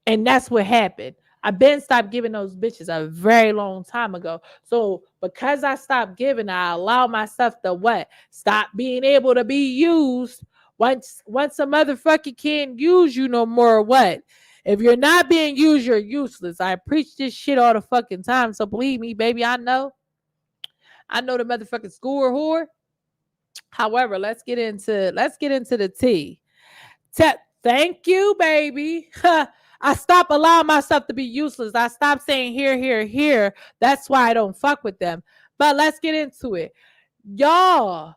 And that's what happened. I've been stopped giving those bitches a very long time ago. So because I stopped giving, I allow myself to what? Stop being able to be used. Once a motherfucker can't use you no more, what? If you're not being used, you're useless. I preach this shit all the fucking time. So believe me, baby, I know. I know the motherfucking school whore. However, let's get into the tea. Thank you, baby. I stop allowing myself to be useless. I stop saying here, here, here. That's why I don't fuck with them. But let's get into it. Y'all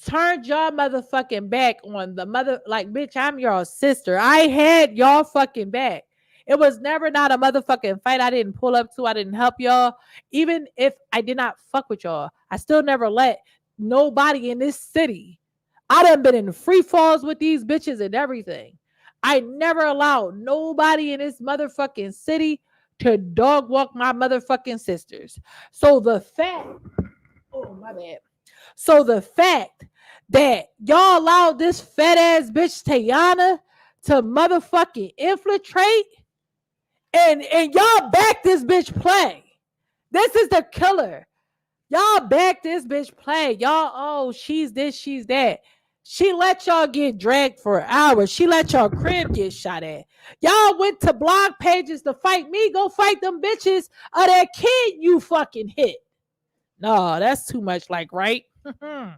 turned y'all motherfucking back on the mother. Like, bitch, I'm your sister. I had y'all fucking back. It was never not a motherfucking fight I didn't pull up to. I didn't help y'all. Even if I did not fuck with y'all, I still never let nobody in this city. I done been in free falls with these bitches and everything. I never allowed nobody in this motherfucking city to dog walk my motherfucking sisters. So the fact, oh my bad. So the fact that y'all allowed this fat ass bitch Tayana to motherfucking infiltrate and y'all back this bitch play. This is the killer. Y'all back this bitch play. Y'all, oh, she's this, she's that. She let y'all get dragged for hours. She let y'all crib get shot at. Y'all went to blog pages to fight me. Go fight them bitches of that kid you fucking hit. No, that's too much like, right? But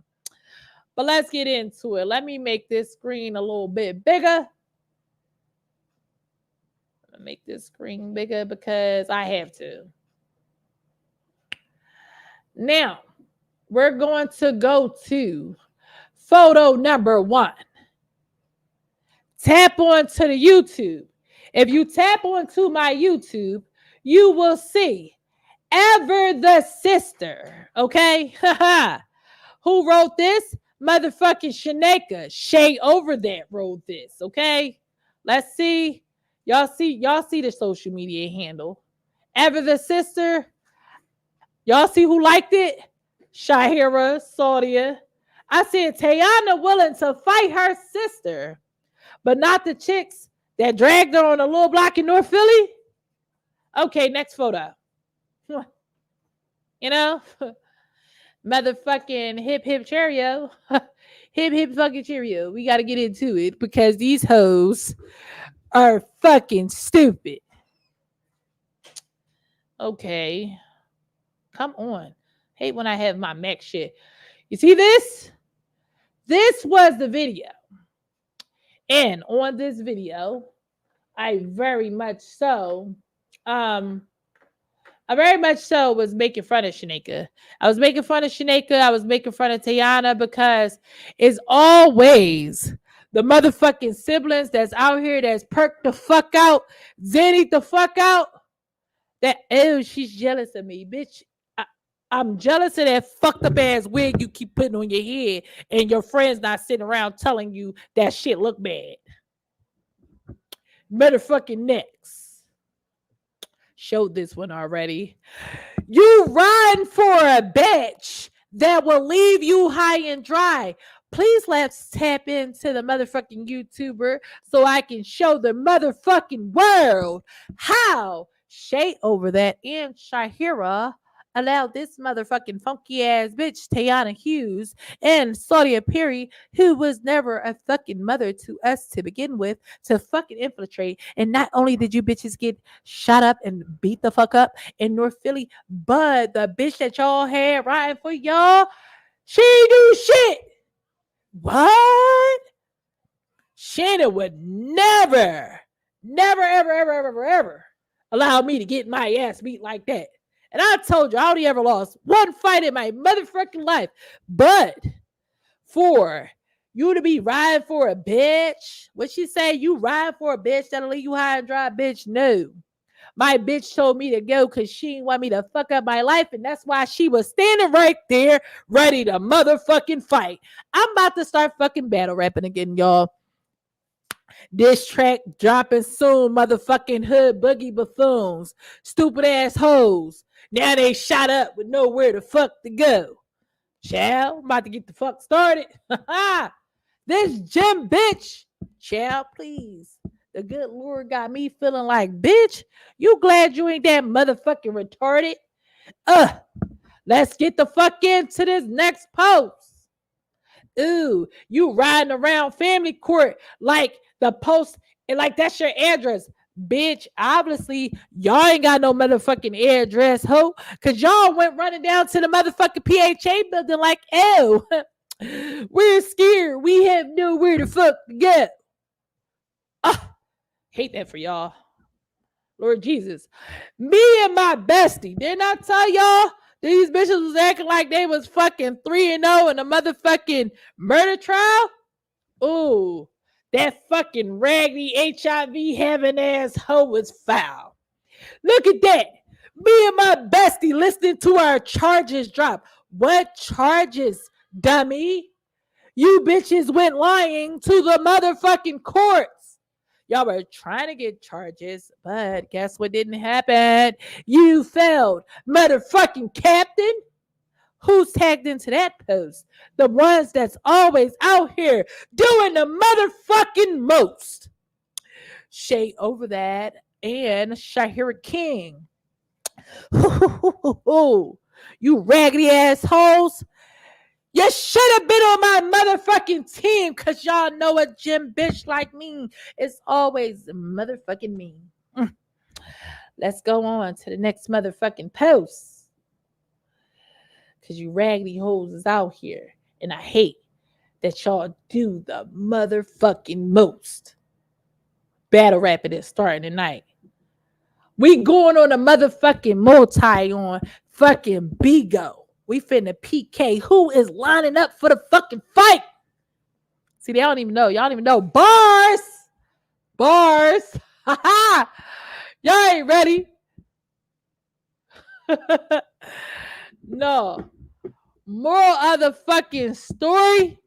let's get into it. Let me make this screen a little bit bigger. Make this screen bigger because I have to. Now, we're going to go to photo number 1. Tap onto the YouTube. If you tap onto my YouTube, you will see Ever the Sister. Okay? Who wrote this? Motherfucking Shaneka. Shay over that wrote this. Okay? Let's see. Y'all see the social media handle. Ever the Sister. Y'all see who liked it? Shahira, Saudia. I said Tayana willing to fight her sister, but not the chicks that dragged her on a little block in North Philly. Okay, next photo. You know, motherfucking hip hip cheerio. Hip hip fucking cheerio. We got to get into it because these hoes are fucking stupid. Okay. Come on. Hate when I have my Mac shit. You see this? This was the video. And on this video, I very much so I very much so was making fun of Shanika. I was making fun of Shanika. I was making fun of Tiana because it's always the motherfucking siblings that's out here that's perked the fuck out, zenny the fuck out. That, oh, she's jealous of me, bitch. I'm jealous of that fucked up ass wig you keep putting on your head, and your friends not sitting around telling you that shit look bad. Motherfucking next. Showed this one already. You run for a bitch that will leave you high and dry. Please let's tap into the motherfucking YouTuber so I can show the motherfucking world how Shay over that and Shahira allowed this motherfucking funky ass bitch, Tayana Hughes, and Claudia Perry, who was never a fucking mother to us to begin with, to fucking infiltrate. And not only did you bitches get shot up and beat the fuck up in North Philly, but the bitch that y'all had riding for y'all, she do shit. What? Shannon would never, ever allow me to get my ass beat like that. And I told you, I only ever lost one fight in my motherfucking life. But for you to be riding for a bitch, what she say? You ride for a bitch that'll leave you high and dry, bitch? No. My bitch told me to go because she didn't want me to fuck up my life. And that's why she was standing right there ready to motherfucking fight. I'm about to start fucking battle rapping again, y'all. This track dropping soon, motherfucking hood boogie buffoons, stupid ass hoes. Now they shot up with nowhere to fuck to go. Child, I'm about to get the fuck started. This gym bitch. Child, please. The good Lord got me feeling like, bitch, you glad you ain't that motherfucking retarded? Let's get the fuck into this next post. Ooh, you riding around family court like the post, and like that's your address. Bitch, obviously, y'all ain't got no motherfucking address, ho. Cause y'all went running down to the motherfucking PHA building like, oh, we're scared. We have nowhere to fuck to go. Hate that for y'all. Lord Jesus. Me and my bestie, didn't I tell y'all these bitches was acting like they was fucking 3-0 in a motherfucking murder trial? Ooh, that fucking raggedy HIV having ass hoe was foul. Look at that. Me and my bestie listening to our charges drop. What charges, dummy? You bitches went lying to the motherfucking courts. Y'all were trying to get charges, but guess what didn't happen? You failed. Motherfucking captain. Who's tagged into that post? The ones that's always out here doing the motherfucking most. Shay over that and Shahira King. You raggedy assholes. You should have been on my motherfucking team because y'all know a gym bitch like me is always motherfucking mean. Let's go on to the next motherfucking post. Because you raggedy hoes is out here. And I hate that y'all do the motherfucking most. Battle rapping is starting tonight. We going on a motherfucking multi on fucking Bigo. We finna PK. Who is lining up for the fucking fight? See, they don't even know. Y'all don't even know. Bars. Y'all ain't ready. No. Moral of the fucking story.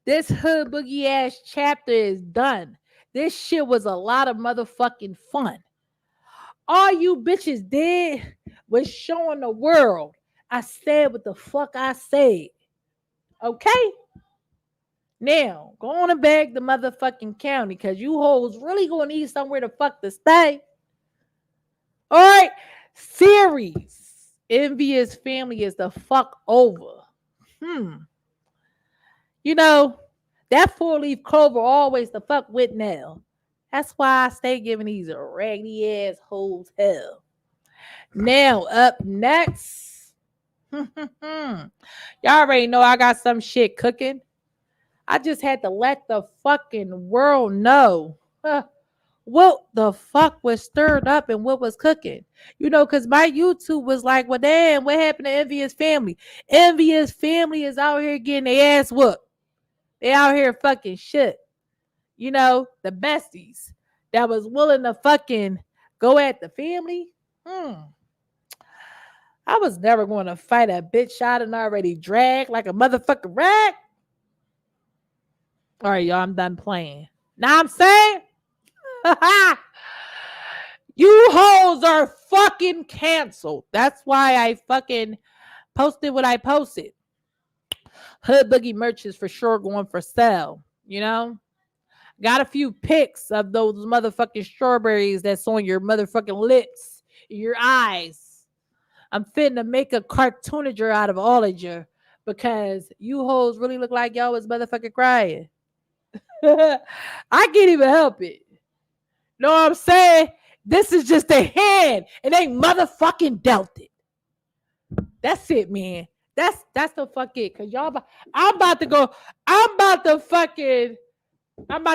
This hood boogie ass chapter is done. This shit was a lot of motherfucking fun. All you bitches did was showing the world I said what the fuck I said. Okay? Now, go on and beg the motherfucking county because you hoes really gonna need somewhere to fuck to stay. Alright? Series. Envious family is the fuck over. You know, that 4-leaf clover always the fuck with now. That's why I stay giving these raggedy ass hoes hell. Now, up next. Y'all already know I got some shit cooking. I just had to let the fucking world know what the fuck was stirred up and what was cooking. Because my YouTube was like, well, damn, what happened to Envious family? Envious family is out here getting their ass whooped. They out here fucking shit. The besties that was willing to fucking go at the family. I was never going to fight a bitch I done already dragged like a motherfucking rag. All right, y'all, I'm done playing. Now I'm saying, you hoes are fucking canceled. That's why I fucking posted what I posted. Hood Boogie merch is for sure going for sale. Got a few pics of those motherfucking strawberries that's on your motherfucking lips, your eyes. I'm finna make a cartoonager out of all of you because you hoes really look like y'all was motherfucking crying. I can't even help it. Know what I'm saying? This is just a hand and they motherfucking dealt it. That's it, man. That's the fuck it. Cause y'all, I'm about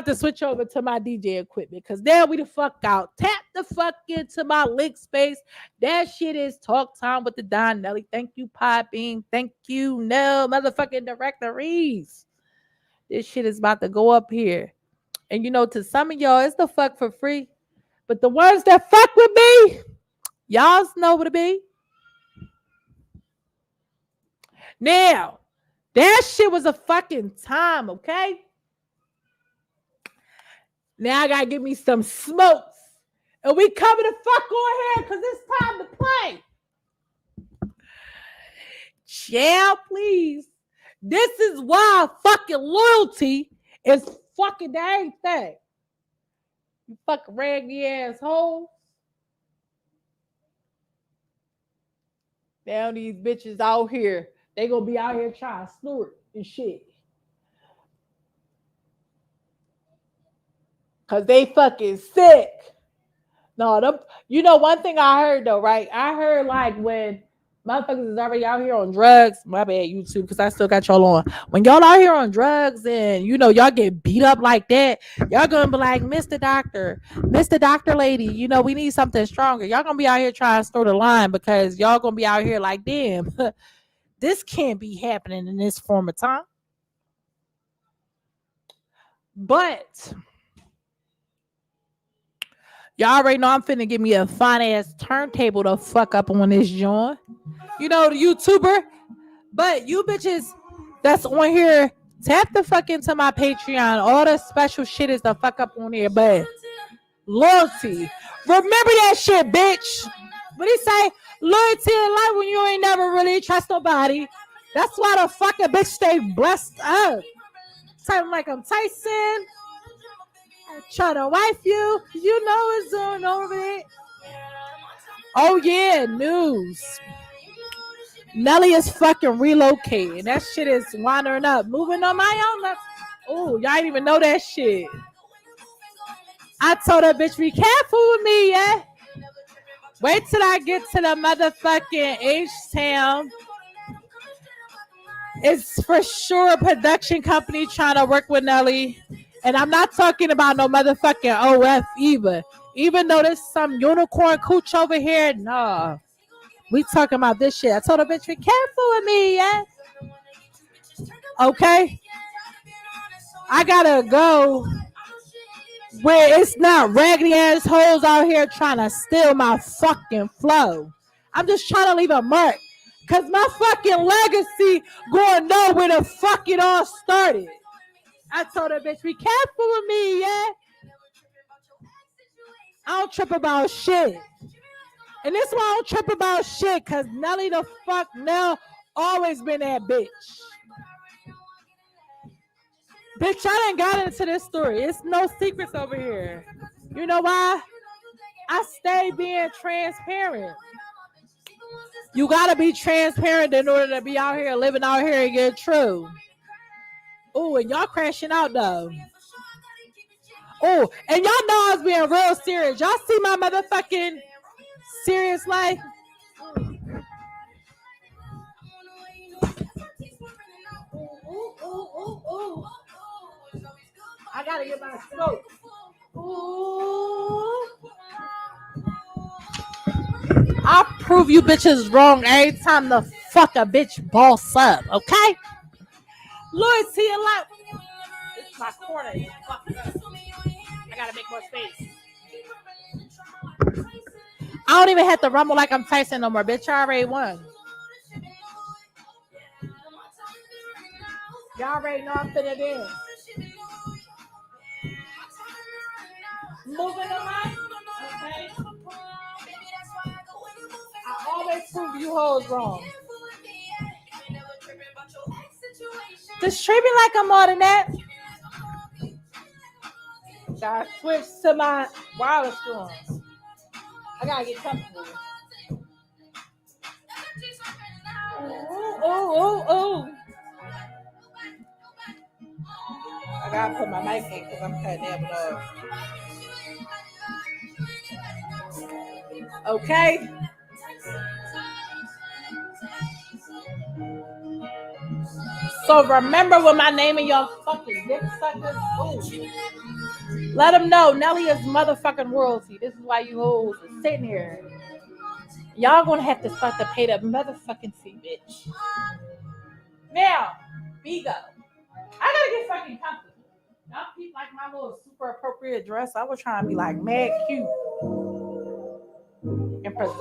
to switch over to my DJ equipment because now we the fuck out. Tap the fuck into my link space. That shit is Talk Time with the Don Nelly. Thank you, Podbean. Thank you, Nell, motherfucking directories. This shit is about to go up here. And to some of y'all, it's the fuck for free. But the ones that fuck with me, y'all know what it be. Now, that shit was a fucking time, okay? Now I gotta give me some smokes. And we coming the fuck on here because it's time to play. Yeah, please. This is why fucking loyalty is fucking the ain't thing. You fucking raggedy asshole. Now these bitches out here, they gonna be out here trying to snort and shit. Cause they fucking sick. No, one thing I heard though, right? I heard like when motherfuckers is already out here on drugs. My bad, YouTube, because I still got y'all on. When y'all out here on drugs and y'all get beat up like that, y'all gonna be like, Mr. Doctor lady, we need something stronger. Y'all gonna be out here trying to snort a line because y'all gonna be out here like, damn, this can't be happening in this form of time. But y'all already know I'm finna give me a fine ass turntable to fuck up on this joint. The YouTuber. But you bitches that's on here, tap the fuck into my Patreon. All the special shit is the fuck up on here. But loyalty. Remember that shit, bitch. What he say? Loyalty in life when you ain't never really trust nobody. That's why the fucking bitch stay blessed up. Something like I'm Tyson. I'm trying to wife you. You know it's on over it. Oh yeah, news. Nelly is fucking relocating. That shit is wandering up. Moving on my own. Oh, y'all didn't even know that shit. I told that bitch, be careful with me, yeah? Wait till I get to the motherfucking H-Town. It's for sure a production company trying to work with Nelly. And I'm not talking about no motherfucking OF either. Even though there's some unicorn cooch over here, nah. We talking about this shit. I told a bitch, be careful with me, yeah? Okay? I gotta go where it's not raggedy ass hoes out here trying to steal my fucking flow. I'm just trying to leave a mark. Cause my fucking legacy going know where the fuck it all started. I told her, bitch, be careful with me, yeah? I don't trip about shit. And this one I don't trip about shit, cause Nelly the fuck Nell always been that bitch. Bitch, I done got into this story. It's no secrets over here. You know why? I stay being transparent. You gotta be transparent in order to be out here, living out here and get true. Oh, and y'all crashing out though. Oh, and y'all know I was being real serious. Y'all see my motherfucking serious life? I gotta get my smoke. I'll prove you bitches wrong every time the fuck a bitch boss up, okay? Loyalty and life. It's my corner. It's fucked up. I gotta make more space. I don't even have to rumble like I'm Tyson no more, bitch. I already won. Y'all already know I'm finna dance. Moving around. Okay. I always prove you hoes wrong. Just treat me like I'm more than that. Gotta switch to my wireless ones. I gotta get comfortable. Ooh. I gotta put my mic in because I'm cutting it off. Okay. So remember when my name in your fucking dick suckers? Ooh. Let them know Nelly is motherfucking royalty. This is why you hoes are sitting here. Y'all gonna have to start to pay the motherfucking fee, bitch. Now, Bigo. I gotta get fucking comfortable. Y'all keep like my little super appropriate dress. I was trying to be like mad cute and present.